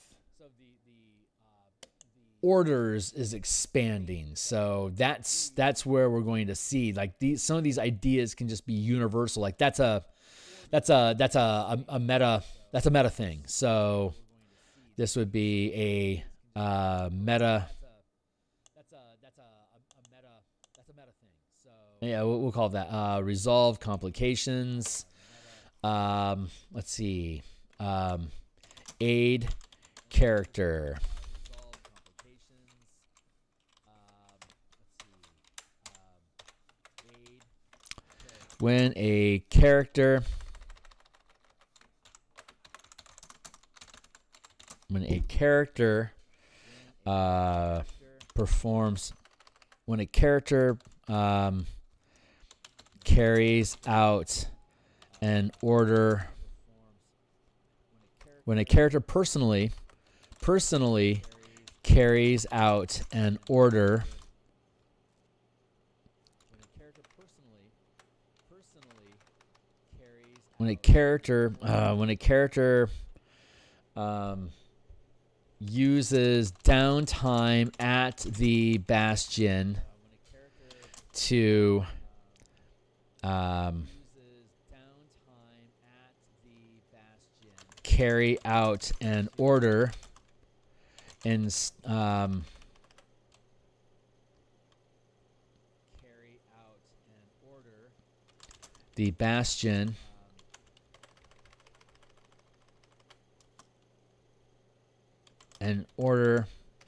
orders is expanding. So that's where we're going to see like some of these ideas can just be universal. Like that's a meta thing. So this would be a meta. That's a meta thing. So yeah, we'll call that resolve complications. Let's see. Aid character. When a character performs, when a character carries out an order, when a character personally carries out an order, when a character uses downtime at the Bastion to carry out an order and the Bastion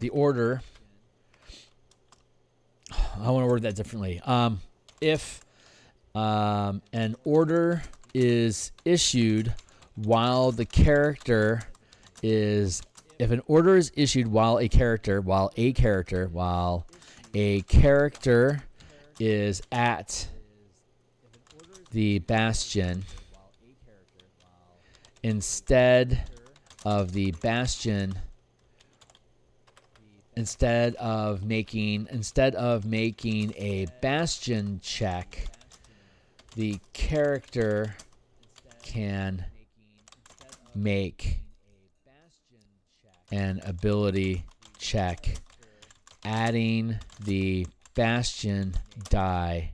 the order, I want to word that differently. If an order is issued while a character is at the Bastion, instead of making a Bastion check, the character can make an ability check, adding the Bastion die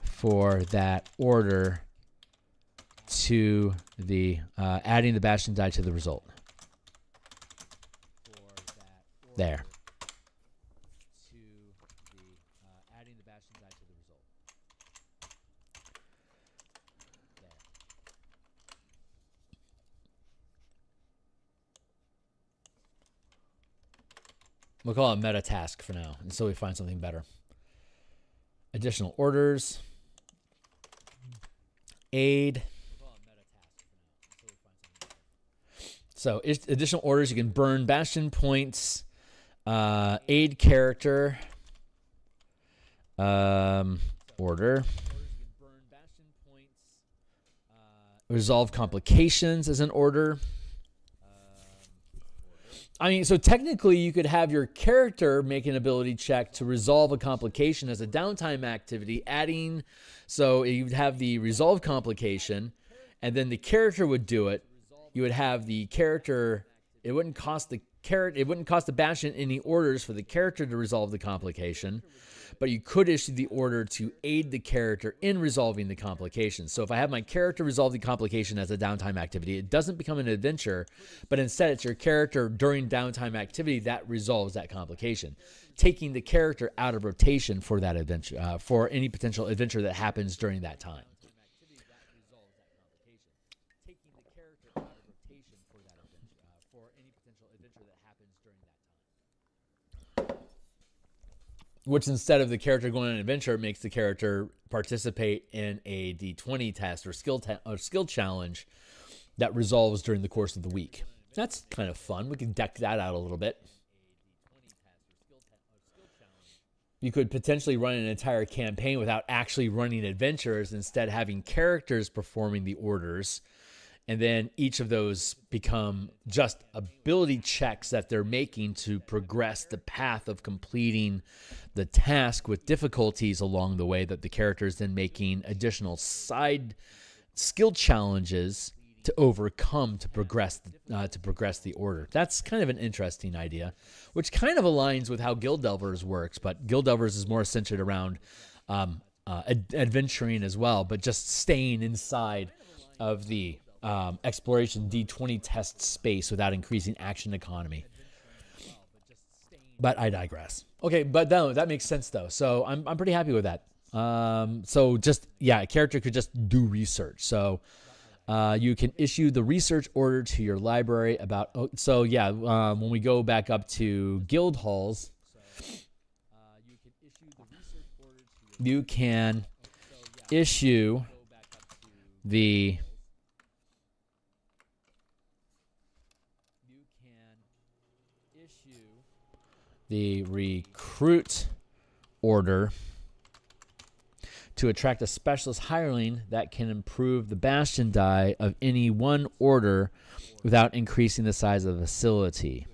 for that order to the adding the Bastion die to the result. There. We'll call it meta task for now until we find something better. Additional orders. Aid. So additional orders, you can burn Bastion points, aid character, order, resolve complications as an order. I mean, so technically you could have your character make an ability check to resolve a complication as a downtime activity, adding, so you'd have the resolve complication, and then the character would do it. You would have the character, it wouldn't cost the Bastion any orders for the character to resolve the complication, but you could issue the order to aid the character in resolving the complication. So if I have my character resolve the complication as a downtime activity, it doesn't become an adventure, but instead it's your character during downtime activity that resolves that complication, taking the character out of rotation for that adventure, for any potential adventure that happens during that time. Which instead of the character going on an adventure, makes the character participate in a D20 test or skill challenge that resolves during the course of the week. That's kind of fun. We can deck that out a little bit. You could potentially run an entire campaign without actually running adventures, instead having characters performing the orders. And then each of those become just ability checks that they're making to progress the path of completing the task with difficulties along the way, that the character is then making additional side skill challenges to overcome to progress the order. That's kind of an interesting idea, which kind of aligns with how Guild Delvers works, but Guild Delvers is more centered around adventuring as well, but just staying inside of the exploration D20 test space without increasing action economy. But I digress. Okay, but no, that makes sense though. So I'm pretty happy with that. So just, yeah, a character could just do research. So you can issue the research order to your library about, when we go back up to guild halls, you can issue the recruit order to attract a specialist hireling that can improve the Bastion die of any one order without increasing the size of the facility.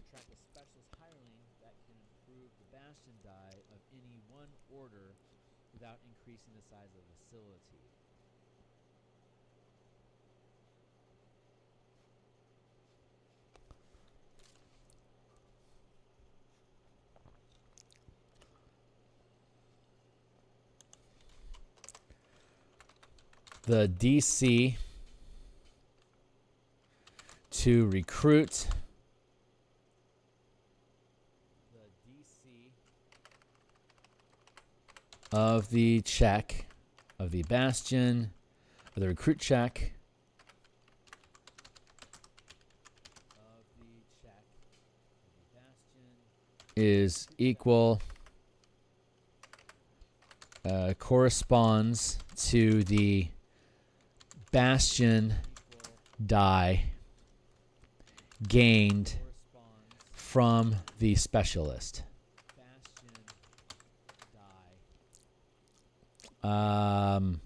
The DC to recruit of the check of the Bastion, or the recruit check is equal, corresponds to the Bastion die gained from the specialist. Die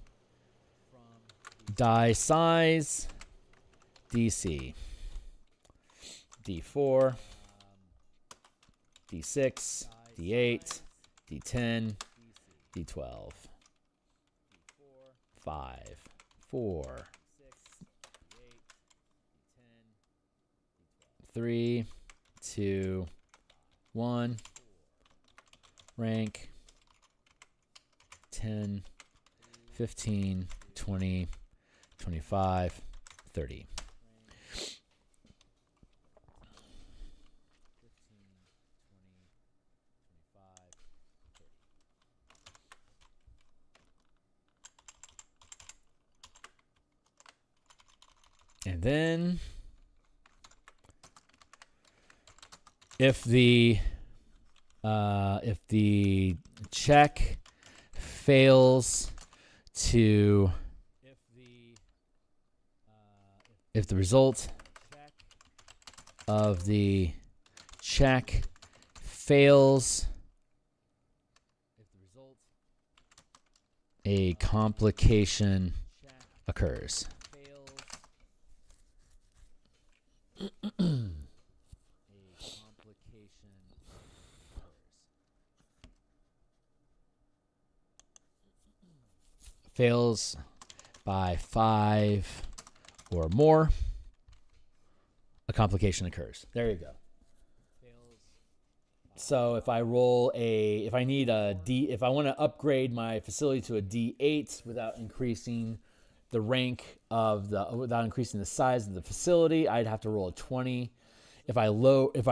size, DC, D4, D6, D8, D10, D12, 5, 4, 3, 2, 1, rank 10, 15, 20, 25, 30. And then if the if the check fails to, if the result of the check fails, a complication occurs. Fails by 5 or more, a complication occurs. There you go. So if I roll if I need a D, if I want to upgrade my facility to a D8 without increasing the rank of without increasing the size of the facility, I'd have to roll a 20. If I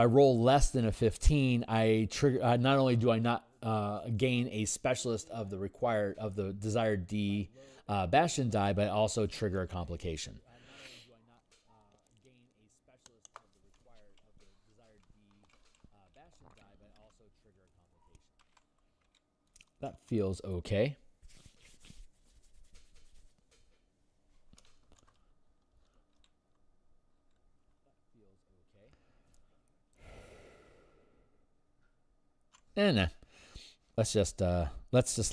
roll less than a 15, I trigger. Not only do I not gain a specialist of the desired D Bastion die, but I also trigger a complication. That feels okay. And let's just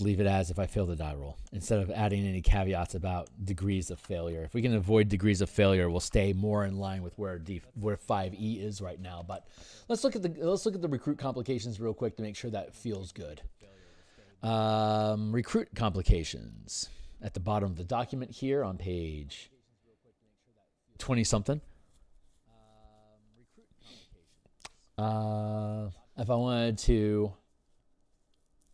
leave it as if I fail the die roll instead of adding any caveats about degrees of failure. If we can avoid degrees of failure, we'll stay more in line with where 5e is right now. But let's look at the recruit complications real quick to make sure that feels good. Recruit complications at the bottom of the document here on page 20 something. If I wanted to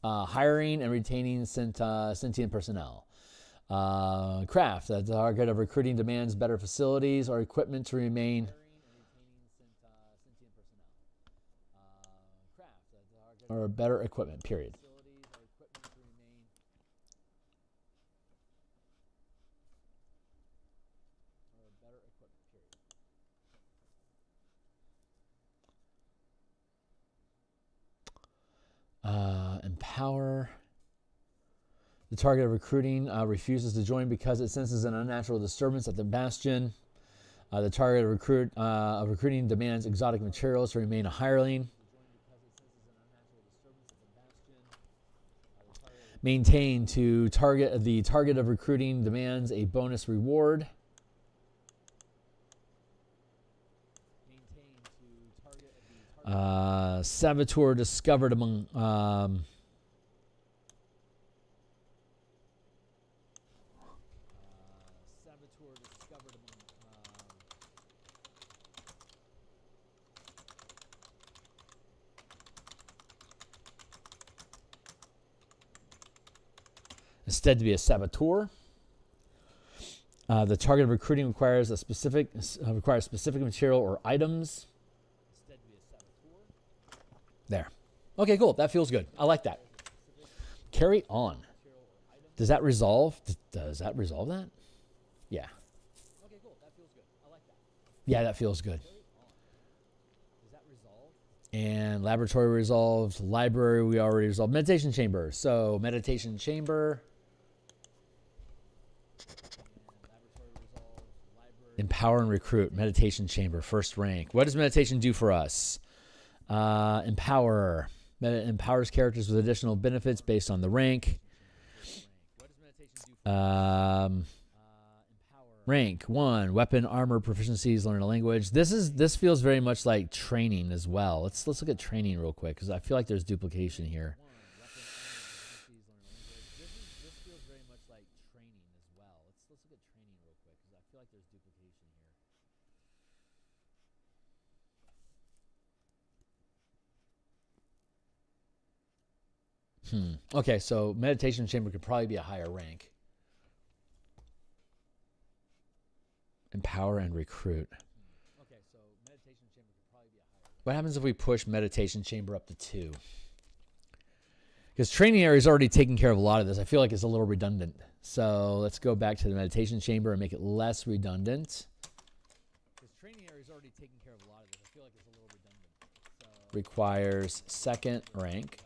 hiring and retaining sentient personnel. Craft, the target of recruiting demands better facilities or equipment to remain. Or better equipment, period. Empower. The target of recruiting refuses to join because it senses an unnatural disturbance at the Bastion. The target of recruiting demands exotic materials to remain a hireling. Maintain to target. The target of recruiting demands a bonus reward. Saboteur discovered among instead to be a saboteur. The target of recruiting requires specific material or items. There. Okay, cool. That feels good. I like that. Carry on. Does that resolve? Does that resolve that? Yeah. Okay, cool. That feels good. I like that. Yeah, that feels good. Does that resolve? And laboratory resolved. Library we already resolved. Meditation chamber. So meditation chamber. Empower and recruit. Meditation chamber. First rank. What does meditation do for us? Empower. Empowers characters with additional benefits based on the rank. Rank 1. Weapon, armor, proficiencies, learn a language. This feels very much like training as well. Let's look at training real quick because I feel like there's duplication here. Okay, so meditation chamber could probably be a higher rank. Empower and recruit. Okay, so meditation chamber could probably be a higher rank. What happens if we push meditation chamber up to 2? Because training area is already taking care of a lot of this. I feel like it's a little redundant. So let's go back to the meditation chamber and make it less redundant. Because training area is already taking care of a lot of this. I feel like it's a little redundant. So requires second rank.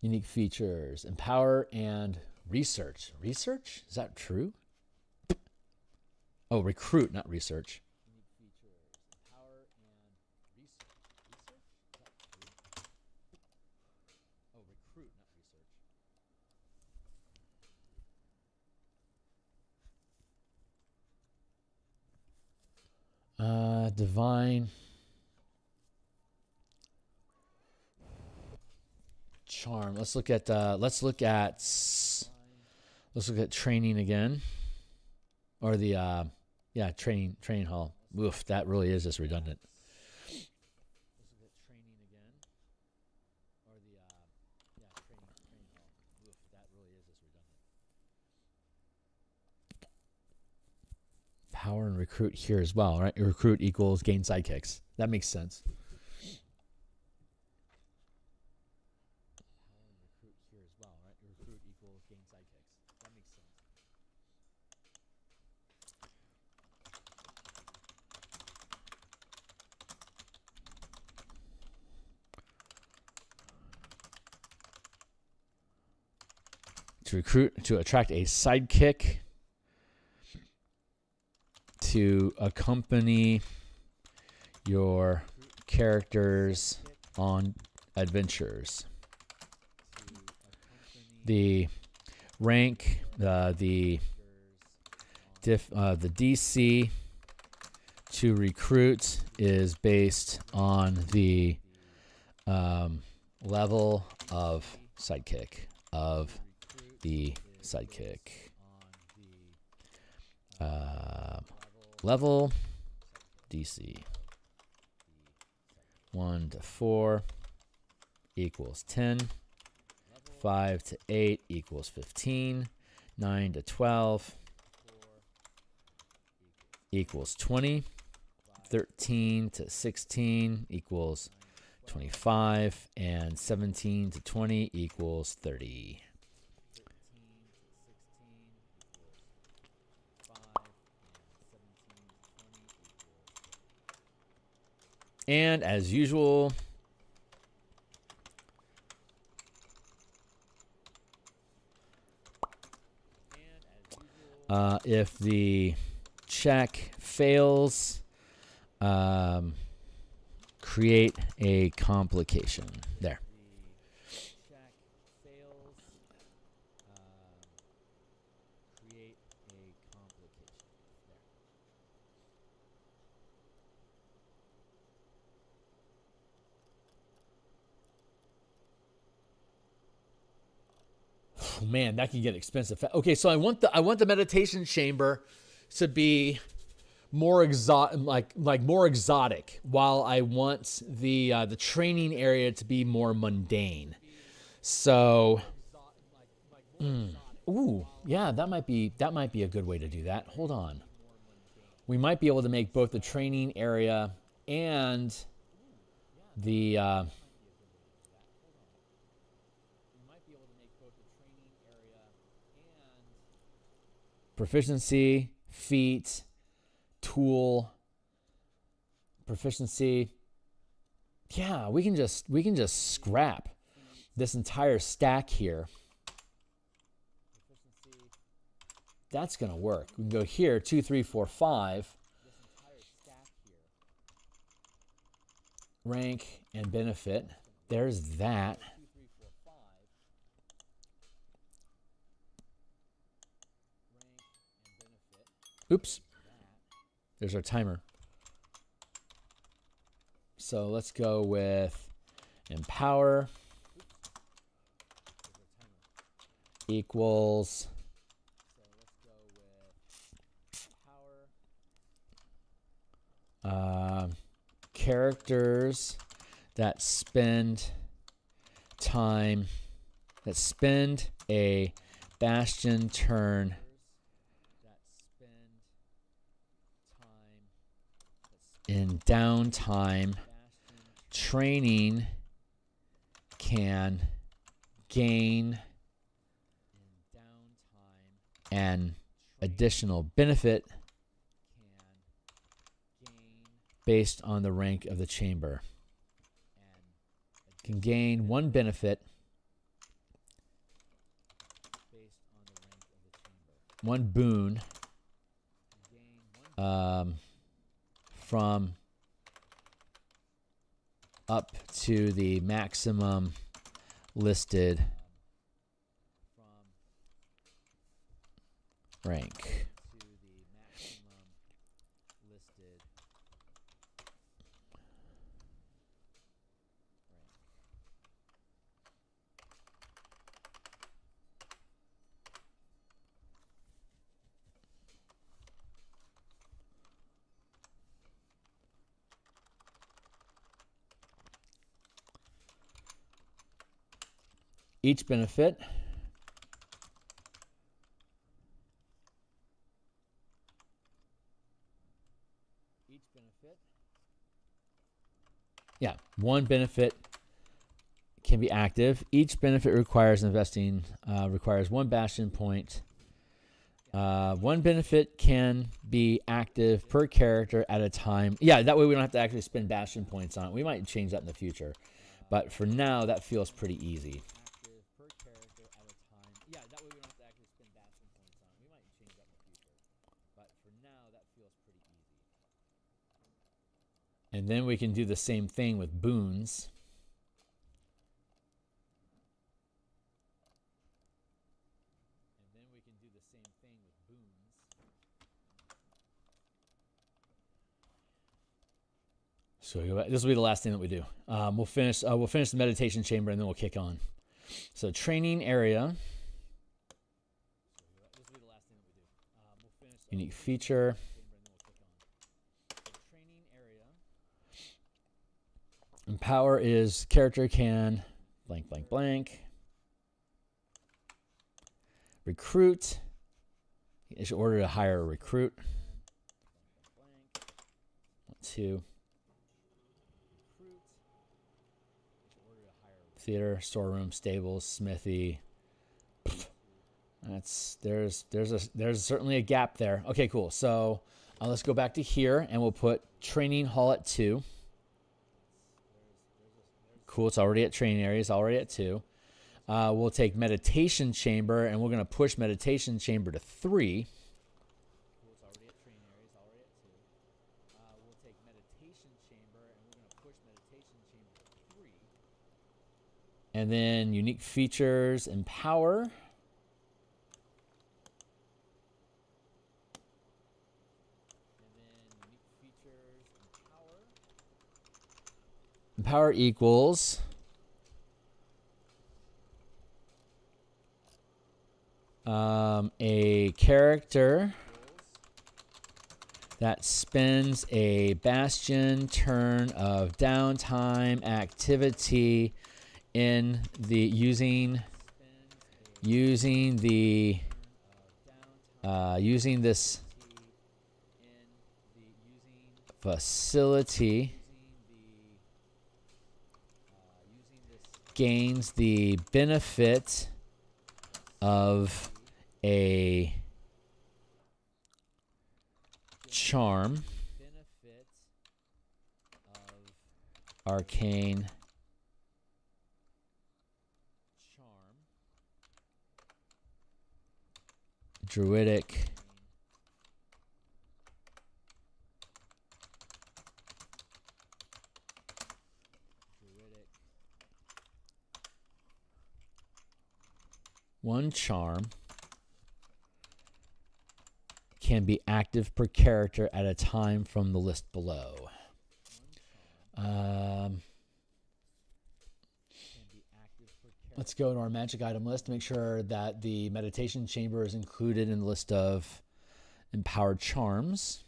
Unique features, empower and research. Research? Is that true? Oh, recruit, not research. Unique features, empower and research. Research? Is that true? Oh, recruit, not research. Divine. Charm. Let's look at training again, or the training hall. Oof, that really is just redundant. Let's look at training again, or the training hall. Oof, that really is just redundant. Power and recruit here as well, right? Recruit equals gain sidekicks. That makes sense. To attract a sidekick to accompany your characters on adventures. The rank, the DC to recruit is based on the level of sidekick of the sidekick. Level DC 1 to 4 equals 10. 5 to 8 equals 15. 9 to 12 equals 20. 13 to 16 equals 25. And 17 to 20 equals 30. And as usual, if the check fails, create a complication. There. Oh, man, that can get expensive. Okay, so I want the meditation chamber to be more more exotic, while I want the training area to be more mundane. So, ooh, yeah, that might be a good way to do that. Hold on, we might be able to make both the training area and the proficiency, feat, tool, proficiency. Yeah, we can just scrap this entire stack here. That's gonna work. We can go here, 2, 3, 4, 5. Rank and benefit. There's that. Oops. There's our timer. So let's go with empower equals characters that spend a Bastion turn in downtime training can gain an additional benefit based on the rank of the chamber. Can gain one benefit one boon from up to the maximum listed rank. Each benefit one benefit can be active. Each benefit requires investing, requires one bastion point. One benefit can be active per character at a time. Yeah, that way we don't have to actually spend bastion points on it. We might change that in the future. But for now, that feels pretty easy. And then we can do the same thing with boons. So this will be the last thing that we do. We'll finish the meditation chamber and then we'll kick on. So training area. Unique feature. And power is character can blank, blank, blank. Recruit. It's order to hire a recruit. 1, 2. Theater, storeroom, stables, smithy. There's certainly a gap there. Okay, cool. So let's go back to here and we'll put training hall at 2. Cool, it's already at training area, it's already at 2. We'll take meditation chamber and we're going to push meditation chamber to 3. And then unique features and power. And power equals a character that spends a bastion turn of downtime activity in the using this facility gains the benefit of a charm, arcane druidic one charm can be active per character at a time from the list below. Let's go to our magic item list to make sure that the meditation chamber is included in the list of empowered charms.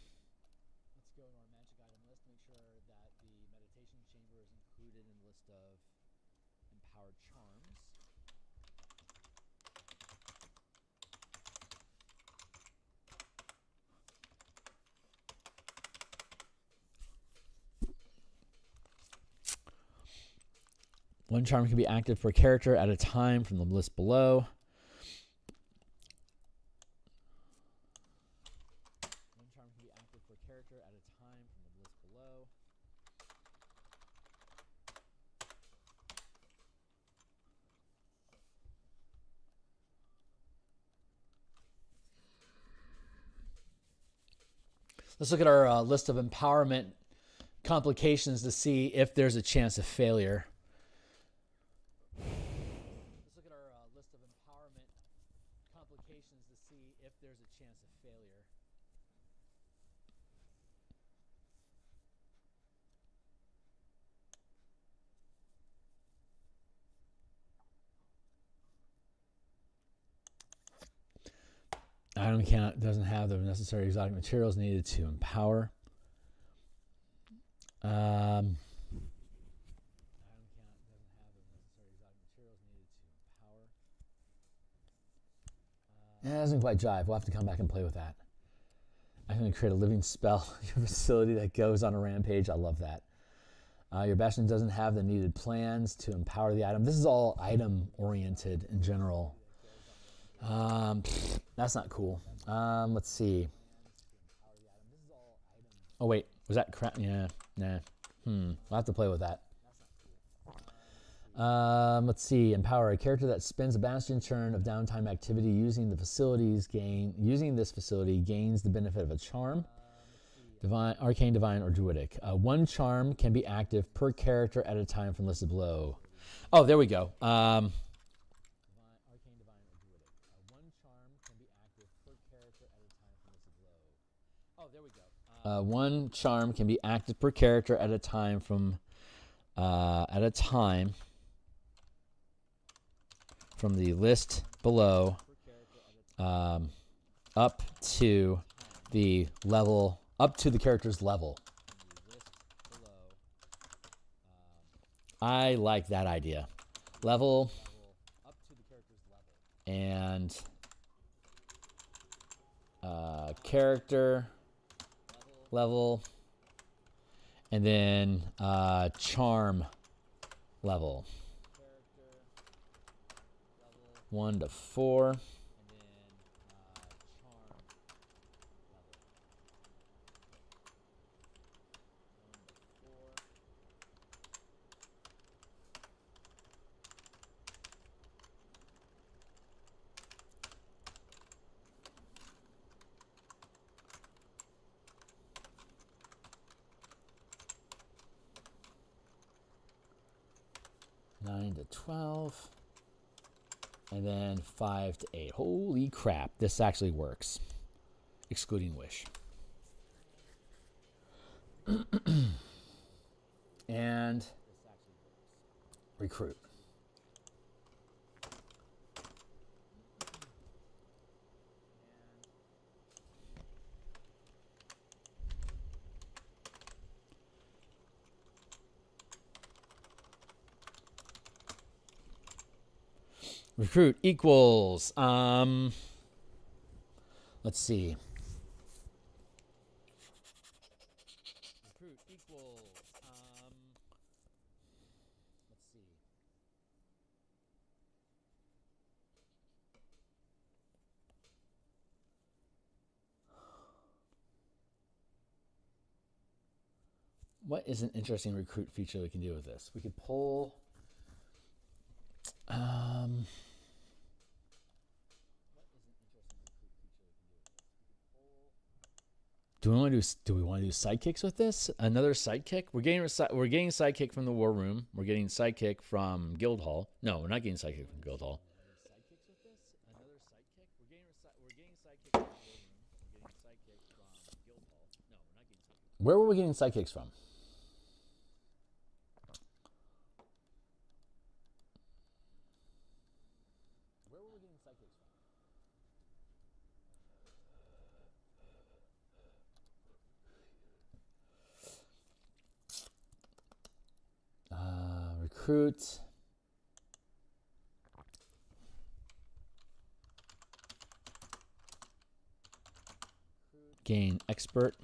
One charm can be active per character at a time from the list below. character at a time from the list below. Let's look at our list of empowerment complications to see if there's a chance of failure. Let's look at our list of empowerment complications to see if there's a chance of failure. Item count doesn't have the necessary exotic materials needed to empower. Item count doesn't have the necessary exotic materials needed to empower. It doesn't quite jive. We'll have to come back and play with that. I'm going to create a living spell your facility that goes on a rampage. I love that. Your Bastion doesn't have the needed plans to empower the item. This is all item oriented in general. That's not cool. Let's see. Oh wait, was that crap? Yeah, nah. We'll have to play with that. Let's see. Empower a character that spends a Bastion turn of downtime activity using this facility gains the benefit of a charm, divine, arcane, divine, or druidic. One charm can be active per character at a time from listed below. Oh, there we go. One charm can be active per character at a time from the list below up to the character's level. I like that idea. Level and character level, and then charm level. 1 to 4. Nine to 12. And then 5 to 8. Holy crap, this actually works. Excluding Wish. And recruit. Recruit equals, let's see. Recruit equals, let's see. What is an interesting recruit feature we can do with this? We could pull, do we want to do sidekicks with this? Another sidekick? We're getting sidekick from the War Room. We're getting sidekick from Guildhall. No, we're not getting sidekick from Guildhall. Where were we getting sidekicks from? Recruit. Gain expert.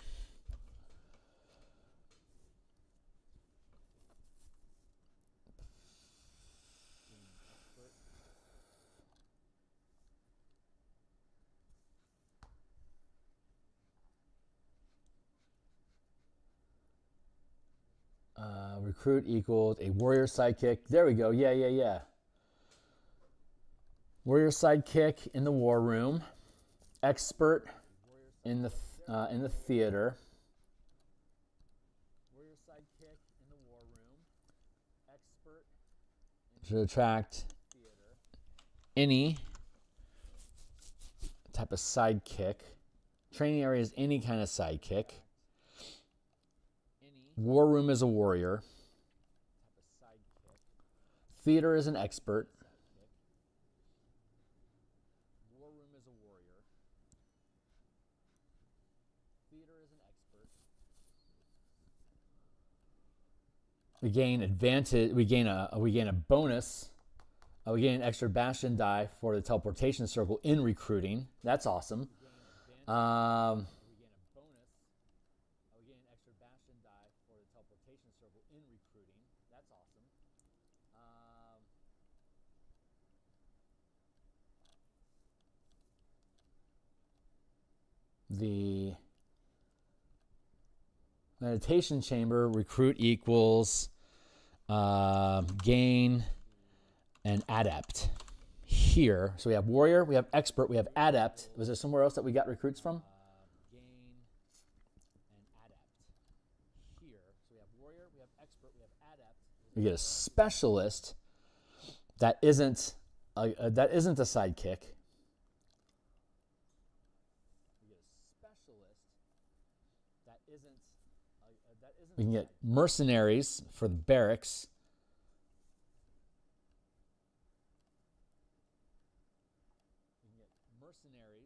Recruit equals a warrior sidekick. There we go. Yeah. Warrior sidekick in the war room. Expert in the theater. Warrior sidekick in the war room. Expert. Should attract any type of sidekick. Training area is any kind of sidekick. War room is a warrior. Theater is an expert. War room is a warrior. Theater is an expert. We gain advantage. We gain a bonus. We gain an extra Bastion die for the teleportation circle in recruiting. That's awesome. The meditation chamber recruit equals gain an adept here. So we have warrior, we have expert, we have adept. Was there somewhere else that we got recruits from? Gain an adept here. So we have warrior, we have expert, we have adept. We get a specialist that isn't a sidekick. We can get mercenaries for the barracks.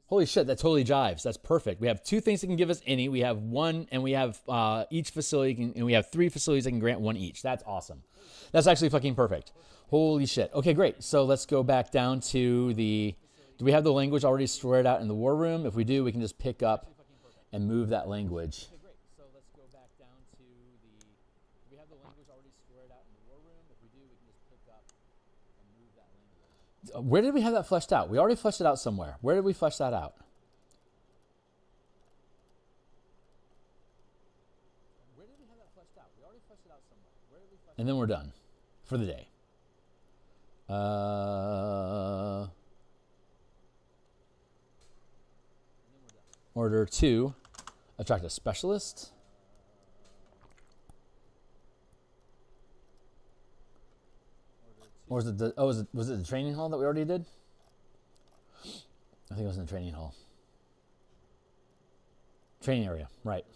Holy shit, that totally jives. That's perfect. We have two things that can give us any. We have one, and we have each facility, and we have three facilities that can grant one each. That's awesome. That's actually fucking perfect. Holy shit. Okay, great. So let's go back down to the... Do we have the language already stored out in the war room? If we do, we can just pick up and move that language. Where did we have that fleshed out? We already fleshed it out somewhere. Where did we flesh that out? And then we're done for the day. Order 2, attract a specialist. Or was it was it the training hall that we already did? I think it was in the training hall. Training area, right.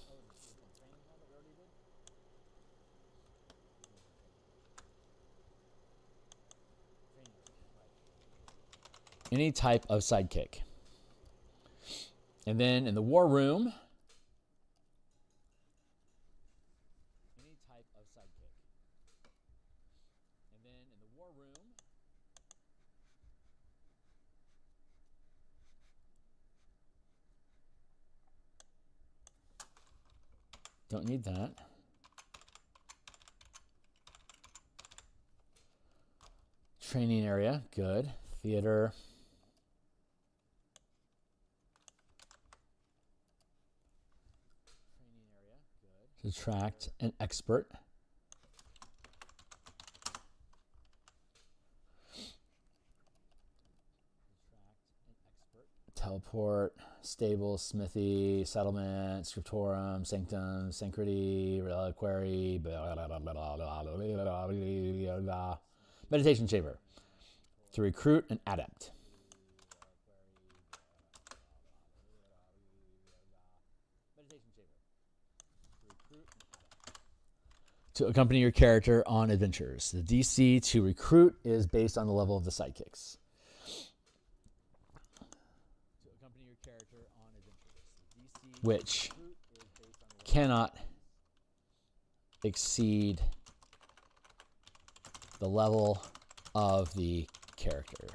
Any type of sidekick. And then in the war room, don't need that. Training area, good. Theater. Attract an expert. Teleport, stable, smithy, settlement, scriptorum, sanctum, sanctity, reliquary, blah, blah, blah, blah, blah, blah, blah, blah. Meditation chamber. To recruit an adept. To accompany your character on adventures. The DC to recruit is based on the level of the sidekicks. Which cannot exceed the level of the character.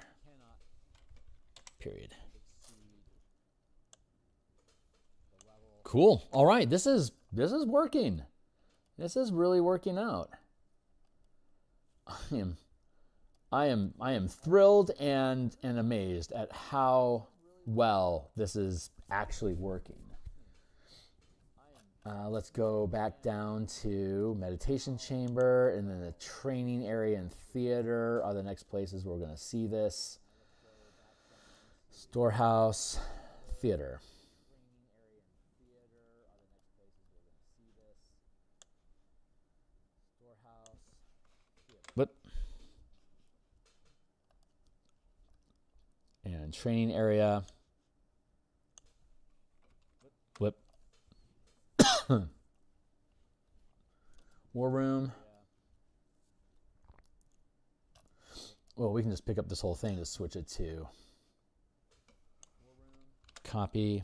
Period. Cool. All right. This is working. This is really working out. I am thrilled and amazed at how well this is actually working. Let's go back down to meditation chamber, and then the training area and theater are the next places where we're going to see this. Storehouse, theater. Whoop. And training area. Whoop. War room. Well, we can just pick up this whole thing to switch it to copy.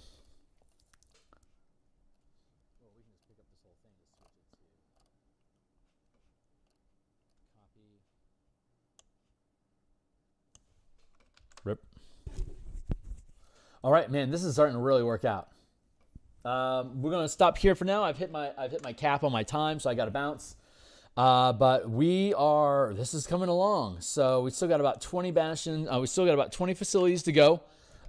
Rip. All right, man, this is starting to really work out. We're going to stop here for now. I've hit my cap on my time, so I got to bounce. But this is coming along. So we still got about 20 bastions. We still got about 20 facilities to go.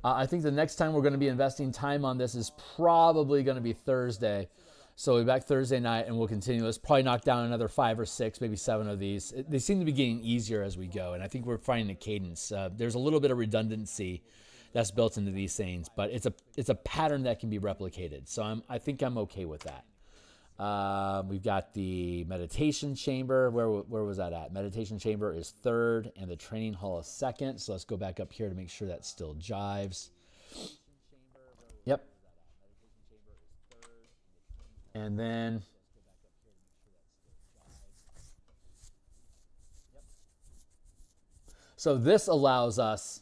I think the next time we're going to be investing time on this is probably going to be Thursday. So we'll be back Thursday night and we'll continue. Let's probably knock down another 5 or 6, maybe 7 of these. They seem to be getting easier as we go. And I think we're finding a cadence. There's a little bit of redundancy that's built into these things, but it's a pattern that can be replicated. So I think I'm okay with that. We've got the meditation chamber. Where was that at? Meditation chamber is 3rd and the training hall is 2nd. So let's go back up here to make sure that still jives. Yep. And then so this allows us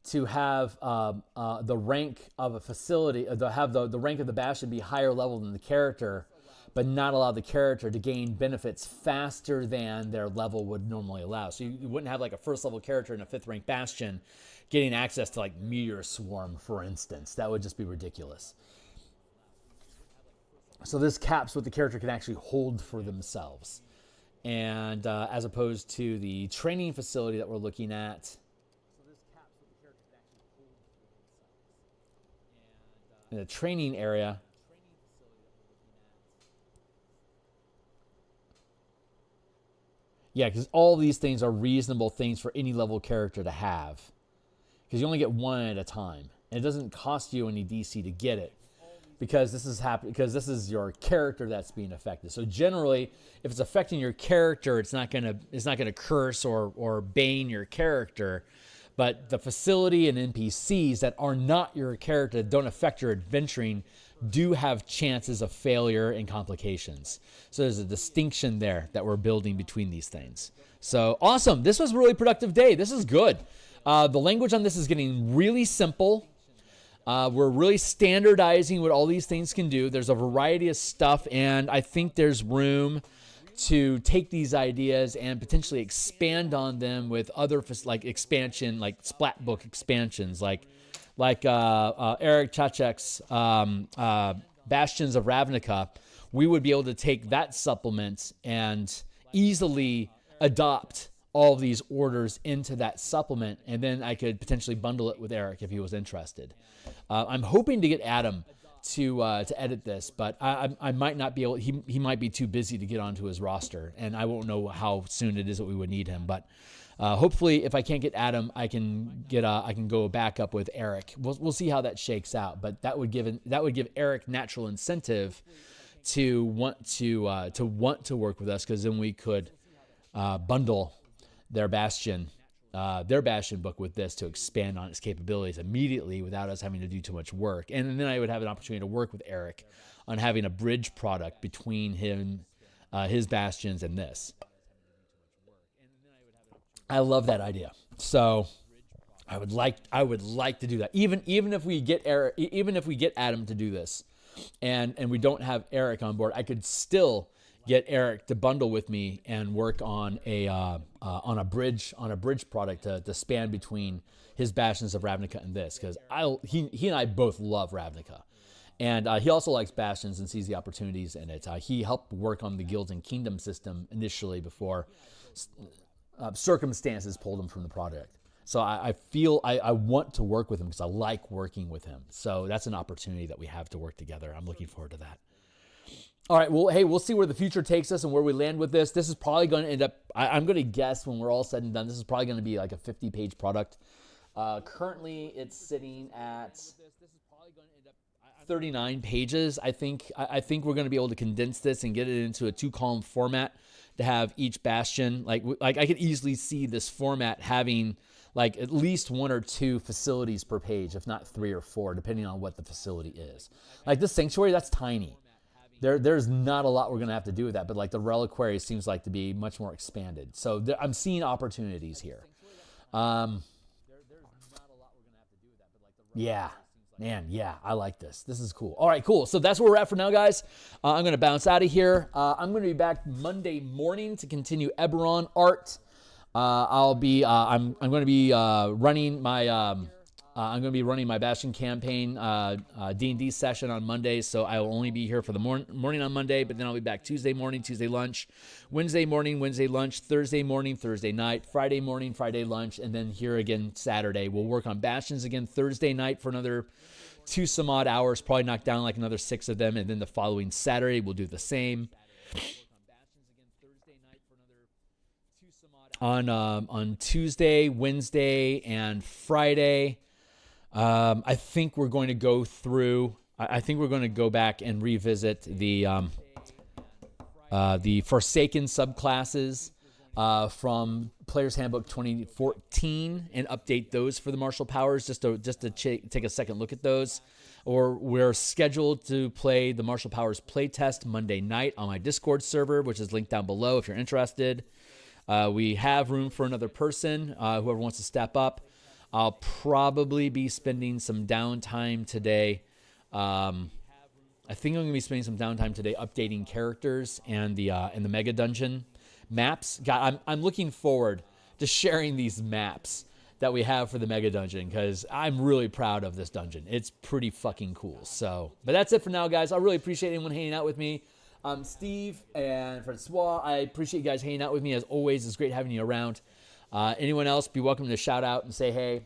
to have the rank of a facility, have the rank of the bastion be higher level than the character, but not allow the character to gain benefits faster than their level would normally allow. So you wouldn't have like a 1st level character and a 5th rank bastion getting access to like Meteor Swarm, for instance. That would just be ridiculous. So this caps what the character can actually hold for themselves. And as opposed to the training facility that we're looking at, in the training area, yeah, because all these things are reasonable things for any level character to have, because you only get one at a time, and it doesn't cost you any DC to get it, because this is your character that's being affected. So generally, if it's affecting your character, it's not gonna curse or bane your character. But the facility and NPCs that are not your character, that don't affect your adventuring, do have chances of failure and complications. So there's a distinction there that we're building between these things. So awesome. This was a really productive day. This is good. The language on this is getting really simple. We're really standardizing what all these things can do. There's a variety of stuff, and I think there's room to take these ideas and potentially expand on them with other like expansion, like splat book expansions, like Eric Chachek's Bastions of Ravnica. We would be able to take that supplement and easily adopt all of these orders into that supplement, and then I could potentially bundle it with Eric if he was interested. I'm hoping to get Adam to edit this, but I might not be able. He might be too busy to get onto his roster, and I won't know how soon it is that we would need him. But hopefully, if I can't get Adam, I can go back up with Eric. We'll see how that shakes out. But that would give Eric natural incentive to want to work with us, because then we could bundle their Bastion book with this to expand on its capabilities immediately without us having to do too much work. And then I would have an opportunity to work with Eric on having a bridge product between him, his Bastions, and this. I love that idea. So I would like to do that. Even if we get Adam to do this, and we don't have Eric on board, I could still get Eric to bundle with me and work on a bridge product to span between his Bastions of Ravnica and this, because he and I both love Ravnica, and he also likes Bastions and sees the opportunities in it. He helped work on the Guilds and Kingdom system initially before circumstances pulled him from the project. So I feel I want to work with him because I like working with him. So that's an opportunity that we have to work together. I'm looking forward to that. All right, well, hey, we'll see where the future takes us and where we land with this. This is probably going to end up, I'm going to guess when we're all said and done, this is probably going to be like a 50-page product. Currently, it's sitting at 39 pages. I think we're going to be able to condense this and get it into a 2-column format to have each bastion. Like I could easily see this format having like at least 1 or 2 facilities per page, if not 3 or 4, depending on what the facility is. Like this sanctuary, that's tiny. There's not a lot we're going to have to do with that, but like the reliquary seems like to be much more expanded. So I'm seeing opportunities here. Yeah, man, yeah, I like this. This is cool. All right, cool. So that's where we're at for now, guys. I'm going to bounce out of here. I'm going to be back Monday morning to continue Eberron art. I'm going to be running my Bastion campaign D&D session on Monday, so I will only be here for the morning on Monday, but then I'll be back Tuesday morning, Tuesday lunch, Wednesday morning, Wednesday lunch, Thursday morning, Thursday night, Friday morning, Friday lunch, and then here again Saturday. We'll work on Bastions again Thursday night for another 2 some odd hours, probably knock down like another 6 of them, and then the following Saturday we'll do the same. On Tuesday, Wednesday, and Friday, I think we're going to go through. I think we're going to go back and revisit the Forsaken subclasses from Player's Handbook 2014 and update those for the martial powers. Just to take a second look at those. Or we're scheduled to play the martial powers playtest Monday night on my Discord server, which is linked down below if you're interested. We have room for another person, whoever wants to step up. I'll probably be spending some downtime today. I think I'm going to be spending some downtime today updating characters and the Mega Dungeon maps. God, I'm looking forward to sharing these maps that we have for the Mega Dungeon because I'm really proud of this dungeon. It's pretty fucking cool. So, but that's it for now, guys. I really appreciate anyone hanging out with me. Steve and Francois, I appreciate you guys hanging out with me. As always, it's great having you around. Anyone else, be welcome to shout out and say hey.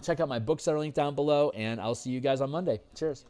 Check out my books that are linked down below, and I'll see you guys on Monday. Cheers.